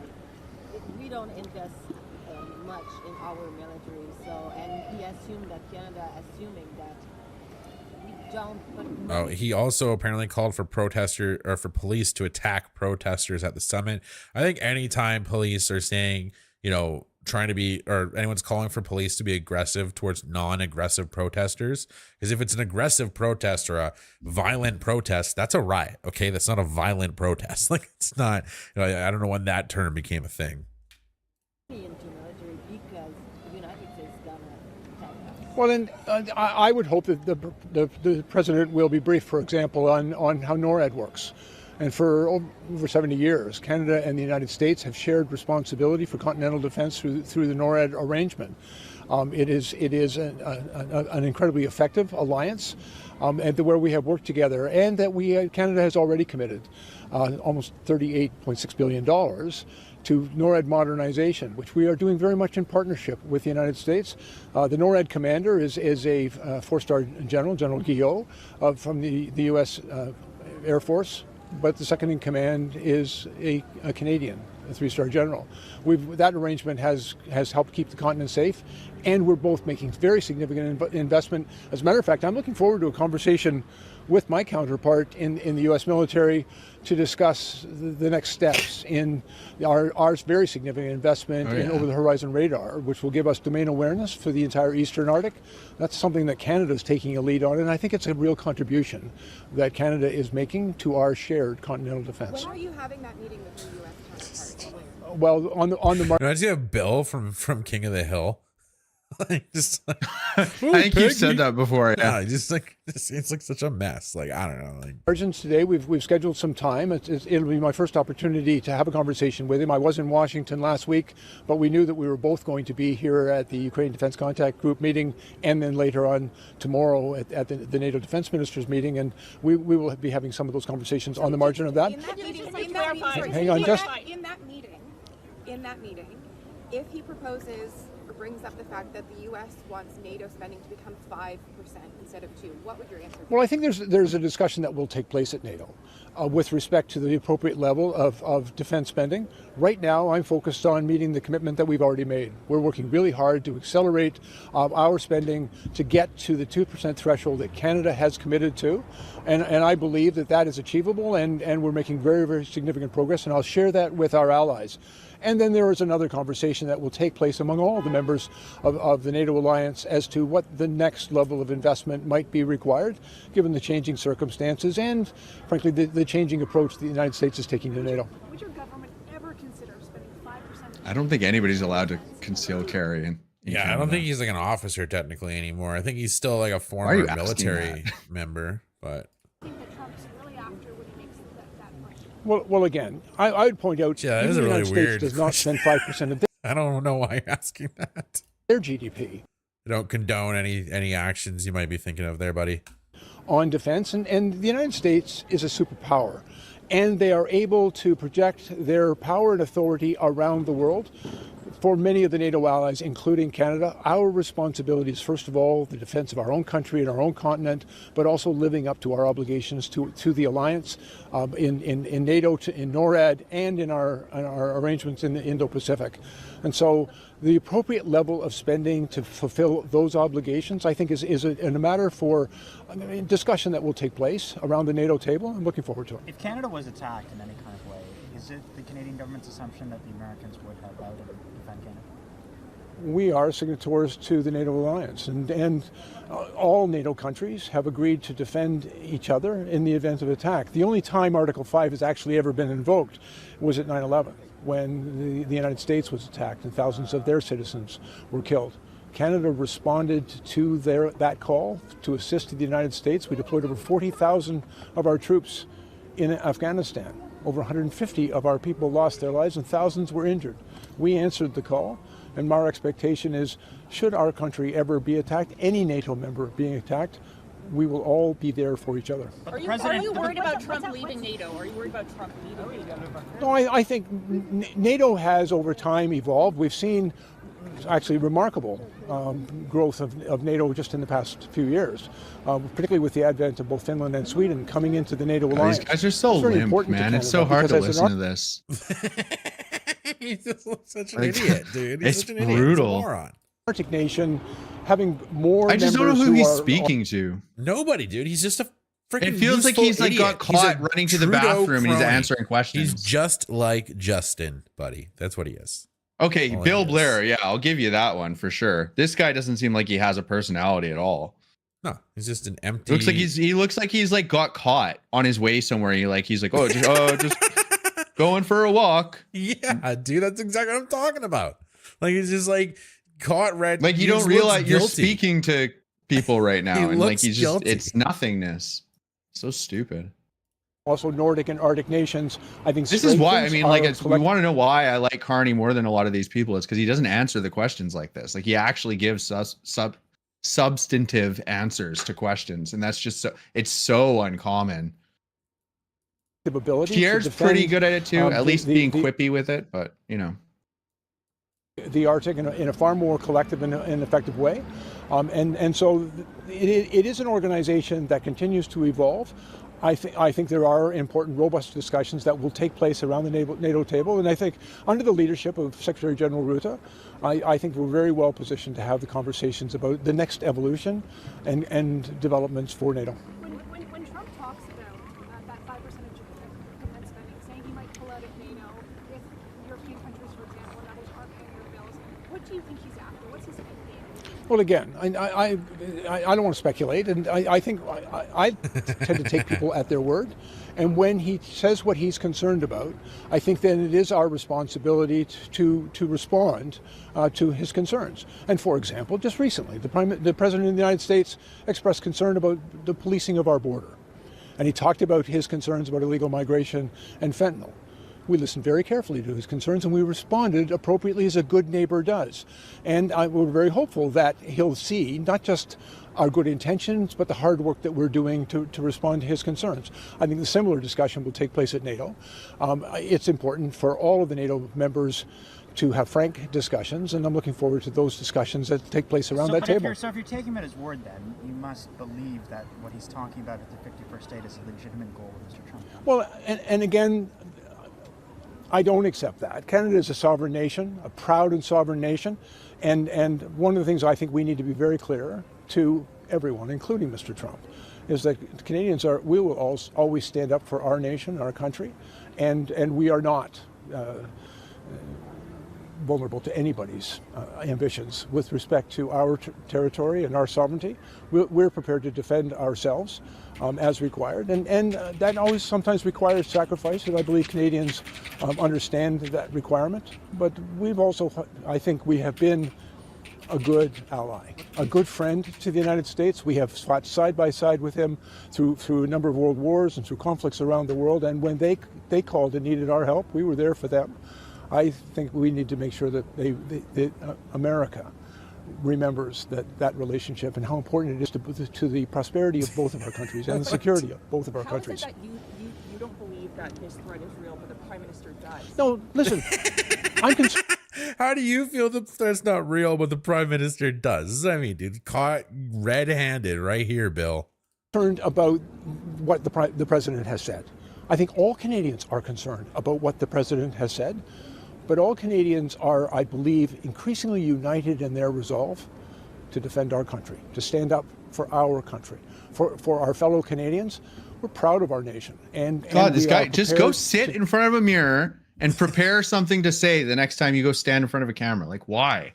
that we don't invest much in our military, and he assumed that Canada assuming that we don't. Oh, he also apparently called for for police to attack protesters at the summit. I think anytime police are saying, you know, trying to be, or anyone's calling for police to be aggressive towards non-aggressive protesters, because if it's an aggressive protest or a violent protest, that's a riot. Okay, that's not a violent protest. Like it's not. You know, I don't know when that term became a thing. Well, then I would hope that the president will be briefed, for example, on how NORAD works, And for over 70 years, Canada and the United States have shared responsibility for continental defense through the NORAD arrangement. It is an incredibly effective alliance, and where we have worked together, and that Canada has already committed almost $38.6 billion to NORAD modernization, which we are doing very much in partnership with the United States. The NORAD commander is a four-star general, General Guillot, from the U.S. Air Force, but the second in command is a Canadian, a three-star general. That arrangement has helped keep the continent safe, and we're both making very significant investment. As a matter of fact, I'm looking forward to a conversation with my counterpart in the U.S. military to discuss the next steps in our very significant investment in over-the-horizon radar, which will give us domain awareness for the entire Eastern Arctic. That's something that Canada is taking a lead on, and I think it's a real contribution that Canada is making to our shared continental defense. When are you having that meeting with your U.S. counterpart? Well, on the mark. I see a Bill from King of the Hill. Just like, I think you've said that before. Yeah, just like it's like such a mess. Like, I don't know. Like, Margins today, we've scheduled some time. It'll be my first opportunity to have a conversation with him. I was in Washington last week, but we knew that we were both going to be here at the Ukraine Defense Contact Group meeting, and then later on tomorrow at the NATO Defense Ministers meeting, and we will be having some of those conversations on the margin of that. In that meeting, Hang on, just in that meeting, if he proposes or brings up the fact that the U.S. wants NATO spending to become 5% instead of 2%, what would your answer be? Well, I think there's a discussion that will take place at NATO with respect to the appropriate level of defense spending. Right now, I'm focused on meeting the commitment that we've already made. We're working really hard to accelerate our spending to get to the 2% threshold that Canada has committed to. And I believe that is achievable, and we're making very, very significant progress, and I'll share that with our allies. And then there is another conversation that will take place among all the members of the NATO alliance as to what the next level of investment might be required, given the changing circumstances and, frankly, the changing approach the United States is taking to NATO. Would your government ever consider spending 5%? I don't think anybody's allowed to conceal carry. In Canada. I don't think he's like an officer technically anymore. I think he's still like a former military member, but. Well, again, I would point out that even is the a really United weird States does not spend 5% of I don't know why you're asking that. Their GDP. I don't condone any actions you might be thinking of there, buddy. On defense, and the United States is a superpower, and they are able to project their power and authority around the world. For many of the NATO allies, including Canada, our responsibility is, first of all, the defense of our own country and our own continent, but also living up to our obligations to the alliance in NATO, in NORAD, and in our arrangements in the Indo-Pacific. And so the appropriate level of spending to fulfill those obligations, I think, is a matter for discussion that will take place around the NATO table. I'm looking forward to it. If Canada was attacked in any kind of way, is it the Canadian government's assumption that the Americans would help out and defend Canada? We are signatories to the NATO alliance, and all NATO countries have agreed to defend each other in the event of attack. The only time Article 5 has actually ever been invoked was at 9/11, when the United States was attacked and thousands of their citizens were killed. Canada responded to that call to assist the United States. We deployed over 40,000 of our troops in Afghanistan. Over 150 of our people lost their lives and thousands were injured. We answered the call, and our expectation is, should our country ever be attacked, any NATO member being attacked, we will all be there for each other. Are you worried about Trump leaving NATO? Are you worried about Trump leaving NATO? No, I think NATO has over time evolved. We've seen actually remarkable growth of NATO just in the past few years, particularly with the advent of both Finland and Sweden coming into the NATO alliance. These guys are so limp, man. It's so hard to listen to this. He's just such an idiot, dude. It's brutal. Arctic nation having more. I just don't know who he's speaking to. Nobody, dude. He's just a freaking. It feels like he's idiot. got caught running to the bathroom and he's answering questions. He's just like Justin, buddy. That's what he is. Okay, Bill Blair. Yeah, I'll give you that one for sure. This guy doesn't seem like he has a personality at all. No, he's just an empty. He looks like he's like got caught on his way somewhere. He's like, just going for a walk. Yeah, dude, that's exactly what I'm talking about. Like he's just like caught red. Like you don't realize you're speaking to people right now, and like he's just it's nothingness. So stupid. also Nordic and Arctic nations. I think this is why, I mean, like, we want to know why I like Carney more than a lot of these people. It's because he doesn't answer the questions like this. Like, he actually gives us substantive answers to questions, and that's just it's so uncommon. Pierre's pretty good at it too, at least being quippy with it, but you know, the Arctic in a far more collective and effective way. And so it is an organization that continues to evolve. I think there are important, robust discussions that will take place around the NATO table. And I think under the leadership of Secretary General Rutte, I think we're very well positioned to have the conversations about the next evolution and developments for NATO. When Trump talks about that 5% of defense spending, saying he might pull out of NATO if European countries, for example, and others aren't paying their bills, what do you think he's after? What's his end game? Well, again, I don't want to speculate, and I think I tend to take people at their word. And when he says what he's concerned about, I think then it is our responsibility to respond to his concerns. And for example, just recently, the President of the United States expressed concern about the policing of our border. And he talked about his concerns about illegal migration and fentanyl. We listened very carefully to his concerns, and we responded appropriately as a good neighbor does. And we're very hopeful that he'll see not just our good intentions, but the hard work that we're doing to respond to his concerns. I think the similar discussion will take place at NATO. It's important for all of the NATO members to have frank discussions, and I'm looking forward to those discussions that take place around that table. So if you're taking him at his word, then you must believe that what he's talking about at the 51st state is a legitimate goal of Mr. Trump. Well, and again, I don't accept that. Canada is a sovereign nation, a proud and sovereign nation, and one of the things I think we need to be very clear to everyone, including Mr. Trump, is that Canadians we will always stand up for our nation, our country, and we are not vulnerable to anybody's ambitions with respect to our territory and our sovereignty. We're prepared to defend ourselves as required, and that always sometimes requires sacrifice, and I believe Canadians understand that requirement. But we've also, I think we have been a good ally, a good friend to the United States. We have fought side by side with him through a number of world wars and through conflicts around the world, and when they called and needed our help, we were there for them. I think we need to make sure that America remembers that relationship and how important it is to the prosperity of both of our countries and the security of both of our countries. How is it that you don't believe that this threat is real, but the Prime Minister does? No, listen, I'm concerned. How do you feel the threat's not real, but the Prime Minister does? I mean, dude, caught red-handed right here, Bill. Concerned about what the President has said. I think all Canadians are concerned about what the President has said. But all Canadians are, I believe, increasingly united in their resolve to defend our country, to stand up for our country, for our fellow Canadians. We're proud of our nation. God, this guy, just go sit in front of a mirror and prepare something to say the next time you go stand in front of a camera. Like, why?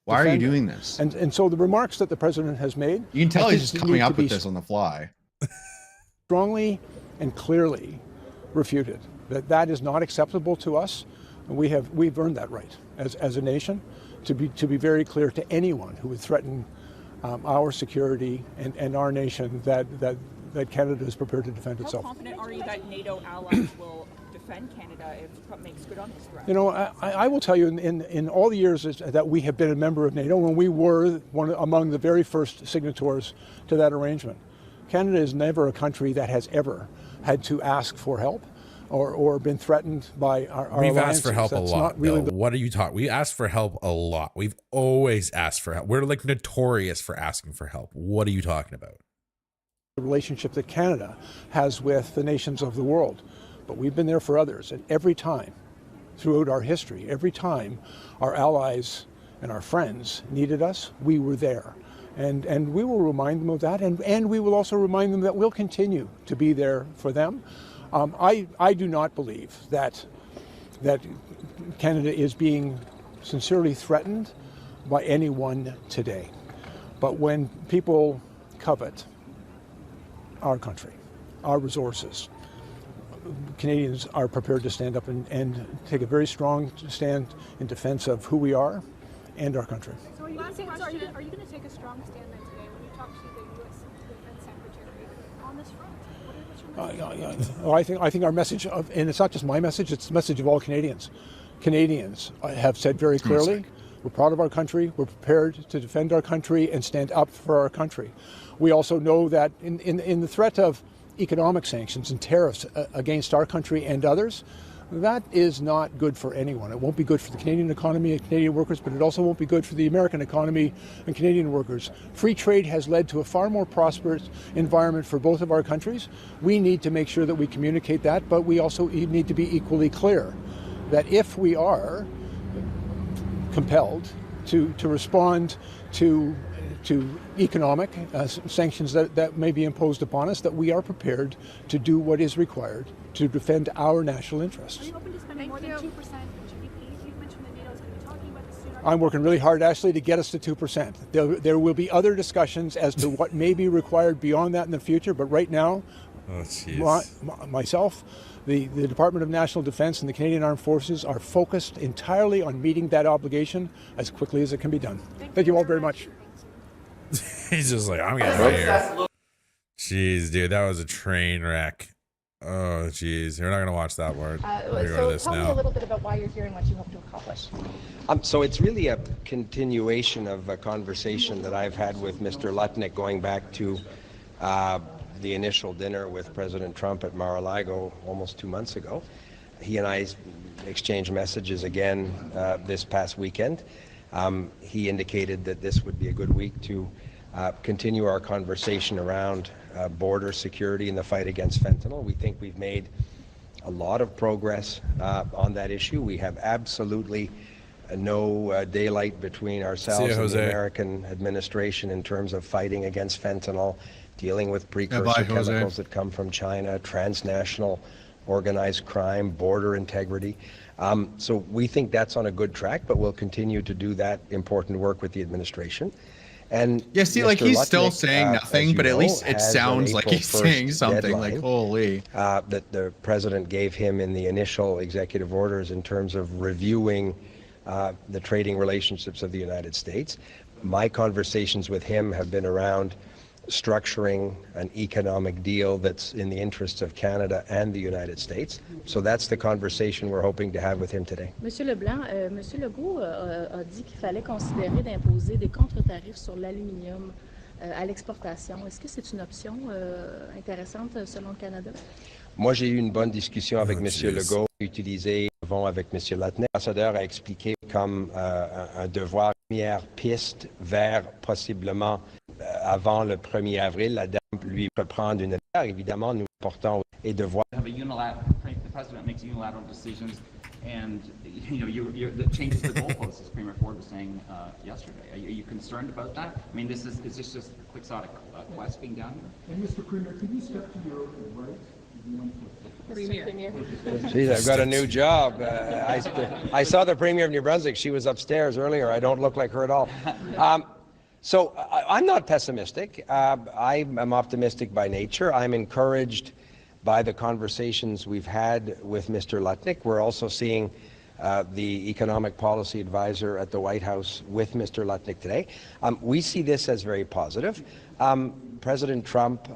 Why are you doing this? And so the remarks that the President has made, you can tell he's just coming up with this on the fly. Strongly and clearly refuted. That is not acceptable to us. We've earned that right as a nation to be very clear to anyone who would threaten our security and our nation that Canada is prepared to defend itself. How confident are you that NATO allies will defend Canada if Trump makes good on this threat? You know, I will tell you, in all the years that we have been a member of NATO, when we were among the very first signatories to that arrangement, Canada is never a country that has ever had to ask for help or been threatened by our We've alliances. asked for help That's a lot. not really What are you talking? We ask for help a lot. We've always asked for help. We're like notorious for asking for help. What are you talking about? the relationship that Canada has with the nations of the world. But we've been there for others, and every time throughout our history, every time our allies and our friends needed us, we were there. And we will remind them of that, and we will also remind them that we'll continue to be there for them. I do not believe that Canada is being sincerely threatened by anyone today. But when people covet our country, our resources, Canadians are prepared to stand up and take a very strong stand in defense of who we are and our country. So are you going to take a strong stand then today when you talk to the U.S. Defense Secretary on this front? What's your I think our message, and it's not just my message, it's the message of all Canadians. Canadians have said very clearly, we're proud of our country, we're prepared to defend our country and stand up for our country. We also know that in the threat of economic sanctions and tariffs against our country and others, that is not good for anyone. It won't be good for the Canadian economy and Canadian workers, but it also won't be good for the American economy and Canadian workers. Free trade has led to a far more prosperous environment for both of our countries. We need to make sure that we communicate that, but we also need to be equally clear that if we are compelled to respond to economic sanctions that may be imposed upon us, that we are prepared to do what is required to defend our national interests. Are you open to spending more than 2% of GDP? You've mentioned that NATO is going to be talking about this soon. I'm working really hard, Ashley, to get us to 2%. There will be other discussions as to what may be required beyond that in the future, but right now, myself, the Department of National Defence and the Canadian Armed Forces are focused entirely on meeting that obligation as quickly as it can be done. Thank you all very much. He's just like, I'm getting out of here. Jeez, dude, that was a train wreck. Oh, jeez. You're not going to watch that part. So tell me a little bit about why you're here and what you hope to accomplish. So it's really a continuation of a conversation that I've had with Mr. Lutnick going back to the initial dinner with President Trump at Mar-a-Lago almost 2 months ago. He and I exchanged messages again this past weekend. He indicated that this would be a good week to continue our conversation around border security and the fight against fentanyl. We think we've made a lot of progress on that issue. We have absolutely no daylight between ourselves and the American administration in terms of fighting against fentanyl, dealing with precursor chemicals that come from China, transnational organized crime, border integrity. So we think that's on a good track, but we'll continue to do that important work with the administration. And yeah, see, like he's still saying nothing, but at least it sounds like he's saying something. Like, holy, that the president gave him in the initial executive orders in terms of reviewing the trading relationships of the United States. My conversations with him have been around structuring an economic deal that's in the interests of Canada and the United States. So that's the conversation we're hoping to have with him today. Monsieur Leblanc, Monsieur Legault a dit qu'il fallait considérer d'imposer des contre-tarifs sur l'aluminium à l'exportation. Est-ce que c'est une option intéressante selon le Canada? Moi, j'ai eu une bonne discussion avec Monsieur Legault, utilisé avant avec Monsieur Lutnick. L'ambassadeur a expliqué comme un devoir, première piste vers possiblement avant le 1er avril, la dame lui peut prendre une heure. Évidemment, nous portons et devoir. The president makes unilateral decisions, and that changes the goalposts, as Premier Ford was saying yesterday. Are you concerned about that? I mean, is this just a quixotic quest being done here? And Mr. Premier, could you step to your right? Geez, I've got a new job. I saw the Premier of New Brunswick. She was upstairs earlier. I don't look like her at all. So I'm not pessimistic. I am optimistic by nature. I'm encouraged by the conversations we've had with Mr. Lutnick. We're also seeing the economic policy advisor at the White House with Mr. Lutnick today. We see this as very positive. President Trump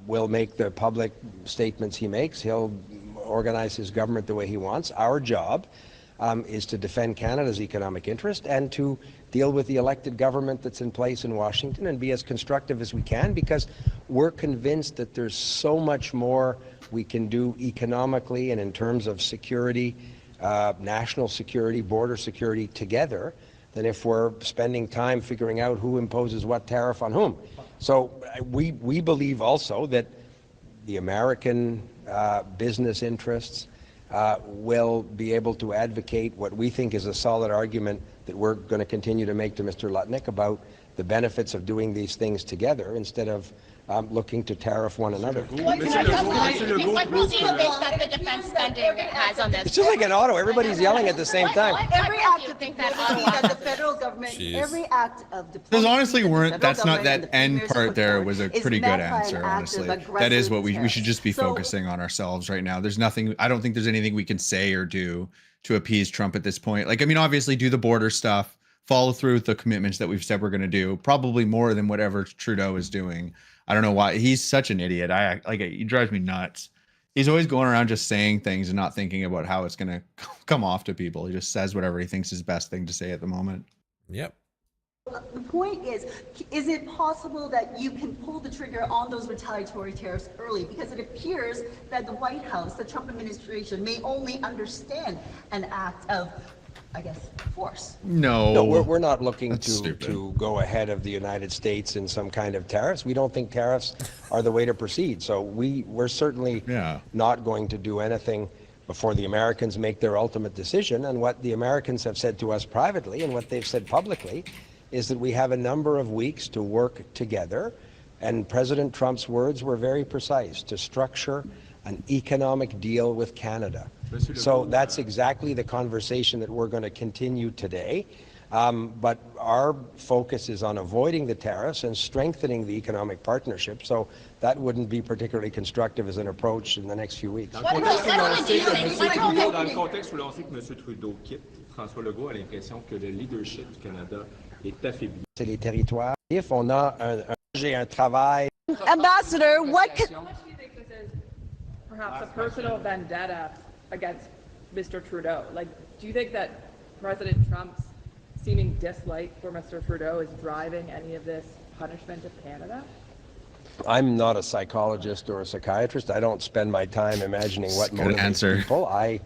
will make the public statements he makes. He'll organize his government the way he wants. Our job is to defend Canada's economic interest and to deal with the elected government that's in place in Washington and be as constructive as we can, because we're convinced that there's so much more we can do economically and in terms of security, national security, border security together, than if we're spending time figuring out who imposes what tariff on whom. So we believe also that the American business interests will be able to advocate what we think is a solid argument that we're going to continue to make to Mr. Lutnick about the benefits of doing these things together instead of looking to tariff one another. What percentage that the defense spending has on this? It's just like in Ottawa, everybody's yelling at the same time. Every act of think that the federal government, every act of Those honestly weren't. That's not that end part. There was a pretty good answer. Honestly, that is what we should just be focusing on ourselves right now. There's nothing. I don't think there's anything we can say or do to appease Trump at this point. Like, I mean, obviously, do the border stuff, follow through with the commitments that we've said we're going to do. Probably more than whatever Trudeau is doing. I don't know why. He's such an idiot. He drives me nuts. He's always going around just saying things and not thinking about how it's going to come off to people. He just says whatever he thinks is the best thing to say at the moment. Yep. The point is it possible that you can pull the trigger on those retaliatory tariffs early? Because it appears that the White House, the Trump administration, may only understand an act of, I guess, force. No, we're not looking to go ahead of the United States in some kind of tariffs. We don't think tariffs are the way to proceed. So we're certainly not going to do anything before the Americans make their ultimate decision. And what the Americans have said to us privately and what they've said publicly is that we have a number of weeks to work together. And President Trump's words were very precise: to structure an economic deal with Canada. So that's exactly the conversation that we're going to continue today. But our focus is on avoiding the tariffs and strengthening the economic partnership. So that wouldn't be particularly constructive as an approach in the next few weeks. Dans le contexte où l'on sait que M. Trudeau quitte, François Legault a l'impression que le leadership du Canada est affaibli. C'est les territoires. On a un travail. Ambassador, what do you think this is? Perhaps a personal vendetta against Mr. Trudeau? Like, do you think that President Trump's seeming dislike for Mr. Trudeau is driving any of this punishment of Canada? I'm not a psychologist or a psychiatrist. I don't spend my time imagining what motivates people. I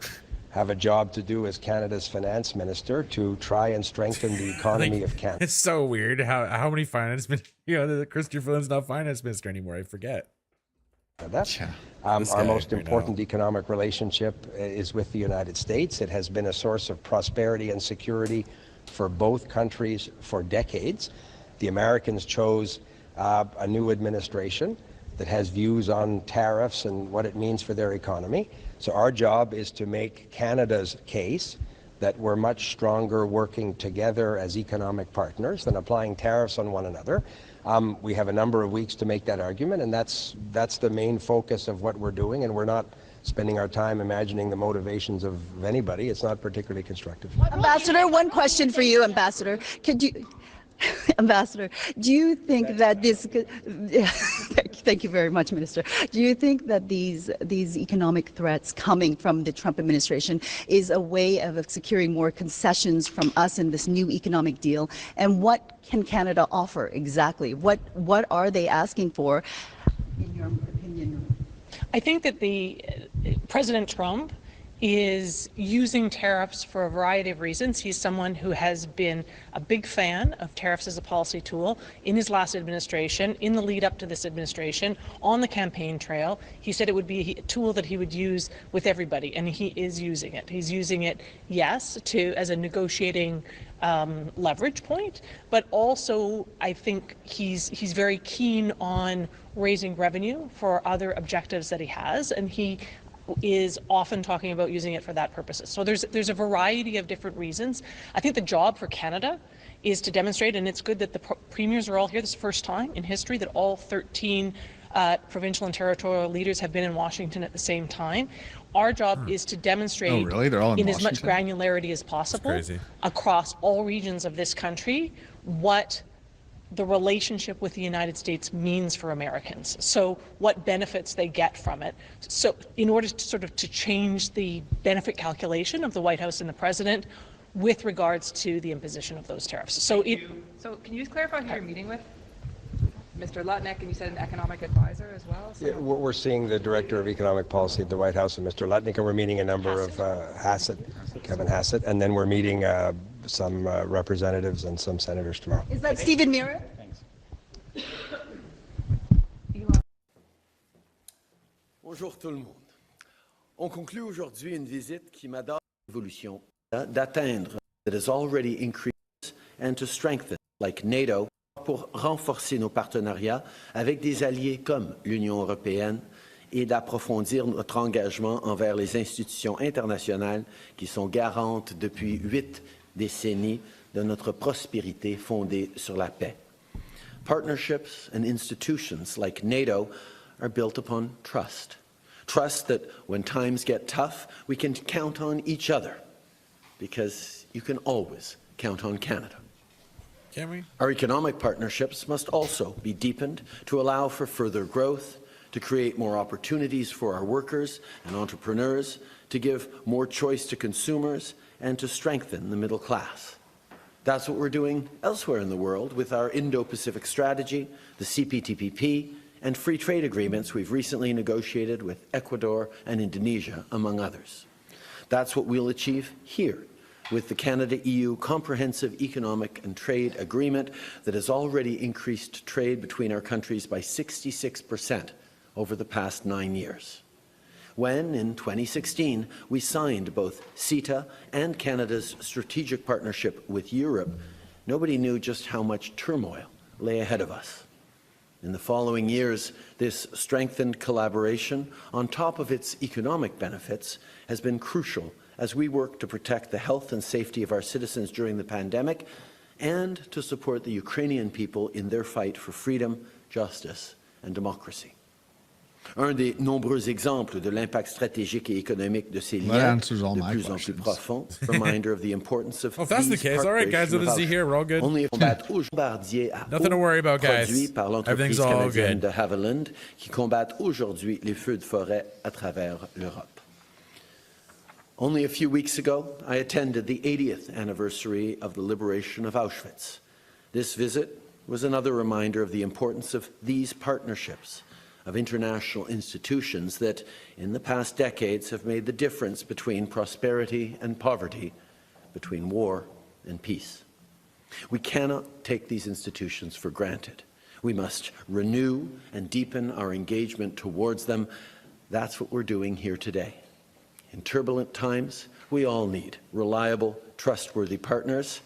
have a job to do as Canada's finance minister to try and strengthen the economy of Canada. It's so weird how many finance ministers, Chrystia Freeland's not finance minister anymore. I forget. Our most important economic relationship is with the United States. It has been a source of prosperity and security for both countries for decades. The Americans chose a new administration that has views on tariffs and what it means for their economy. So our job is to make Canada's case that we're much stronger working together as economic partners than applying tariffs on one another. We have a number of weeks to make that argument, and that's the main focus of what we're doing, and we're not spending our time imagining the motivations of anybody. It's not particularly constructive. Ambassador, one question for you, Ambassador. Ambassador, do you think that this? Thank you very much, Minister. Do you think that these economic threats coming from the Trump administration is a way of securing more concessions from us in this new economic deal? And what can Canada offer exactly? What are they asking for, in your opinion? I think that President Trump is using tariffs for a variety of reasons. He's someone who has been a big fan of tariffs as a policy tool in his last administration, in the lead up to this administration, on the campaign trail. He said it would be a tool that he would use with everybody, and he is using it. He's using it, yes, as a negotiating leverage point, but also I think he's very keen on raising revenue for other objectives that he has, and he is often talking about using it for that purposes. So there's a variety of different reasons. I think the job for Canada is to demonstrate, and it's good that the premiers are all here. This is the first time in history that all 13 provincial and territorial leaders have been in Washington at the same time. Our job is to demonstrate in as much granularity as possible across all regions of this country what the relationship with the United States means for Americans. So what benefits they get from it. So in order to change the benefit calculation of the White House and the President with regards to the imposition of those tariffs. So can you just clarify who you're meeting with? Mr. Lutnick, and you said an economic advisor as well? So. Yeah, we're seeing the Director of Economic Policy at the White House, and Mr. Lutnick, and we're meeting a number of Kevin Hassett, and then we're meeting some representatives and some senators tomorrow. Is that Stephen Mira? Thanks. Bonjour tout le monde. On conclut aujourd'hui une visite qui m'a donné l'évolution d'atteindre that has already increased and to strengthen, like NATO, pour renforcer nos partenariats avec des alliés comme l'Union européenne et d'approfondir notre engagement envers les institutions internationales qui sont garantes depuis 8 décennies de notre prospérité fondée sur la paix. Partnerships and institutions like NATO are built upon trust. Trust that when times get tough, we can count on each other, because you can always count on Canada. Can we? Our economic partnerships must also be deepened to allow for further growth, to create more opportunities for our workers and entrepreneurs, to give more choice to consumers, and to strengthen the middle class. That's what we're doing elsewhere in the world with our Indo-Pacific strategy, the CPTPP, and free trade agreements we've recently negotiated with Ecuador and Indonesia, among others. That's what we'll achieve here with the Canada-EU Comprehensive Economic and Trade Agreement that has already increased trade between our countries by 66% over the past 9 years. When, in 2016, we signed both CETA and Canada's strategic partnership with Europe, nobody knew just how much turmoil lay ahead of us. In the following years, this strengthened collaboration, on top of its economic benefits, has been crucial as we work to protect the health and safety of our citizens during the pandemic and to support the Ukrainian people in their fight for freedom, justice, and democracy. Un des nombreux exemples de l'impact stratégique et économique de ces liens de plus en plus profonds, reminder of the importance of if that's the case, all right, guys, let's see here, we're all good. Nothing to worry about, guys. Everything's all good. De Havilland, qui combattent aujourd'hui les feux de forêt à travers l'Europe. Only a few weeks ago, I attended the 80th anniversary of the liberation of Auschwitz. This visit was another reminder of the importance of these partnerships, of international institutions that, in the past decades, have made the difference between prosperity and poverty, between war and peace. We cannot take these institutions for granted. We must renew and deepen our engagement towards them. That's what we're doing here today. In turbulent times, we all need reliable, trustworthy partners,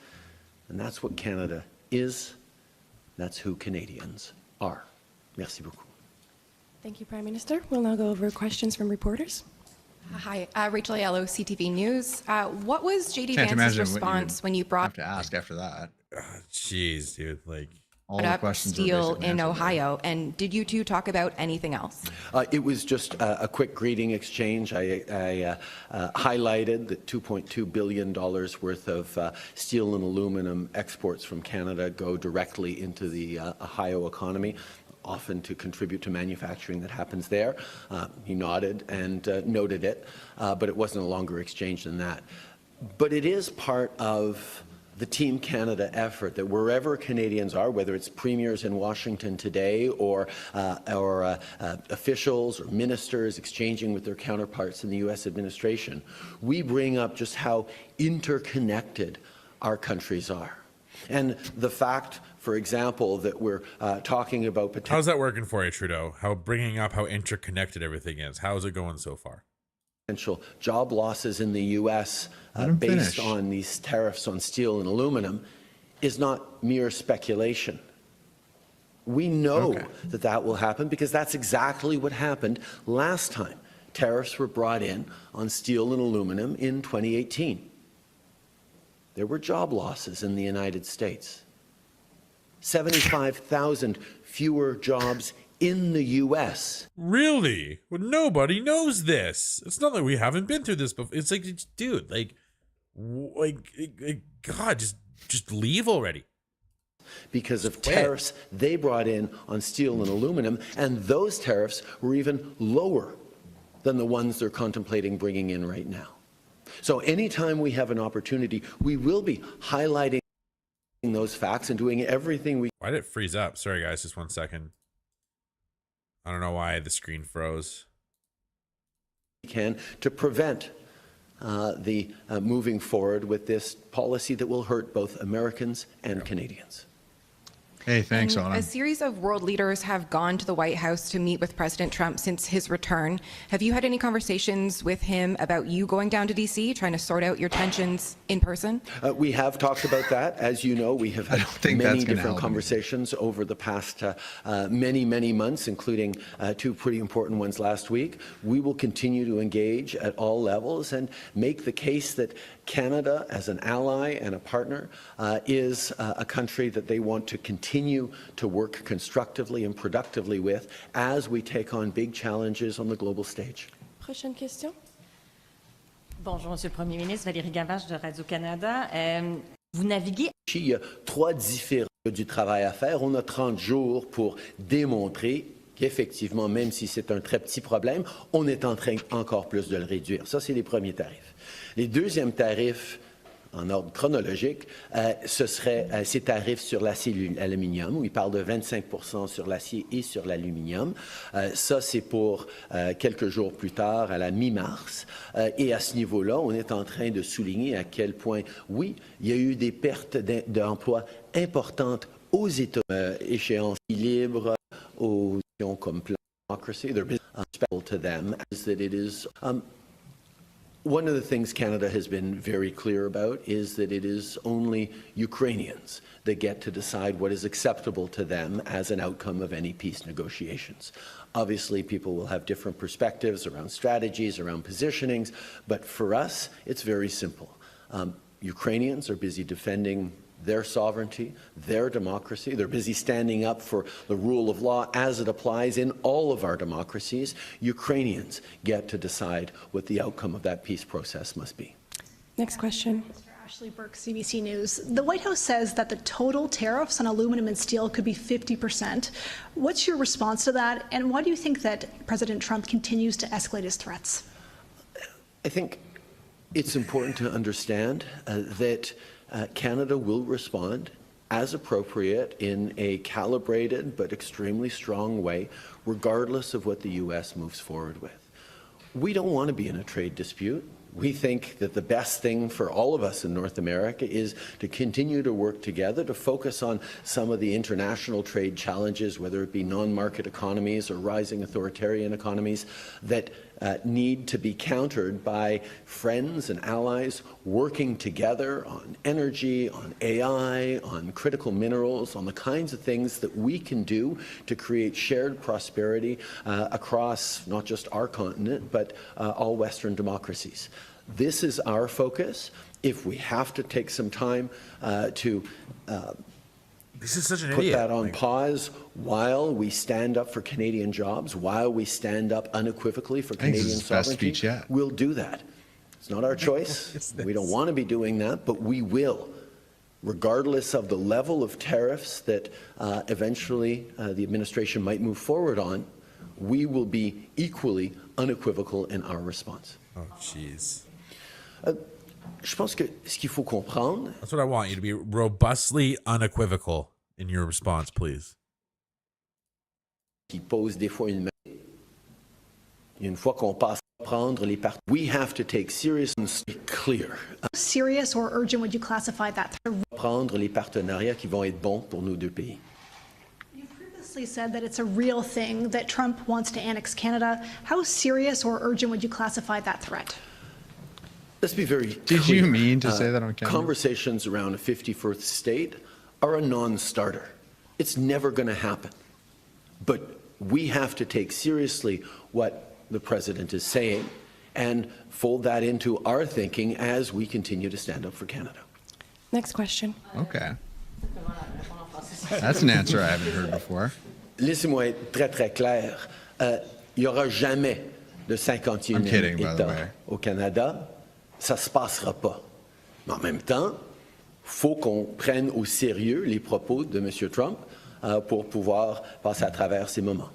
and that's what Canada is. That's who Canadians are. Merci beaucoup. Thank you, Prime Minister. We'll now go over questions from reporters. Hi, Rachel Ayello, CTV News. What was JD Vance's response when you brought to ask after that? Jeez, dude, like all the questions steel in Ohio, and did you two talk about anything else? It was just a quick greeting exchange. I highlighted that $2.2 billion worth of steel and aluminum exports from Canada go directly into the Ohio economy, often to contribute to manufacturing that happens there. He nodded and noted it, but it wasn't a longer exchange than that. But it is part of the Team Canada effort that wherever Canadians are, whether it's premiers in Washington today or officials or ministers exchanging with their counterparts in the U.S. administration, we bring up just how interconnected our countries are. And the fact, for example, that we're talking about potential... How's that working for you, Trudeau? Bringing up how interconnected everything is? How's it going so far? Potential job losses in the U.S. Based on these tariffs on steel and aluminum is not mere speculation. We know that that will happen because that's exactly what happened last time tariffs were brought in on steel and aluminum in 2018. There were job losses in the United States. 75,000 fewer jobs in the U.S. Really? Well, nobody knows this. It's not like we haven't been through this before. It's like, dude, God, just leave already. Because of tariffs they brought in on steel and aluminum, and those tariffs were even lower than the ones they're contemplating bringing in right now. So anytime we have an opportunity, we will be highlighting those facts and doing everything we... Why did it freeze up? Sorry, guys, just 1 second. I don't know why the screen froze. ...can to prevent the moving forward with this policy that will hurt both Americans and Canadians. Hey, thanks, Anna. Anna. A series of world leaders have gone to the White House to meet with President Trump since his return. Have you had any conversations with him about you going down to D.C., trying to sort out your tensions in person? We have talked about that. As you know, we have had many different conversations over the past many months, including two pretty important ones last week. We will continue to engage at all levels and make the case that Canada, as an ally and a partner, is a country that they want to continue to work constructively and productively with as we take on big challenges on the global stage. Prochaine question. Bonjour, Monsieur le Premier ministre. Valérie Gavache de Radio-Canada. Vous naviguez. Il y a 3 différents du travail à faire. On a 30 jours pour démontrer qu'effectivement, même si c'est un très petit problème, on est en train encore plus de le réduire. Ça, c'est les premiers tarifs. Les deuxièmes tarifs, en ordre chronologique, ce serait ces tarifs sur l'acier et l'aluminium, où il parle de 25 % sur l'acier et sur l'aluminium. Ça, c'est pour quelques jours plus tard, à la mi-mars. Et à ce niveau-là, on est en train de souligner à quel point, oui, il y a eu des pertes d'emplois importantes aux États, échéances libres, aux comme democracy. They're special to them is that it is. One of the things Canada has been very clear about is that it is only Ukrainians that get to decide what is acceptable to them as an outcome of any peace negotiations. Obviously, people will have different perspectives around strategies, around positionings, but for us, it's very simple. Ukrainians are busy defending their sovereignty, their democracy. They're busy standing up for the rule of law as it applies in all of our democracies. Ukrainians get to decide what the outcome of that peace process must be. Next question. Ashley Burke, CBC News. The White House says that the total tariffs on aluminum and steel could be 50%. What's your response to that, and why do you think that President Trump continues to escalate his threats? I think it's important to understand that Canada will respond as appropriate in a calibrated but extremely strong way, regardless of what the U.S. moves forward with. We don't want to be in a trade dispute. We think that the best thing for all of us in North America is to continue to work together to focus on some of the international trade challenges, whether it be non-market economies or rising authoritarian economies, that need to be countered by friends and allies working together on energy, on AI, on critical minerals, on the kinds of things that we can do to create shared prosperity across not just our continent, but all Western democracies. This is our focus. If we have to take some time to this is such an put idiot. that on pause while we stand up for Canadian jobs, while we stand up unequivocally for Canadian sovereignty, we'll do that. It's not our choice. We don't want to be doing that, but we will, regardless of the level of tariffs that eventually the administration might move forward on. We will be equally unequivocal in our response. Oh, jeez. Je pense que ce qu'il faut comprendre. That's what I want you to be, robustly unequivocal in your response, please. Qui pose des fois une fois qu'on passe à prendre les parties, we have to take serious and clear. How serious or urgent would you classify that? Prendre les partenariats qui vont être bons pour nos deux pays. You previously said that it's a real thing that Trump wants to annex Canada. How serious or urgent would you classify that threat? Let's be very clear. Did you mean to say that on camera? Conversations around a 51st state are a non-starter. It's never going to happen. But we have to take seriously what the president is saying and fold that into our thinking as we continue to stand up for Canada. Next question. Okay. That's an answer I haven't heard before. Laissez-moi être très très clair. Il n'y aura jamais de 51e État au Canada. Ça ne se passera pas. Mais en même temps, il faut qu'on prenne au sérieux les propos de M. Trump pour pouvoir passer à travers ces moments.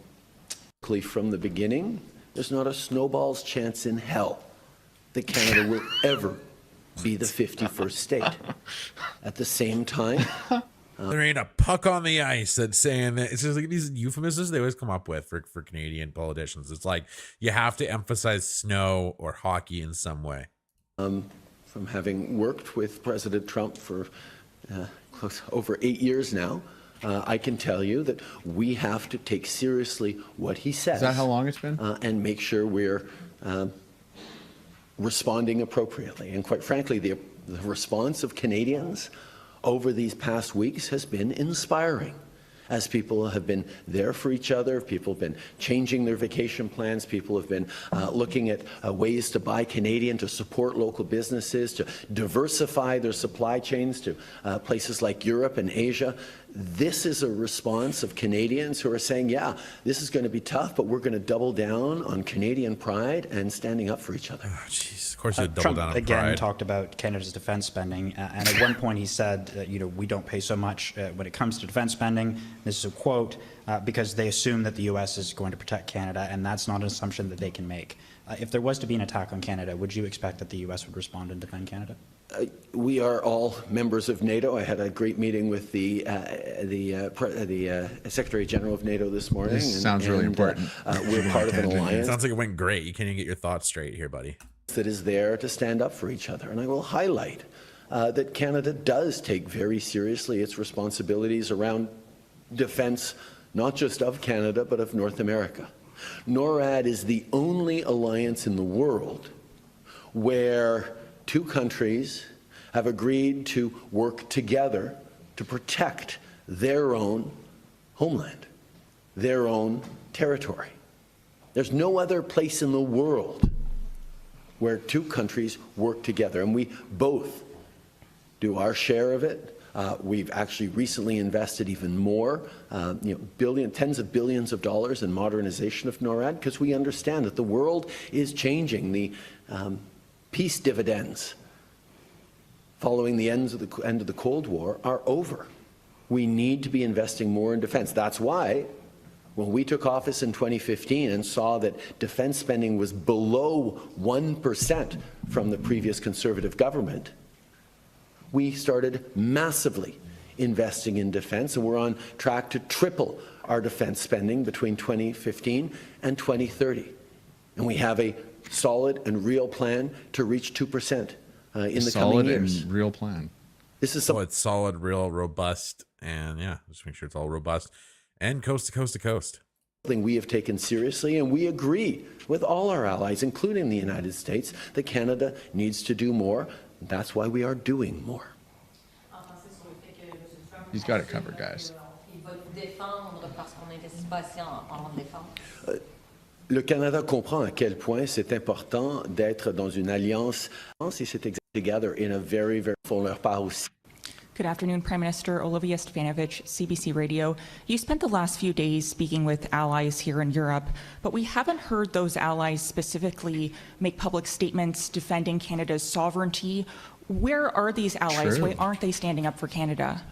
From the beginning, there's not a snowball's chance in hell that Canada will ever be the 51st state. At the same time, there ain't a puck on the ice that's saying that. It's just like these euphemisms they always come up with for Canadian politicians. It's like you have to emphasize snow or hockey in some way. From having worked with President Trump for over 8 years now, I can tell you that we have to take seriously what he says. Is that how long it's been? And make sure we're responding appropriately. And quite frankly, the response of Canadians over these past weeks has been inspiring, as people have been there for each other, people have been changing their vacation plans, people have been looking at ways to buy Canadian, to support local businesses, to diversify their supply chains to places like Europe and Asia. this is a response of Canadians who are saying, yeah, this is going to be tough, but we're going to double down on Canadian pride and standing up for each other. Oh, jeez, of course you double Trump down on again pride. talked about Canada's defense spending, and at one point he said, we don't pay so much when it comes to defense spending. This is a quote, because they assume that the U.S. is going to protect Canada, and that's not an assumption that they can make. If there was to be an attack on Canada, would you expect that the U.S. would respond and defend Canada? We are all members of NATO. I had a great meeting with the Secretary General of NATO this morning. This sounds really important. We're part of an alliance. It sounds like it went great. You can't even get your thoughts straight here, buddy. That is there to stand up for each other. And I will highlight that Canada does take very seriously its responsibilities around defense, not just of Canada, but of North America. NORAD is the only alliance in the world where two countries have agreed to work together to protect their own homeland, their own territory. There's no other place in the world where two countries work together, and we both do our share of it. We've actually recently invested even more, tens of billions of dollars in modernization of NORAD, because we understand that the world is changing. The peace dividends following the end of the Cold War are over. We need to be investing more in defense. That's why when we took office in 2015 and saw that defense spending was below 1% from the previous Conservative government, we started massively investing in defense, and we're on track to triple our defense spending between 2015 and 2030. And we have a solid and real plan to reach 2% in the coming years. Solid and real plan. This is so it's solid, real, robust, and yeah, just make sure it's all robust and coast to coast to coast. Something we have taken seriously, and we agree with all our allies, including the United States, that Canada needs to do more. That's why we are doing more. He's got it covered, guys. Le Canada comprend à quel point c'est important d'être dans une alliance et c'est together in a very, very font leur part aussi. Good afternoon, Prime Minister Olivia Stefanovich, CBC Radio. You spent the last few days speaking with allies here in Europe, but we haven't heard those allies specifically make public statements defending Canada's sovereignty. Where are these allies? Why aren't they standing up for Canada?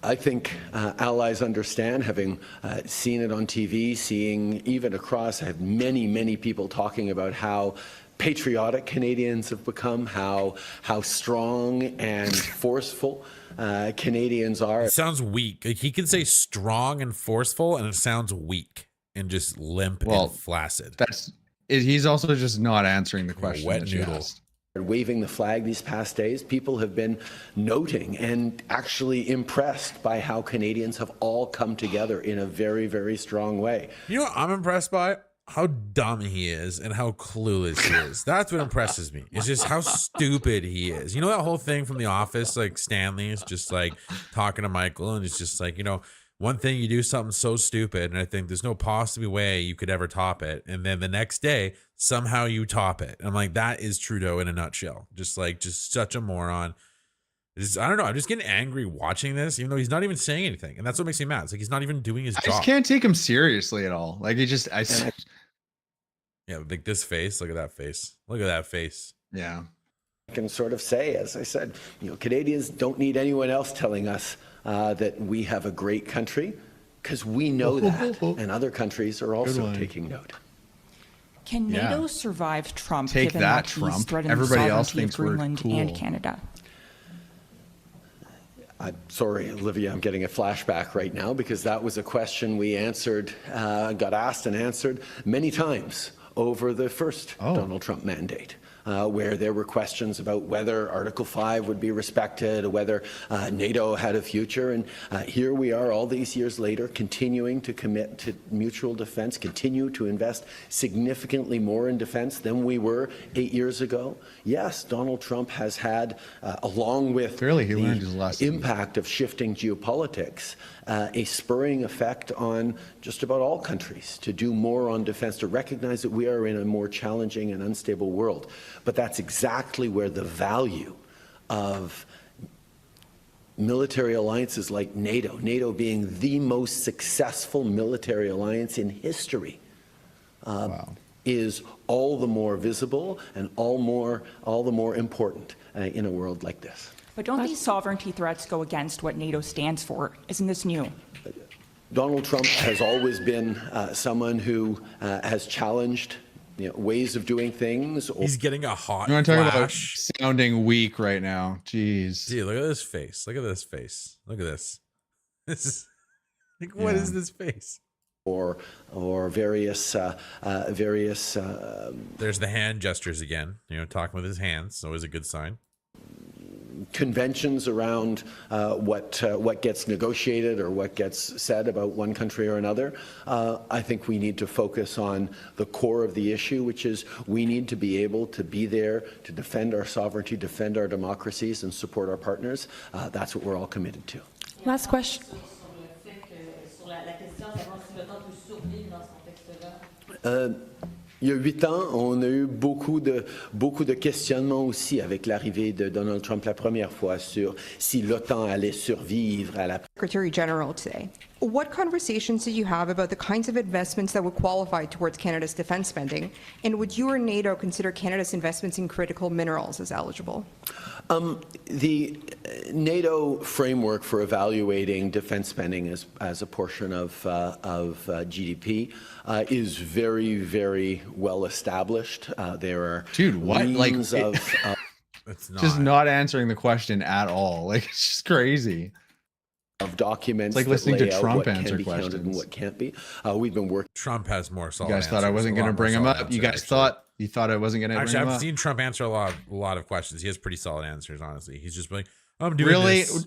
I think allies understand, having seen it on TV, seeing even across, I have many, many people talking about how patriotic Canadians have become, how strong and forceful Canadians are. It sounds weak. Like, he can say strong and forceful, and it sounds weak and just limp and flaccid. He's also just not answering the question. Wet noodle. Waving the flag these past days, people have been noting and actually impressed by how Canadians have all come together in a very, very strong way. You know what I'm impressed by? How dumb he is and how clueless he is. That's what impresses me. It's just how stupid he is. You know that whole thing from The Office, like Stanley is just like talking to Michael, and it's just like, one thing, you do something so stupid, and I think there's no possible way you could ever top it, and then the next day somehow you top it. And I'm like, that is Trudeau in a nutshell. Just such a moron. I don't know. I'm just getting angry watching this, even though he's not even saying anything, and that's what makes me mad. It's like he's not even doing his job. I just can't take him seriously at all. Like yeah, like this face. Look at that face. Look at that face. Yeah. I can sort of say, as I said, Canadians don't need anyone else telling us that we have a great country, because we know that, and other countries are also taking note. Can NATO survive Trump, Take given that, that Trump. he's threatened Everybody the else sovereignty of thinks we're Greenland cool. and Canada? I'm sorry, Olivia, I'm getting a flashback right now, because that was a question we answered, got asked and answered many times over the first Donald Trump mandate. Where there were questions about whether Article 5 would be respected, whether NATO had a future. And here we are all these years later, continuing to commit to mutual defense, continue to invest significantly more in defense than we were 8 years ago. Yes, Donald Trump has had, along with the impact of shifting geopolitics, a spurring effect on just about all countries to do more on defense, to recognize that we are in a more challenging and unstable world. But that's exactly where the value of military alliances like NATO, NATO being the most successful military alliance in history, is all the more visible and all the more important in a world like this. But don't these sovereignty threats go against what NATO stands for? Isn't this new? Donald Trump has always been someone who has challenged ways of doing things. He's getting a hot You want to talk flash. about sounding weak right now? Jeez. Dude, look at this face. Look at this face. Look at this. This is like, what is this face? Or various There's the hand gestures again. Talking with his hands, always a good sign. Conventions around what gets negotiated or what gets said about one country or another. I think we need to focus on the core of the issue, which is we need to be able to be there to defend our sovereignty, defend our democracies, and support our partners. That's what we're all committed to. Last question. Il y a 8 ans, on a eu beaucoup de questionnements aussi avec l'arrivée de Donald Trump la première fois sur si l'OTAN allait survivre à la Secretary General today. What conversations did you have about the kinds of investments that would qualify towards Canada's defense spending? And would you or NATO consider Canada's investments in critical minerals as eligible? The NATO framework for evaluating defense spending as a portion of GDP is very, very well established. There are reams of It's just not answering the question at all. Like, it's just crazy. Of documents, it's like listening to out Trump what answer can be questions. counted and what can't be. We've been working. Trump has more solid. You guys thought I wasn't going to bring him up. You guys thought I wasn't going to bring him I've up. seen Trump answer a lot of questions. He has pretty solid answers. Honestly, he's just like, I'm doing really. this.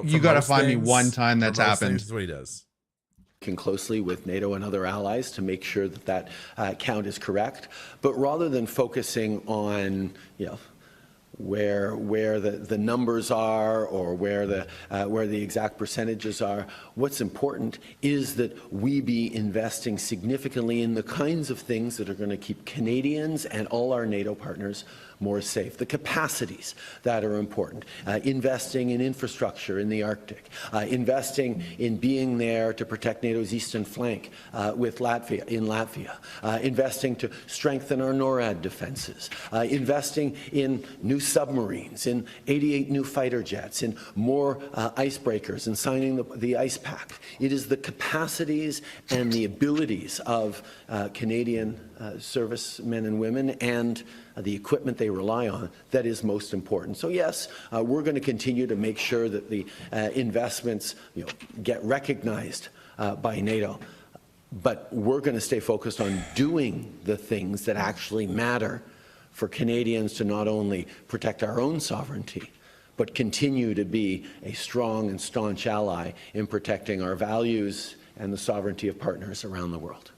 You got to find me one time that's happened. That's what he does. Working closely with NATO and other allies to make sure that count is correct. But rather than focusing on where the numbers are or where the exact percentages are, what's important is that we be investing significantly in the kinds of things that are going to keep Canadians and all our NATO partners more safe. The capacities that are important, investing in infrastructure in the Arctic, investing in being there to protect NATO's eastern flank with Latvia, investing to strengthen our NORAD defenses, investing in new submarines, in 88 new fighter jets, in more icebreakers, and signing the ice pact. It is the capacities and the abilities of Canadian servicemen and women and the equipment they rely on that is most important. So yes, we're going to continue to make sure that the investments get recognized by NATO, but we're going to stay focused on doing the things that actually matter for Canadians to not only protect our own sovereignty, but continue to be a strong and staunch ally in protecting our values and the sovereignty of partners around the world.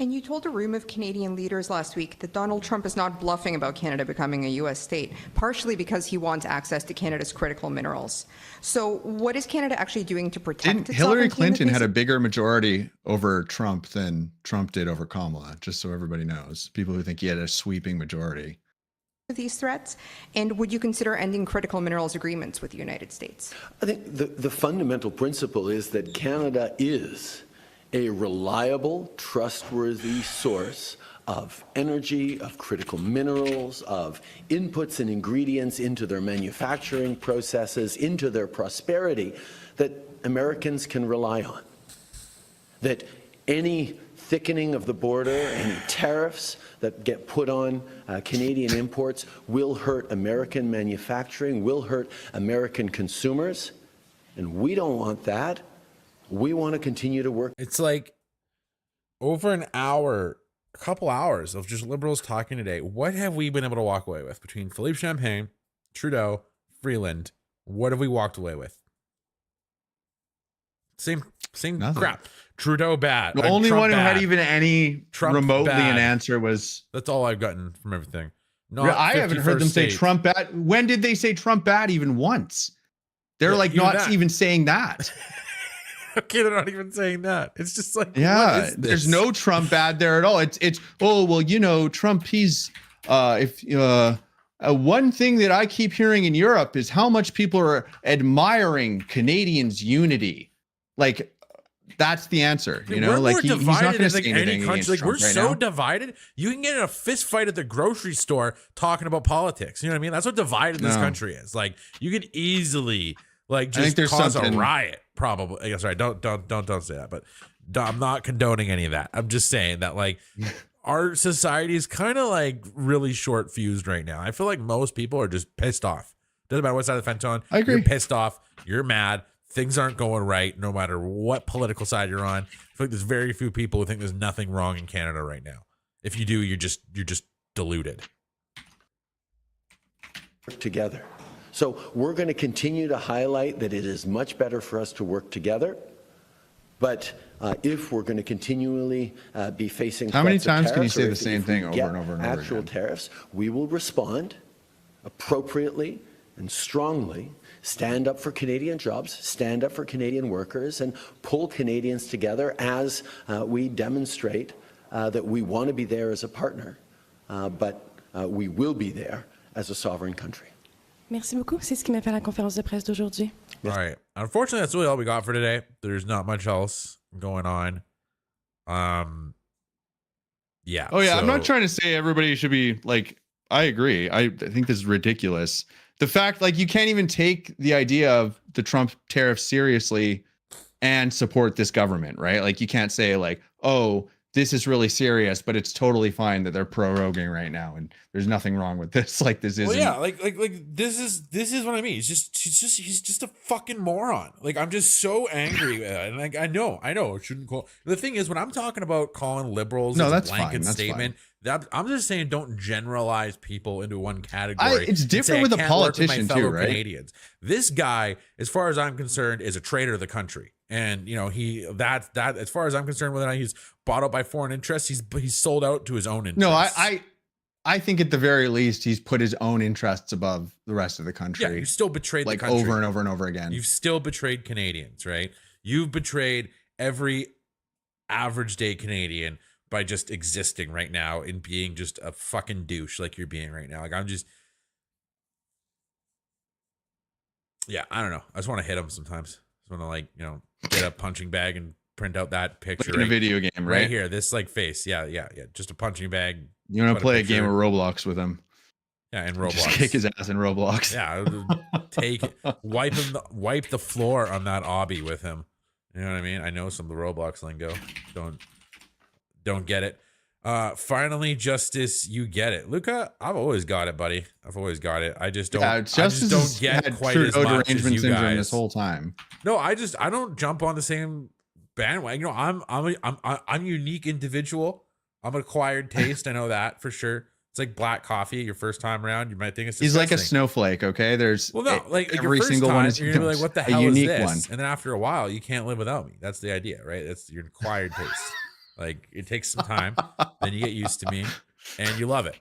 And you told a room of Canadian leaders last week that Donald Trump is not bluffing about Canada becoming a U.S. state, partially because he wants access to Canada's critical minerals. So what is Canada actually doing to protect its Hillary sovereignty Clinton had a bigger majority over Trump than Trump did over Kamala, just so everybody knows. People who think he had a sweeping majority. These threats? And would you consider ending critical minerals agreements with the United States? I think the fundamental principle is that Canada is a reliable, trustworthy source of energy, of critical minerals, of inputs and ingredients into their manufacturing processes, into their prosperity, that Americans can rely on. That any thickening of the border, any tariffs that get put on Canadian imports will hurt American manufacturing, will hurt American consumers, and we don't want that. We want to continue to work. It's like over an hour, a couple hours of just liberals talking today. What have we been able to walk away with between Philippe Champagne, Trudeau, Freeland? What have we walked away with? Same Nothing. crap. Trudeau bad. The only Trump one who bad. had even any Trump remotely bad. an answer was. That's all I've gotten from everything. I haven't heard them say Trump bad. When did they say Trump bad even once? They're like not even saying that. Okay, they're not even saying that. It's just like, yeah, there's no Trump bad there at all. It's oh well, Trump, he's One thing that I keep hearing in Europe is how much people are admiring Canadians' unity. Like, that's the answer, you know. We're like more he's not divided going to than say any anything country. against Like we're Trump right so now. divided. You can get in a fist fight at the grocery store talking about politics. You know what I mean? That's what divided this No. country is. Like you could easily like I think just there's cause something- a riot. Probably. Sorry, don't say that. But I'm not condoning any of that. I'm just saying that like our society is kind of like really short fused right now. I feel like most people are just pissed off. Doesn't matter what side of the fence you're on. I agree. You're pissed off. You're mad. Things aren't going right, no matter what political side you're on. I feel like there's very few people who think there's nothing wrong in Canada right now. If you do, you're just deluded. Together. So we're going to continue to highlight that it is much better for us to work together. But if we're going to continually be facing How many threats of times can you tariffs, say or the if same we thing over get and over and over actual again? tariffs, we will respond appropriately and strongly, stand up for Canadian jobs, stand up for Canadian workers, and pull Canadians together as we demonstrate that we want to be there as a partner, but we will be there as a sovereign country. Merci beaucoup. C'est ce qui m'a fait la conférence de presse d'aujourd'hui. All right. Unfortunately, that's really all we got for today. There's not much else going on. Yeah. Oh yeah, I'm so- not trying to say everybody should be like. I agree. I think this is ridiculous. The fact, like, you can't even take the idea of the Trump tariff seriously and support this government, right? Like, you can't say like, oh, this is really serious, but it's totally fine that they're proroguing right now, and there's nothing wrong with this. Like, this isn't. Well, yeah, like this is what I mean. He's just a fucking moron. Like I'm just so angry, and like I know, I shouldn't call. The thing is, when I'm talking about calling liberals, No, as that's a blanket fine, that's statement. That I'm just saying, don't generalize people into one category. It's and different say, with I a can't work with my politician too, fellow right? Canadians. This guy, as far as I'm concerned, is a traitor to the country. And you know that as far as I'm concerned, whether or not he's bought out by foreign interests, he's sold out to his own interests. No, I think at the very least he's put his own interests above the rest of the country. Yeah, you've still betrayed like the country over and over and over again. You've still betrayed Canadians, right? You've betrayed every average day Canadian by just existing right now and being just a fucking douche like you're being right now. Like I'm just, yeah, I don't know. I just want to hit him sometimes. I just want to get a punching bag and print out that picture. Like in a video game, right? Right here, this like face. Yeah. Just a punching bag. You want to put play a picture. game of Roblox with him? Yeah, in Roblox. Just kick his ass in Roblox. Yeah, wipe the floor on that obby with him. You know what I mean? I know some of the Roblox lingo. Don't get it. Finally, Justus, you get it. Luca, I've always got it, buddy. I've always got it. I just don't. Yeah, I Justice just don't get had quite Trudeau as much as derangement you syndrome guys. this whole time. No, I don't jump on the same bandwagon. You know, I'm a unique individual. I'm an acquired taste. I know that for sure. It's like black coffee. Your first time around, you might think it's He's like a disgusting. snowflake. Okay, there's Well, no, like your every first single time, one is you're gonna be like, "What the a hell is unique this?" one. And then after a while, you can't live without me. That's the idea, right? That's your acquired taste. Like it takes some time, then you get used to me, and you love it.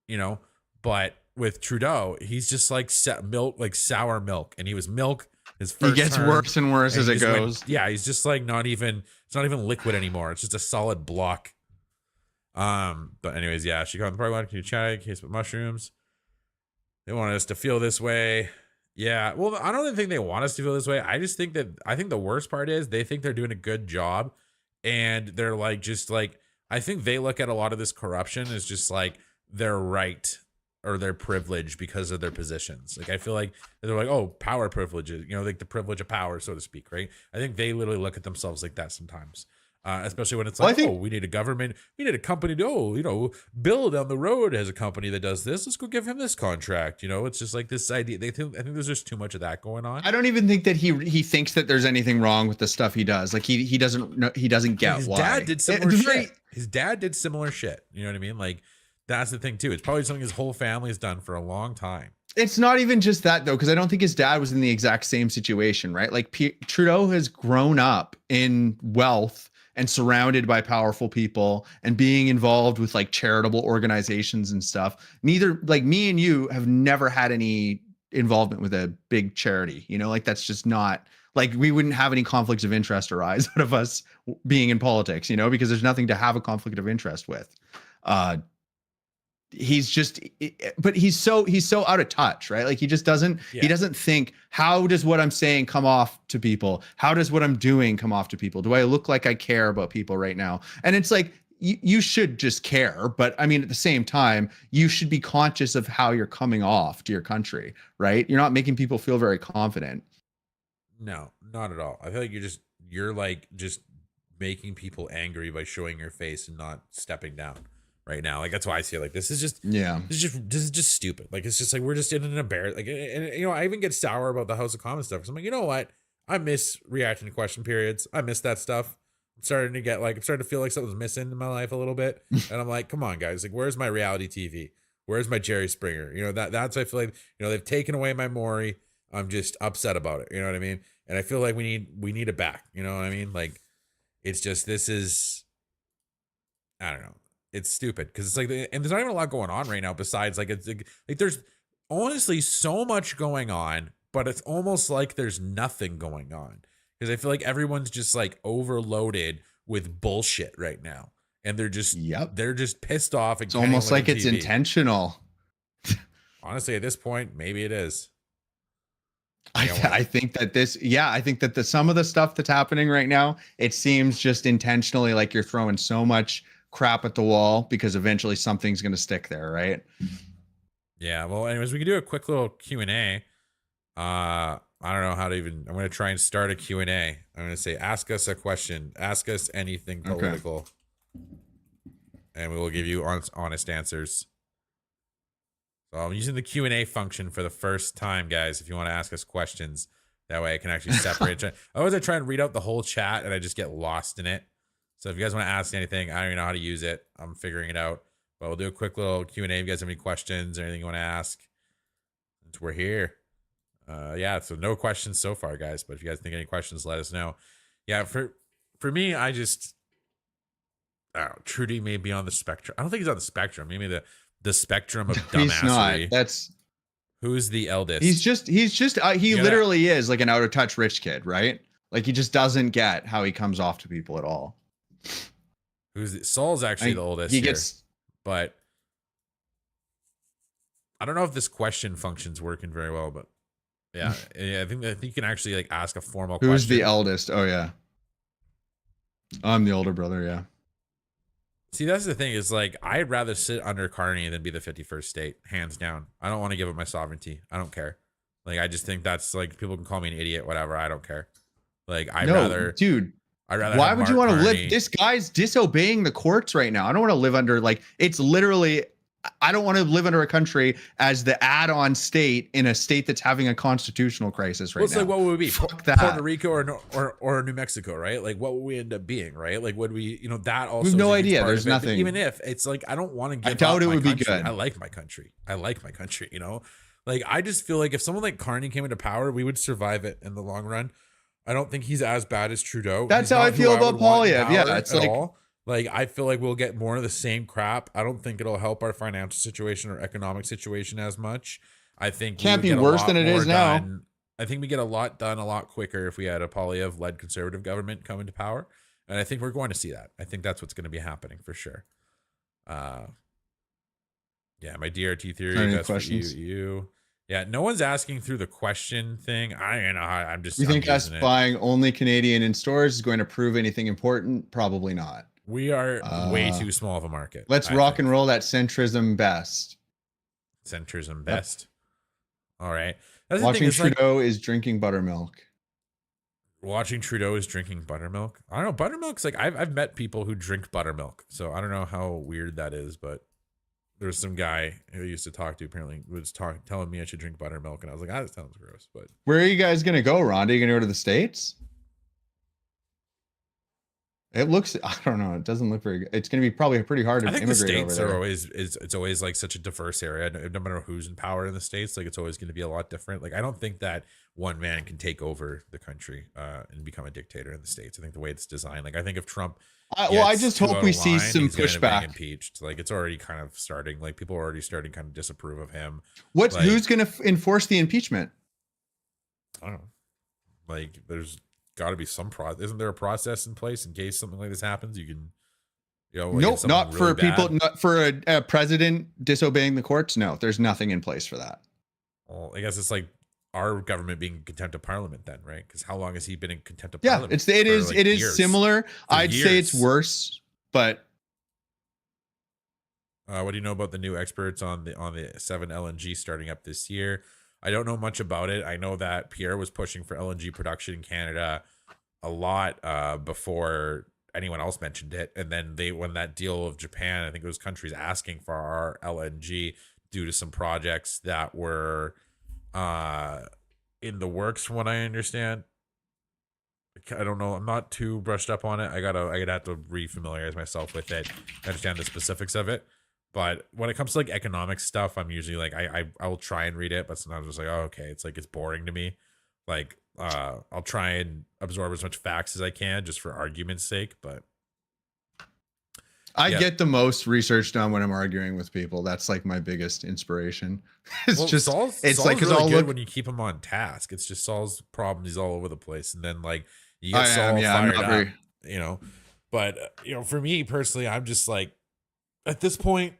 You know, but with Trudeau, he's just like milk, like sour milk, and he was milk. His first He gets term, worse and worse and as he it just went- goes. yeah, he's just like it's not even liquid anymore. It's just a solid block. But anyways, yeah, she called the party line. Can you chat in case with mushrooms? They wanted us to feel this way. Yeah, well, I don't even think they want us to feel this way. I just think I think the worst part is they think they're doing a good job, and they're like just like I think they look at a lot of this corruption as just like they're right or they're privileged because of their positions. Like I feel like they're like, oh, power privileges, you know, like the privilege of power, so to speak, right? I think they literally look at themselves like that sometimes. Especially when it's like, we need a government, we need a company to, Bill down the road has a company that does this. Let's go give him this contract. You know, it's just like this idea. I think there's just too much of that going on. I don't even think that he thinks that there's anything wrong with the stuff he does. Like he doesn't know, he doesn't get His why. dad did similar shit. His dad did similar shit. You know what I mean? Like that's the thing too. It's probably something his whole family's done for a long time. It's not even just that though, because I don't think his dad was in the exact same situation, right? Like Trudeau has grown up in wealth and surrounded by powerful people and being involved with like charitable organizations and stuff. Neither, like me and you, have never had any involvement with a big charity, you know, like that's just not like we wouldn't have any conflicts of interest arise out of us being in politics, you know, because there's nothing to have a conflict of interest with. he's just, but he's so out of touch, right? Like he just doesn't, he doesn't think, how does what I'm saying come off to people? How does what I'm doing come off to people? Do I look like I care about people right now? And it's like, you should just care. But I mean, at the same time, you should be conscious of how you're coming off to your country, right? You're not making people feel very confident. No, not at all. I feel like you're like just making people angry by showing your face and not stepping down right now. Like that's why I see it. Like this is just stupid. Like it's just like we're just in an embarrassment. Like, and you know, I even get sour about the House of Commons stuff because I'm like, you know what? I miss reacting to question periods. I miss that stuff. I'm starting to feel like something's missing in my life a little bit. And I'm like, come on, guys. Like, where's my reality TV? Where's my Jerry Springer? You know, that's I feel like, you know, they've taken away my Maury. I'm just upset about it. You know what I mean? And I feel like we need it back. You know what I mean? Like, it's just, this is, I don't know. It's stupid because it's like, and there's not even a lot going on right now besides like, it's like there's honestly so much going on, but it's almost like there's nothing going on because I feel like everyone's just like overloaded with bullshit right now. And they're just, they're just pissed off. It's almost like it's intentional. Honestly, at this point, maybe it is. I think that I think that some of the stuff that's happening right now, it seems just intentionally like you're throwing so much crap at the wall because eventually something's going to stick there, right? Yeah. Well, anyways, we can do a quick little Q&A. I don't know how to even, I'm going to try and start a Q&A. I'm going to say, ask us a question, ask us anything political, and we will give you honest answers. So I'm using the Q&A function for the first time, guys. If you want to ask us questions, that way I can actually separate. Otherwise, I try and read out the whole chat and I just get lost in it. So if you guys want to ask anything, I don't even know how to use it. I'm figuring it out. But we'll do a quick little Q&A. If you guys have any questions or anything you want to ask, since we're here. Yeah, so no questions so far, guys. But if you guys think any questions, let us know. Yeah, for me, I don't know, Trudy may be on the spectrum. I don't think he's on the spectrum. Maybe the spectrum of dumbassery. Not. Who's the eldest? He literally is like an out of touch rich kid, right? Like he just doesn't get how he comes off to people at all. Saul's actually the oldest. But I don't know if this question function's working very well, but yeah, I think you can actually like ask a formal question. Who's the eldest? Oh yeah. I'm the older brother, yeah. See, that's the thing is like, I'd rather sit under Carney than be the 51st state, hands down. I don't want to give up my sovereignty. I don't care. Like, I just think that's like, people can call me an idiot, whatever. I don't care. Like, I'd rather. Why would you want to live? This guy's disobeying the courts right now. I don't want to live under, like, it's literally, I don't want to live under a country as the add-on state in a state that's having a constitutional crisis right now. It's like, what would we be? Fuck that. Puerto Rico or New Mexico, right? Like, what would we end up being, right? Like, would we, that also. We have no idea. There's nothing. Even if it's like, I don't want to give I doubt up it my would country. be good. I like my country, Like, I just feel like if someone like Carney came into power, we would survive it in the long run. I don't think he's as bad as Trudeau. That's how I feel about Polyev. Yeah, it's like. Like, I feel like we'll get more of the same crap. I don't think it'll help our financial situation or economic situation as much. I think can't be worse than it is now. I think we get a lot done a lot quicker if we had a Polyev-led conservative government come into power. And I think we're going to see that. I think that's what's going to be happening for sure. Yeah, my DRT theory. That's for you. Yeah, no one's asking through the question thing. I'm just. You think us buying only Canadian in stores is going to prove anything important? Probably not. We are way too small of a market. Let's rock and roll that centrism best. Centrism best. All right. Watching Trudeau is drinking buttermilk. Watching Trudeau is drinking buttermilk. I don't know. Buttermilk's like, I've met people who drink buttermilk. So I don't know how weird that is, but there's some guy who I used to talk to apparently was telling me I should drink buttermilk. And I was like, that sounds gross. But where are you guys going to go, Rhonda? Are you going to go to the States? It looks, I don't know. It doesn't look very good. It's going to be probably pretty hard to immigrate over there. I think the States it's always like such a diverse area. No matter who's in power in the States, like it's always going to be a lot different. Like, I don't think that one man can take over the country and become a dictator in the States. I think the way it's designed, like, I think if Trump, I just hope we see some pushback. Impeached. Like, it's already kind of starting. Like, people are already starting kind of disapprove of him. Who's going to enforce the impeachment? I don't know. Like, there's got to be some process. Isn't there a process in place in case something like this happens? You can, You know, like if Nope, something not really for people, bad- not for a president disobeying the courts. No, there's nothing in place for that. Well, I guess it's like our government being in contempt of parliament then, right? Because how long has he been in contempt of Yeah, parliament? it is For, like, it is years. similar. For I'd say it's years. worse, but What do you know about the new experts on the 7 LNG starting up this year? I don't know much about it. I know that Pierre was pushing for LNG production in Canada a lot before anyone else mentioned it. And then when that deal of Japan, I think it was countries asking for our LNG due to some projects that were in the works, from what I understand. I don't know. I'm not too brushed up on it. I gotta have to refamiliarize myself with it, understand the specifics of it. But when it comes to like economic stuff, I'm usually like I will try and read it, but sometimes I'm just like, oh, okay, it's like it's boring to me. Like I'll try and absorb as much facts as I can just for argument's sake. But I yeah. get the most research done when I'm arguing with people. That's like my biggest inspiration. It's Well, just Saul's like because really I'll good look. when you keep him on task. It's just Saul's problems. He's all over the place, and then like you get I Saul am, yeah, I'm fired not up, very- you know. But you know, for me personally, I'm just like at this point,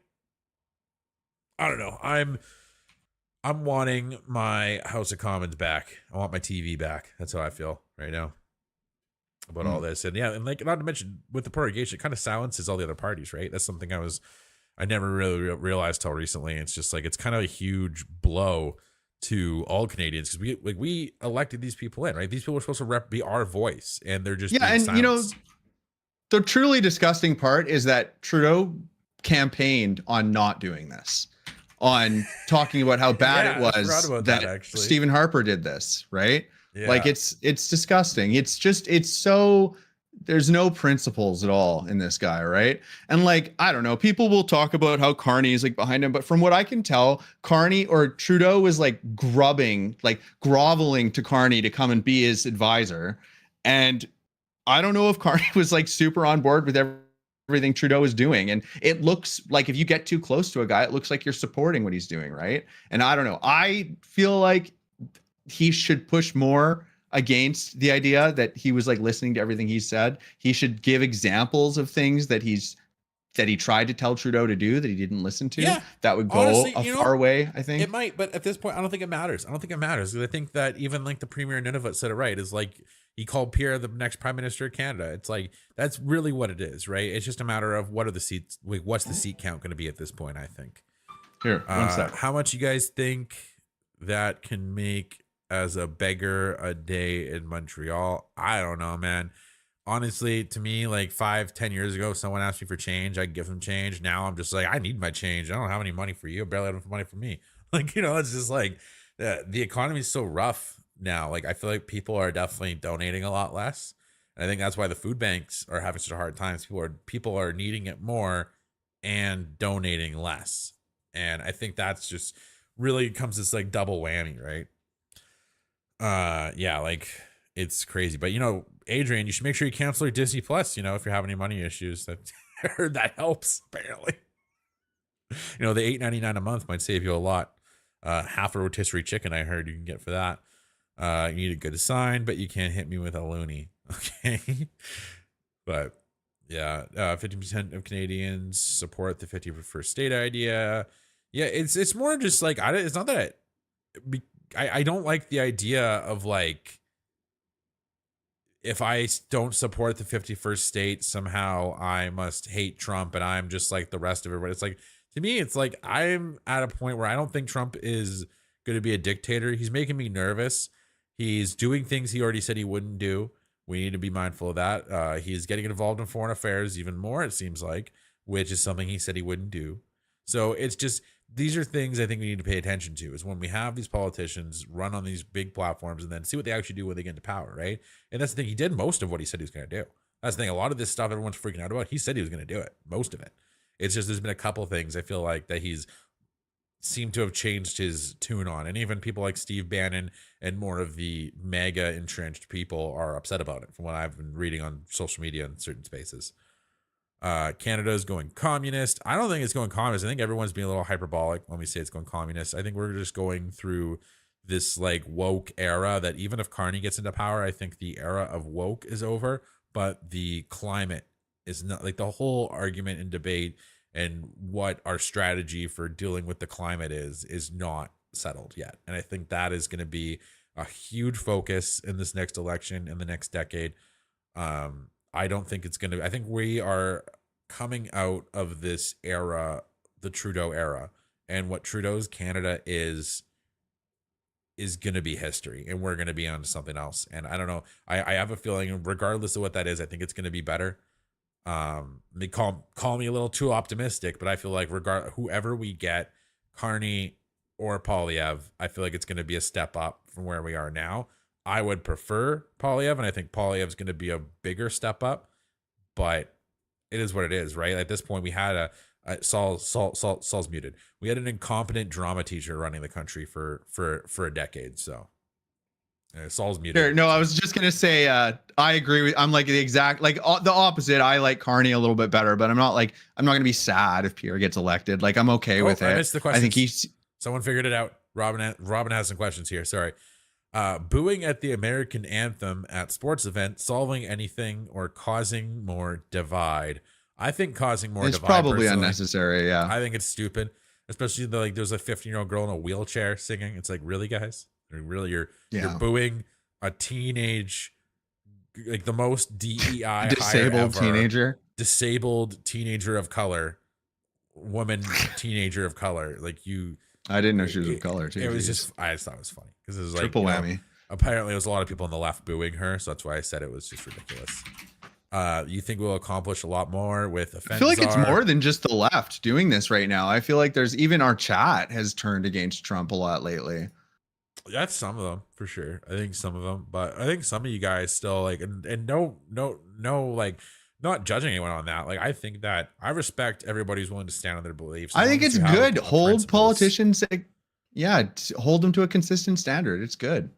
I don't know. I'm wanting my House of Commons back. I want my TV back. That's how I feel right now about all this. And yeah, and like not to mention with the prorogation, it kind of silences all the other parties, right? That's something I never really realized till recently. It's just like it's kind of a huge blow to all Canadians because we elected these people in, right? These people are supposed to be our voice, and they're just Yeah, being and you know, silenced. the truly disgusting part is that Trudeau campaigned on not doing this, on talking about how bad Yeah, it I forgot was about that that, actually. Stephen Harper did this, right? Yeah. Like it's disgusting. It's so there's no principles at all in this guy, right? And like I don't know, people will talk about how Carney is like behind him, but from what I can tell, Carney or Trudeau was like groveling to Carney to come and be his advisor, and I don't know if Carney was like super on board with everything Trudeau is doing. And it looks like if you get too close to a guy, it looks like you're supporting what he's doing, right? And I don't know. I feel like he should push more against the idea that he was like listening to everything he said. He should give examples of things that he tried to tell Trudeau to do that he didn't listen to. Yeah, that would go honestly, a you know, far way, I think. It might, but at this point, I don't think it matters. I don't think it matters because I think that even like the Premier in Nunavut said it right. Is like he called Pierre the next Prime Minister of Canada. It's like that's really what it is, right? It's just a matter of what are the seats. Like, what's the seat count going to be at this point? I think. Here, one sec. How much you guys think that can make as a beggar a day in Montreal? I don't know, man. Honestly, to me, like 5-10 years ago, if someone asked me for change, I'd give them change. Now I'm just like, I need my change. I don't have any money for you. I barely have enough money for me. Like, you know, it's just like the economy is so rough now. Like, I feel like people are definitely donating a lot less. And I think that's why the food banks are having such a hard time. People are needing it more and donating less. And I think that's just really comes this like double whammy, right? Yeah, like it's crazy. But you know, Adrian, you should make sure you cancel your Disney Plus, you know, if you're having any money issues. That I heard that helps, apparently. You know, the $8.99 a month might save you a lot. Half a rotisserie chicken, I heard you can get for that. You need a good sign, but you can't hit me with a loony. Okay. But yeah, 50% of Canadians support the 51st state idea. Yeah, it's more just like it's not that I don't like the idea of like if I don't support the 51st state, somehow I must hate Trump and I'm just like the rest of everybody. It's like, to me, it's like I'm at a point where I don't think Trump is going to be a dictator. He's making me nervous. He's doing things he already said he wouldn't do. We need to be mindful of that. He's getting involved in foreign affairs even more, it seems like, which is something he said he wouldn't do. So it's just, these are things I think we need to pay attention to, is when we have these politicians run on these big platforms and then see what they actually do when they get into power, right? And that's the thing. He did most of what he said he was going to do. That's the thing. A lot of this stuff everyone's freaking out about, he said he was going to do it, most of it. It's just there's been a couple things I feel like that he's seemed to have changed his tune on. And even people like Steve Bannon and more of the mega entrenched people are upset about it from what I've been reading on social media in certain spaces. Canada is going communist. I don't think it's going communist. I think everyone's being a little hyperbolic when we say it's going communist. I think we're just going through this like woke era that even if Carney gets into power, I think the era of woke is over, but the climate is not like the whole argument and debate and what our strategy for dealing with the climate is not settled yet. And I think that is going to be a huge focus in this next election in the next decade. I don't think it's going to, I think we are coming out of this era, the Trudeau era, and what Trudeau's Canada is going to be history, and we're going to be on to something else. And I don't know. I have a feeling, regardless of what that is, I think it's going to be better. Call me a little too optimistic, but I feel like whoever we get, Carney or Poilievre, I feel like it's going to be a step up from where we are now. I would prefer Poilievre, and I think Poilievre's going to be a bigger step up, but it is what it is, right? At this point, we had Saul's muted. We had an incompetent drama teacher running the country for a decade. So Saul's muted. Sure. No, I was just gonna say I agree with. I'm like the exact the opposite. I like Carney a little bit better, but I'm not gonna be sad if Pierre gets elected. Like I'm okay with it. I missed the question. I think someone figured it out. Robin has some questions here. Sorry. Booing at the American anthem at sports events, solving anything or causing more divide. I think causing more it's divide. Probably personally. Unnecessary. Yeah. I think it's stupid, especially there's a 15-year-old girl in a wheelchair singing. It's like, really, guys? Really, you're booing a teenage, like the most DEI disabled teenager of color, teenager of color. Like you. I didn't know she was of color too. It was just, I just thought it was funny because it was like triple whammy. Apparently, there was a lot of people on the left booing her, so that's why I said it was just ridiculous. You think we'll accomplish a lot more with offense? I feel like it's more than just the left doing this right now. I feel like there's even our chat has turned against Trump a lot lately. That's some of them for sure. I think some of them, but I think some of you guys still like, and no, like not judging anyone on that. Like, I think that I respect everybody who's willing to stand on their beliefs. I think it's good. Hold politicians, hold them to a consistent standard. It's good.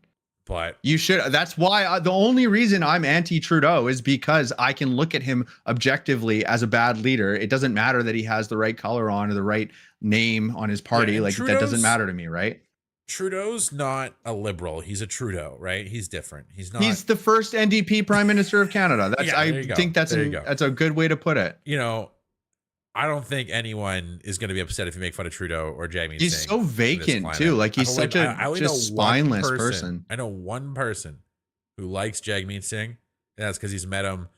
But you should. That's why the only reason I'm anti-Trudeau is because I can look at him objectively as a bad leader. It doesn't matter that he has the right color on or the right name on his party. Like that doesn't matter to me, right? Trudeau's not a liberal. He's a Trudeau, right? He's different. He's not. He's the first NDP Prime Minister of Canada. That's I think that's a good way to put it. You know, I don't think anyone is going to be upset if you make fun of Trudeau or Jagmeet He's Singh so vacant too. Like he's such a just spineless person. I know one person who likes Jagmeet Singh, and that's because he's met him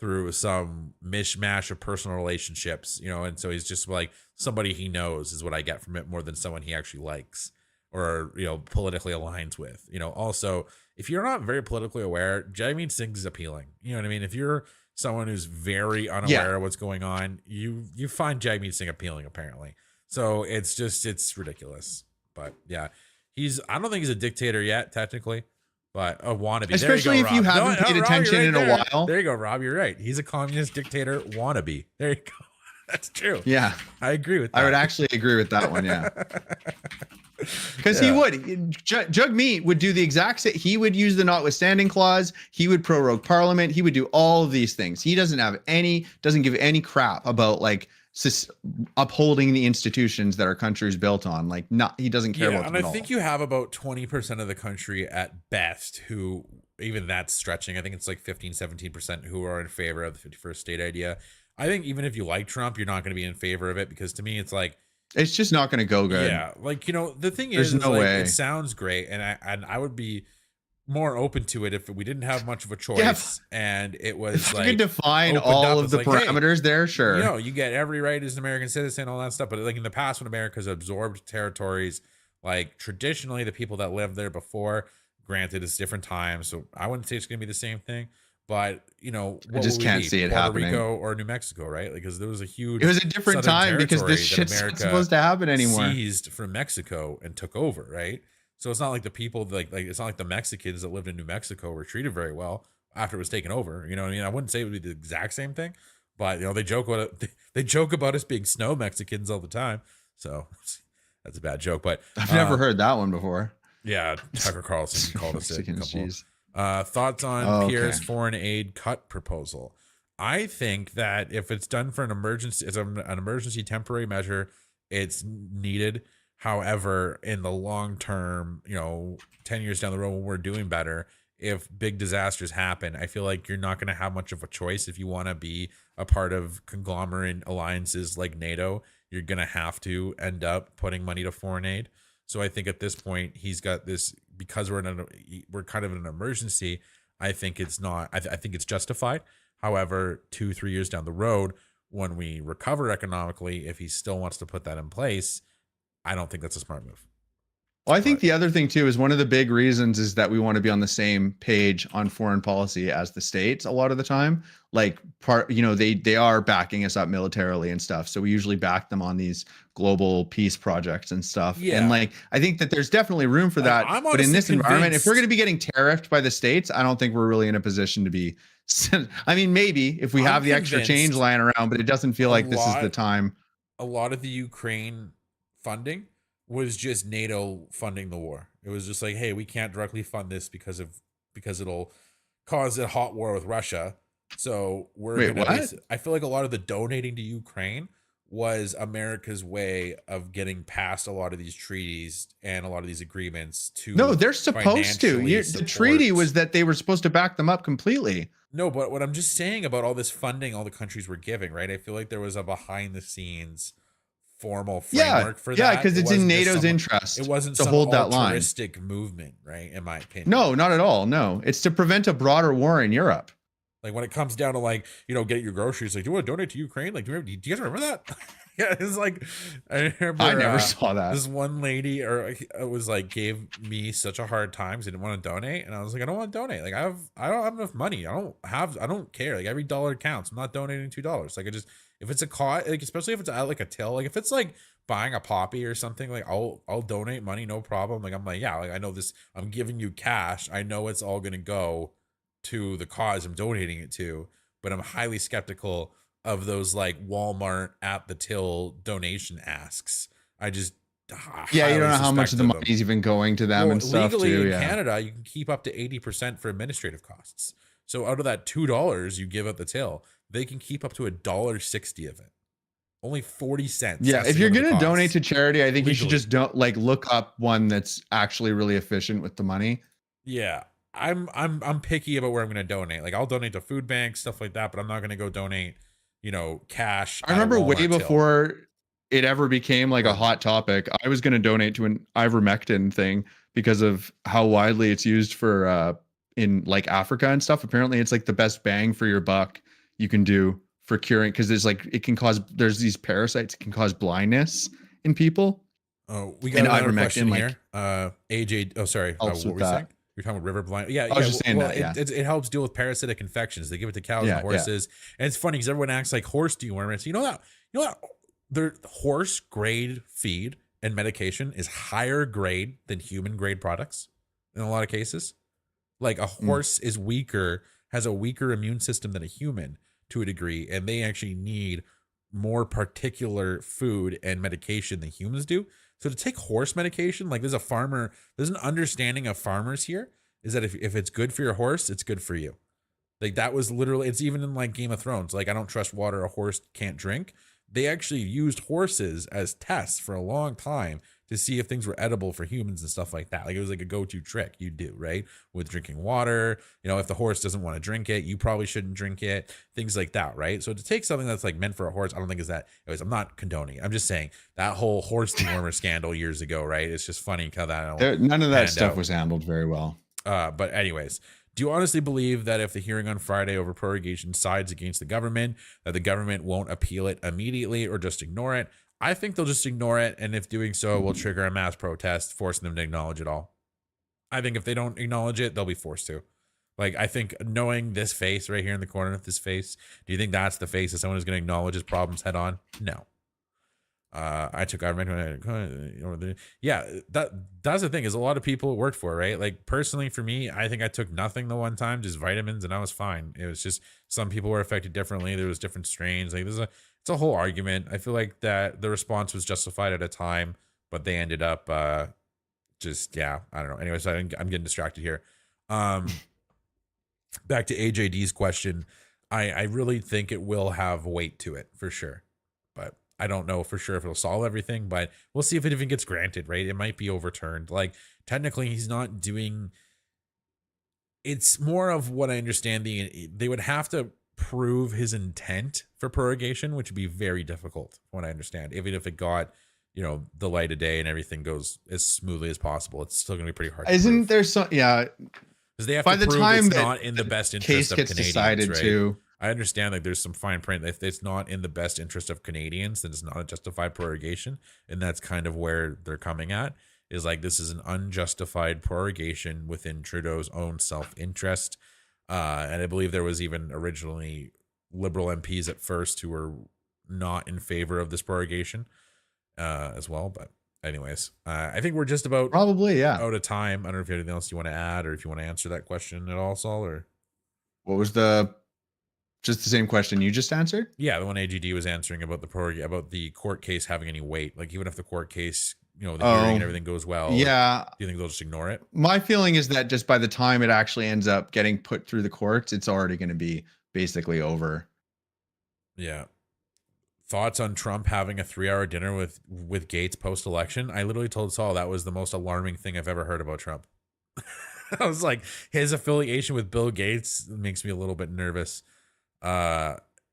through some mishmash of personal relationships, you know, and so he's just like somebody he knows is what I get from it more than someone he actually likes or, you know, politically aligns with. You know, also, if you're not very politically aware, Jagmeet Singh is appealing. You know what I mean? If you're someone who's very unaware of what's going on, you find Jagmeet Singh appealing, apparently. So it's ridiculous. But yeah, I don't think he's a dictator yet, technically, but a wannabe. Especially if you haven't paid attention in a while. There you go, Rob. You're right. He's a communist dictator wannabe. There you go. That's true. Yeah. I agree with that. I would actually agree with that one. Yeah. Because he would. Jagmeet would do the exact same. He would use the notwithstanding clause. He would prorogue parliament. He would do all of these things. He doesn't give any crap about like upholding the institutions that our country is built on. Like, he doesn't care about them at all. I think you have about 20% of the country at best who, even that's stretching. I think it's like 15-17% who are in favor of the 51st state idea. I think even if you like Trump, you're not going to be in favor of it because to me, it's like, it's just not going to go good. Yeah, like, you know, the thing There's is, no way. It sounds great, and I would be more open to it if we didn't have much of a choice and it was if like you could define all of the parameters there, sure. You know, you get every right as an American citizen, all that stuff. But like in the past, when America's absorbed territories, like traditionally the people that lived there before, granted it's different times, so I wouldn't say it's going to be the same thing. But, you know, I just can't see it happening. Puerto Rico or New Mexico, right? Because there was a huge. It was a different time because this shit's not supposed to happen anymore. Seized from Mexico and took over, right? So it's not like the people like it's not like the Mexicans that lived in New Mexico were treated very well after it was taken over. You know what I mean? I wouldn't say it would be the exact same thing, but you know they joke about us being snow Mexicans all the time. So that's a bad joke, but I've never heard that one before. Yeah, Tucker Carlson called us it. Thoughts on Pierre's foreign aid cut proposal? I think that if it's done for an emergency, as an emergency temporary measure, it's needed. However, in the long term, you know, 10 years down the road when we're doing better, if big disasters happen, I feel like you're not going to have much of a choice if you want to be a part of conglomerate alliances like NATO. You're going to have to end up putting money to foreign aid. So I think at this point he's got this, because we're kind of in an emergency. I think it's not. I think it's justified. However, 2-3 years down the road, when we recover economically, if he still wants to put that in place, I don't think that's a smart move. Well, I think the other thing too is one of the big reasons is that we want to be on the same page on foreign policy as the States a lot of the time. Like they are backing us up militarily and stuff. So we usually back them on these global peace projects and stuff. Yeah. And like, I think that there's definitely room for that. But in this environment, if we're going to be getting tariffed by the States, I don't think we're really in a position to be. I mean, maybe if we have the extra change lying around, but it doesn't feel like this is the time. A lot of the Ukraine funding was just NATO funding the war. It was just like, hey, we can't directly fund this because it'll cause a hot war with Russia. So I feel like a lot of the donating to Ukraine was America's way of getting past a lot of these treaties and a lot of these agreements to. No, they're supposed to. The treaty was that they were supposed to back them up completely. No, but what I'm just saying about all this funding all the countries were giving, right? I feel like there was a behind the scenes formal framework for that. Yeah, because it's in NATO's interest. It wasn't to some hold that line. altruistic movement, right? In my opinion. No, not at all. No, it's to prevent a broader war in Europe. Like when it comes down to like, get your groceries, like, do you want to donate to Ukraine? Like, do you guys remember that? Yeah, it's like, I never saw that. This one lady was like, gave me such a hard time because I didn't want to donate. And I was like, I don't want to donate. Like I don't have enough money. I don't care. Like every dollar counts. I'm not donating $2. Like if it's a cost, like, especially if it's at like a till, like if it's like buying a poppy or something, like I'll donate money. No problem. Like, I'm like, yeah, like I know this, I'm giving you cash. I know it's all going to go to the cause I'm donating it to, but I'm highly skeptical of those like Walmart at the till donation asks. I just you don't know how much of the money is even going to them and stuff legally too. In Canada, you can keep up to 80% for administrative costs. So out of that $2 you give at the till, they can keep up to $1.60 of it. Only 40 cents. Yeah, if you're gonna donate to charity, I think you should just look up one that's actually really efficient with the money. Yeah. I'm picky about where I'm going to donate. Like I'll donate to food banks, stuff like that, but I'm not going to go donate, cash. I remember way before it ever became like a hot topic, I was going to donate to an ivermectin thing because of how widely it's used for in like Africa and stuff. Apparently it's like the best bang for your buck you can do for curing, because there's these parasites that can cause blindness in people. Oh, we got another question here. AJ, what were we saying? You're talking about river blind. Yeah, I was just saying that. It helps deal with parasitic infections. They give it to cows and horses, and it's funny because everyone acts like horse dewormer. So you know that their horse grade feed and medication is higher grade than human grade products in a lot of cases. Like a horse is weaker, has a weaker immune system than a human to a degree, and they actually need more particular food and medication than humans do. So to take horse medication, like there's an understanding of farmers here is that if it's good for your horse, it's good for you. Like that was literally, it's even in like Game of Thrones. Like I don't trust water a horse can't drink. They actually used horses as tests for a long time to see if things were edible for humans and stuff like that. Like it was like a go-to trick you do, right? With drinking water, if the horse doesn't want to drink it, you probably shouldn't drink it, things like that, right? So to take something that's like meant for a horse, I don't think is that. Anyways, I'm not condoning it. I'm just saying that whole horse dewormer scandal years ago, right? It's just funny how that none of that stuff was handled very well. But anyways, do you honestly believe that if the hearing on Friday over prorogation sides against the government, that the government won't appeal it immediately or just ignore it? I think they'll just ignore it, and if doing so will trigger a mass protest, forcing them to acknowledge it all. I think if they don't acknowledge it, they'll be forced to. Like, I think knowing this face right here in the corner of this face, do you think that's the face of someone who's going to acknowledge his problems head on? No. I took ivermectin. Yeah, that's the thing, is a lot of people it worked for, right? Like personally for me, I think I took nothing the one time, just vitamins, and I was fine. It was just some people were affected differently. There was different strains. Like it's a whole argument. I feel like that the response was justified at a time, but they ended up I don't know. Anyways, I'm getting distracted here. Back to AJD's question. I really think it will have weight to it for sure, but I don't know for sure if it'll solve everything, but we'll see if it even gets granted, right? It might be overturned. Like technically he's not doing it's more of what I understand. They would have to prove his intent for prorogation, which would be very difficult from what I understand. Even if it got, the light of day and everything goes as smoothly as possible, it's still going to be pretty hard. Isn't there some? Yeah, because they have by to the prove time it's that not in the best interest case of gets Canadians, decided right? too. I understand like there's some fine print. If it's not in the best interest of Canadians, then it's not a justified prorogation, and that's kind of where they're coming at. Is like this is an unjustified prorogation within Trudeau's own self-interest. And I believe there was even originally Liberal MPs at first who were not in favor of this prorogation as well. But anyways, I think we're just about probably out of time. I don't know if you have anything else you want to add or if you want to answer that question at all, Saul, or what was just the same question you just answered? Yeah, the one AGD was answering about the court case having any weight. Like even if the court case, the hearing and everything goes well. Yeah. Do you think they'll just ignore it? My feeling is that just by the time it actually ends up getting put through the courts, it's already going to be basically over. Yeah. Thoughts on Trump having a 3-hour dinner with Gates post-election? I literally told Saul that was the most alarming thing I've ever heard about Trump. I was like, his affiliation with Bill Gates makes me a little bit nervous.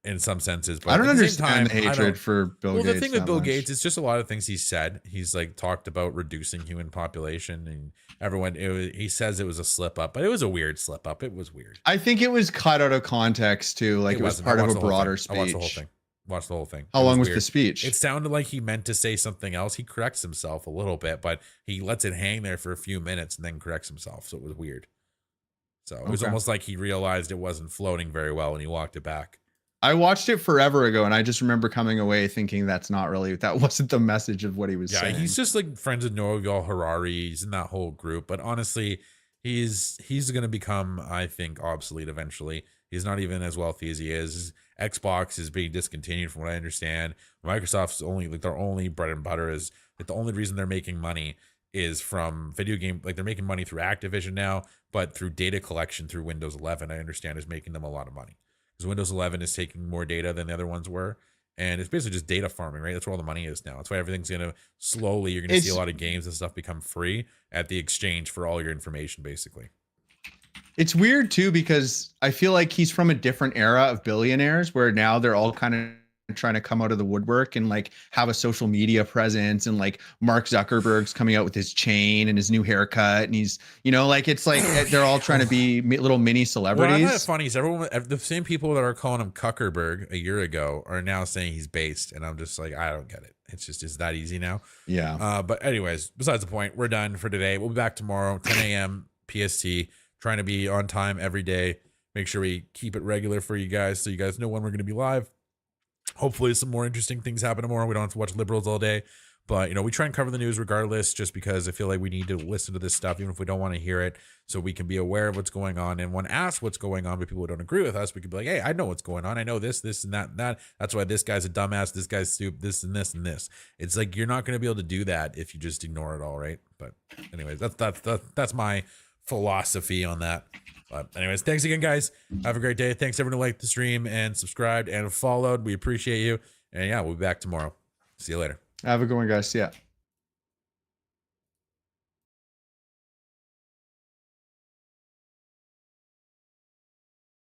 In some senses, but I don't at the understand same time, the hatred for Bill Gates. Well, the thing with Bill much. Gates, it's just a lot of things he's said. He's like talked about reducing human population, and everyone. He says it was a slip up, but it was a weird slip up. It was weird. I think it was cut out of context too. Like it was part of a broader speech. I watched the whole thing. Watched the whole thing. How long was the speech? It sounded like he meant to say something else. He corrects himself a little bit, but he lets it hang there for a few minutes and then corrects himself. So it was weird. So it was almost like he realized it wasn't floating very well and he walked it back. I watched it forever ago, and I just remember coming away thinking that wasn't the message of what he was saying. Yeah, he's just like friends with Noah Harari. He's in that whole group, but honestly, he's going to become, I think, obsolete eventually. He's not even as wealthy as he is. His Xbox is being discontinued, from what I understand. Microsoft's their only bread and butter is the only reason they're making money is from video game. Like they're making money through Activision now, but through data collection through Windows 11, I understand, is making them a lot of money. Because Windows 11 is taking more data than the other ones were. And it's basically just data farming, right? That's where all the money is now. That's why everything's going to slowly, you're going to see a lot of games and stuff become free at the exchange for all your information, basically. It's weird, too, because I feel like he's from a different era of billionaires where now they're all kind of trying to come out of the woodwork and like have a social media presence, and like Mark Zuckerberg's coming out with his chain and his new haircut, and he's it's like they're all trying to be little mini celebrities. Well, I find it funny is everyone, the same people that are calling him Zuckerberg a year ago are now saying he's based, and I'm just like, I don't get it. It's just is that easy now. Yeah. But anyways, besides the point, we're done for today. We'll be back tomorrow 10 a.m. PST, trying to be on time every day. Make sure we keep it regular for you guys so you guys know when we're going to be live. Hopefully some more interesting things happen tomorrow. We don't have to watch Liberals all day, but we try and cover the news regardless, just because I feel like we need to listen to this stuff, even if we don't want to hear it, so we can be aware of what's going on. And when asked what's going on by people who don't agree with us, we can be like, hey, I know what's going on. I know this, and that, and that. That's why this guy's a dumbass. This guy's stupid, this and this and this. It's like, you're not going to be able to do that if you just ignore it all. Right. But anyways, that's my philosophy on that. But anyways, thanks again, guys. Have a great day. Thanks everyone who liked the stream and subscribed and followed. We appreciate you. And yeah, we'll be back tomorrow. See you later. Have a good one, guys. Yeah.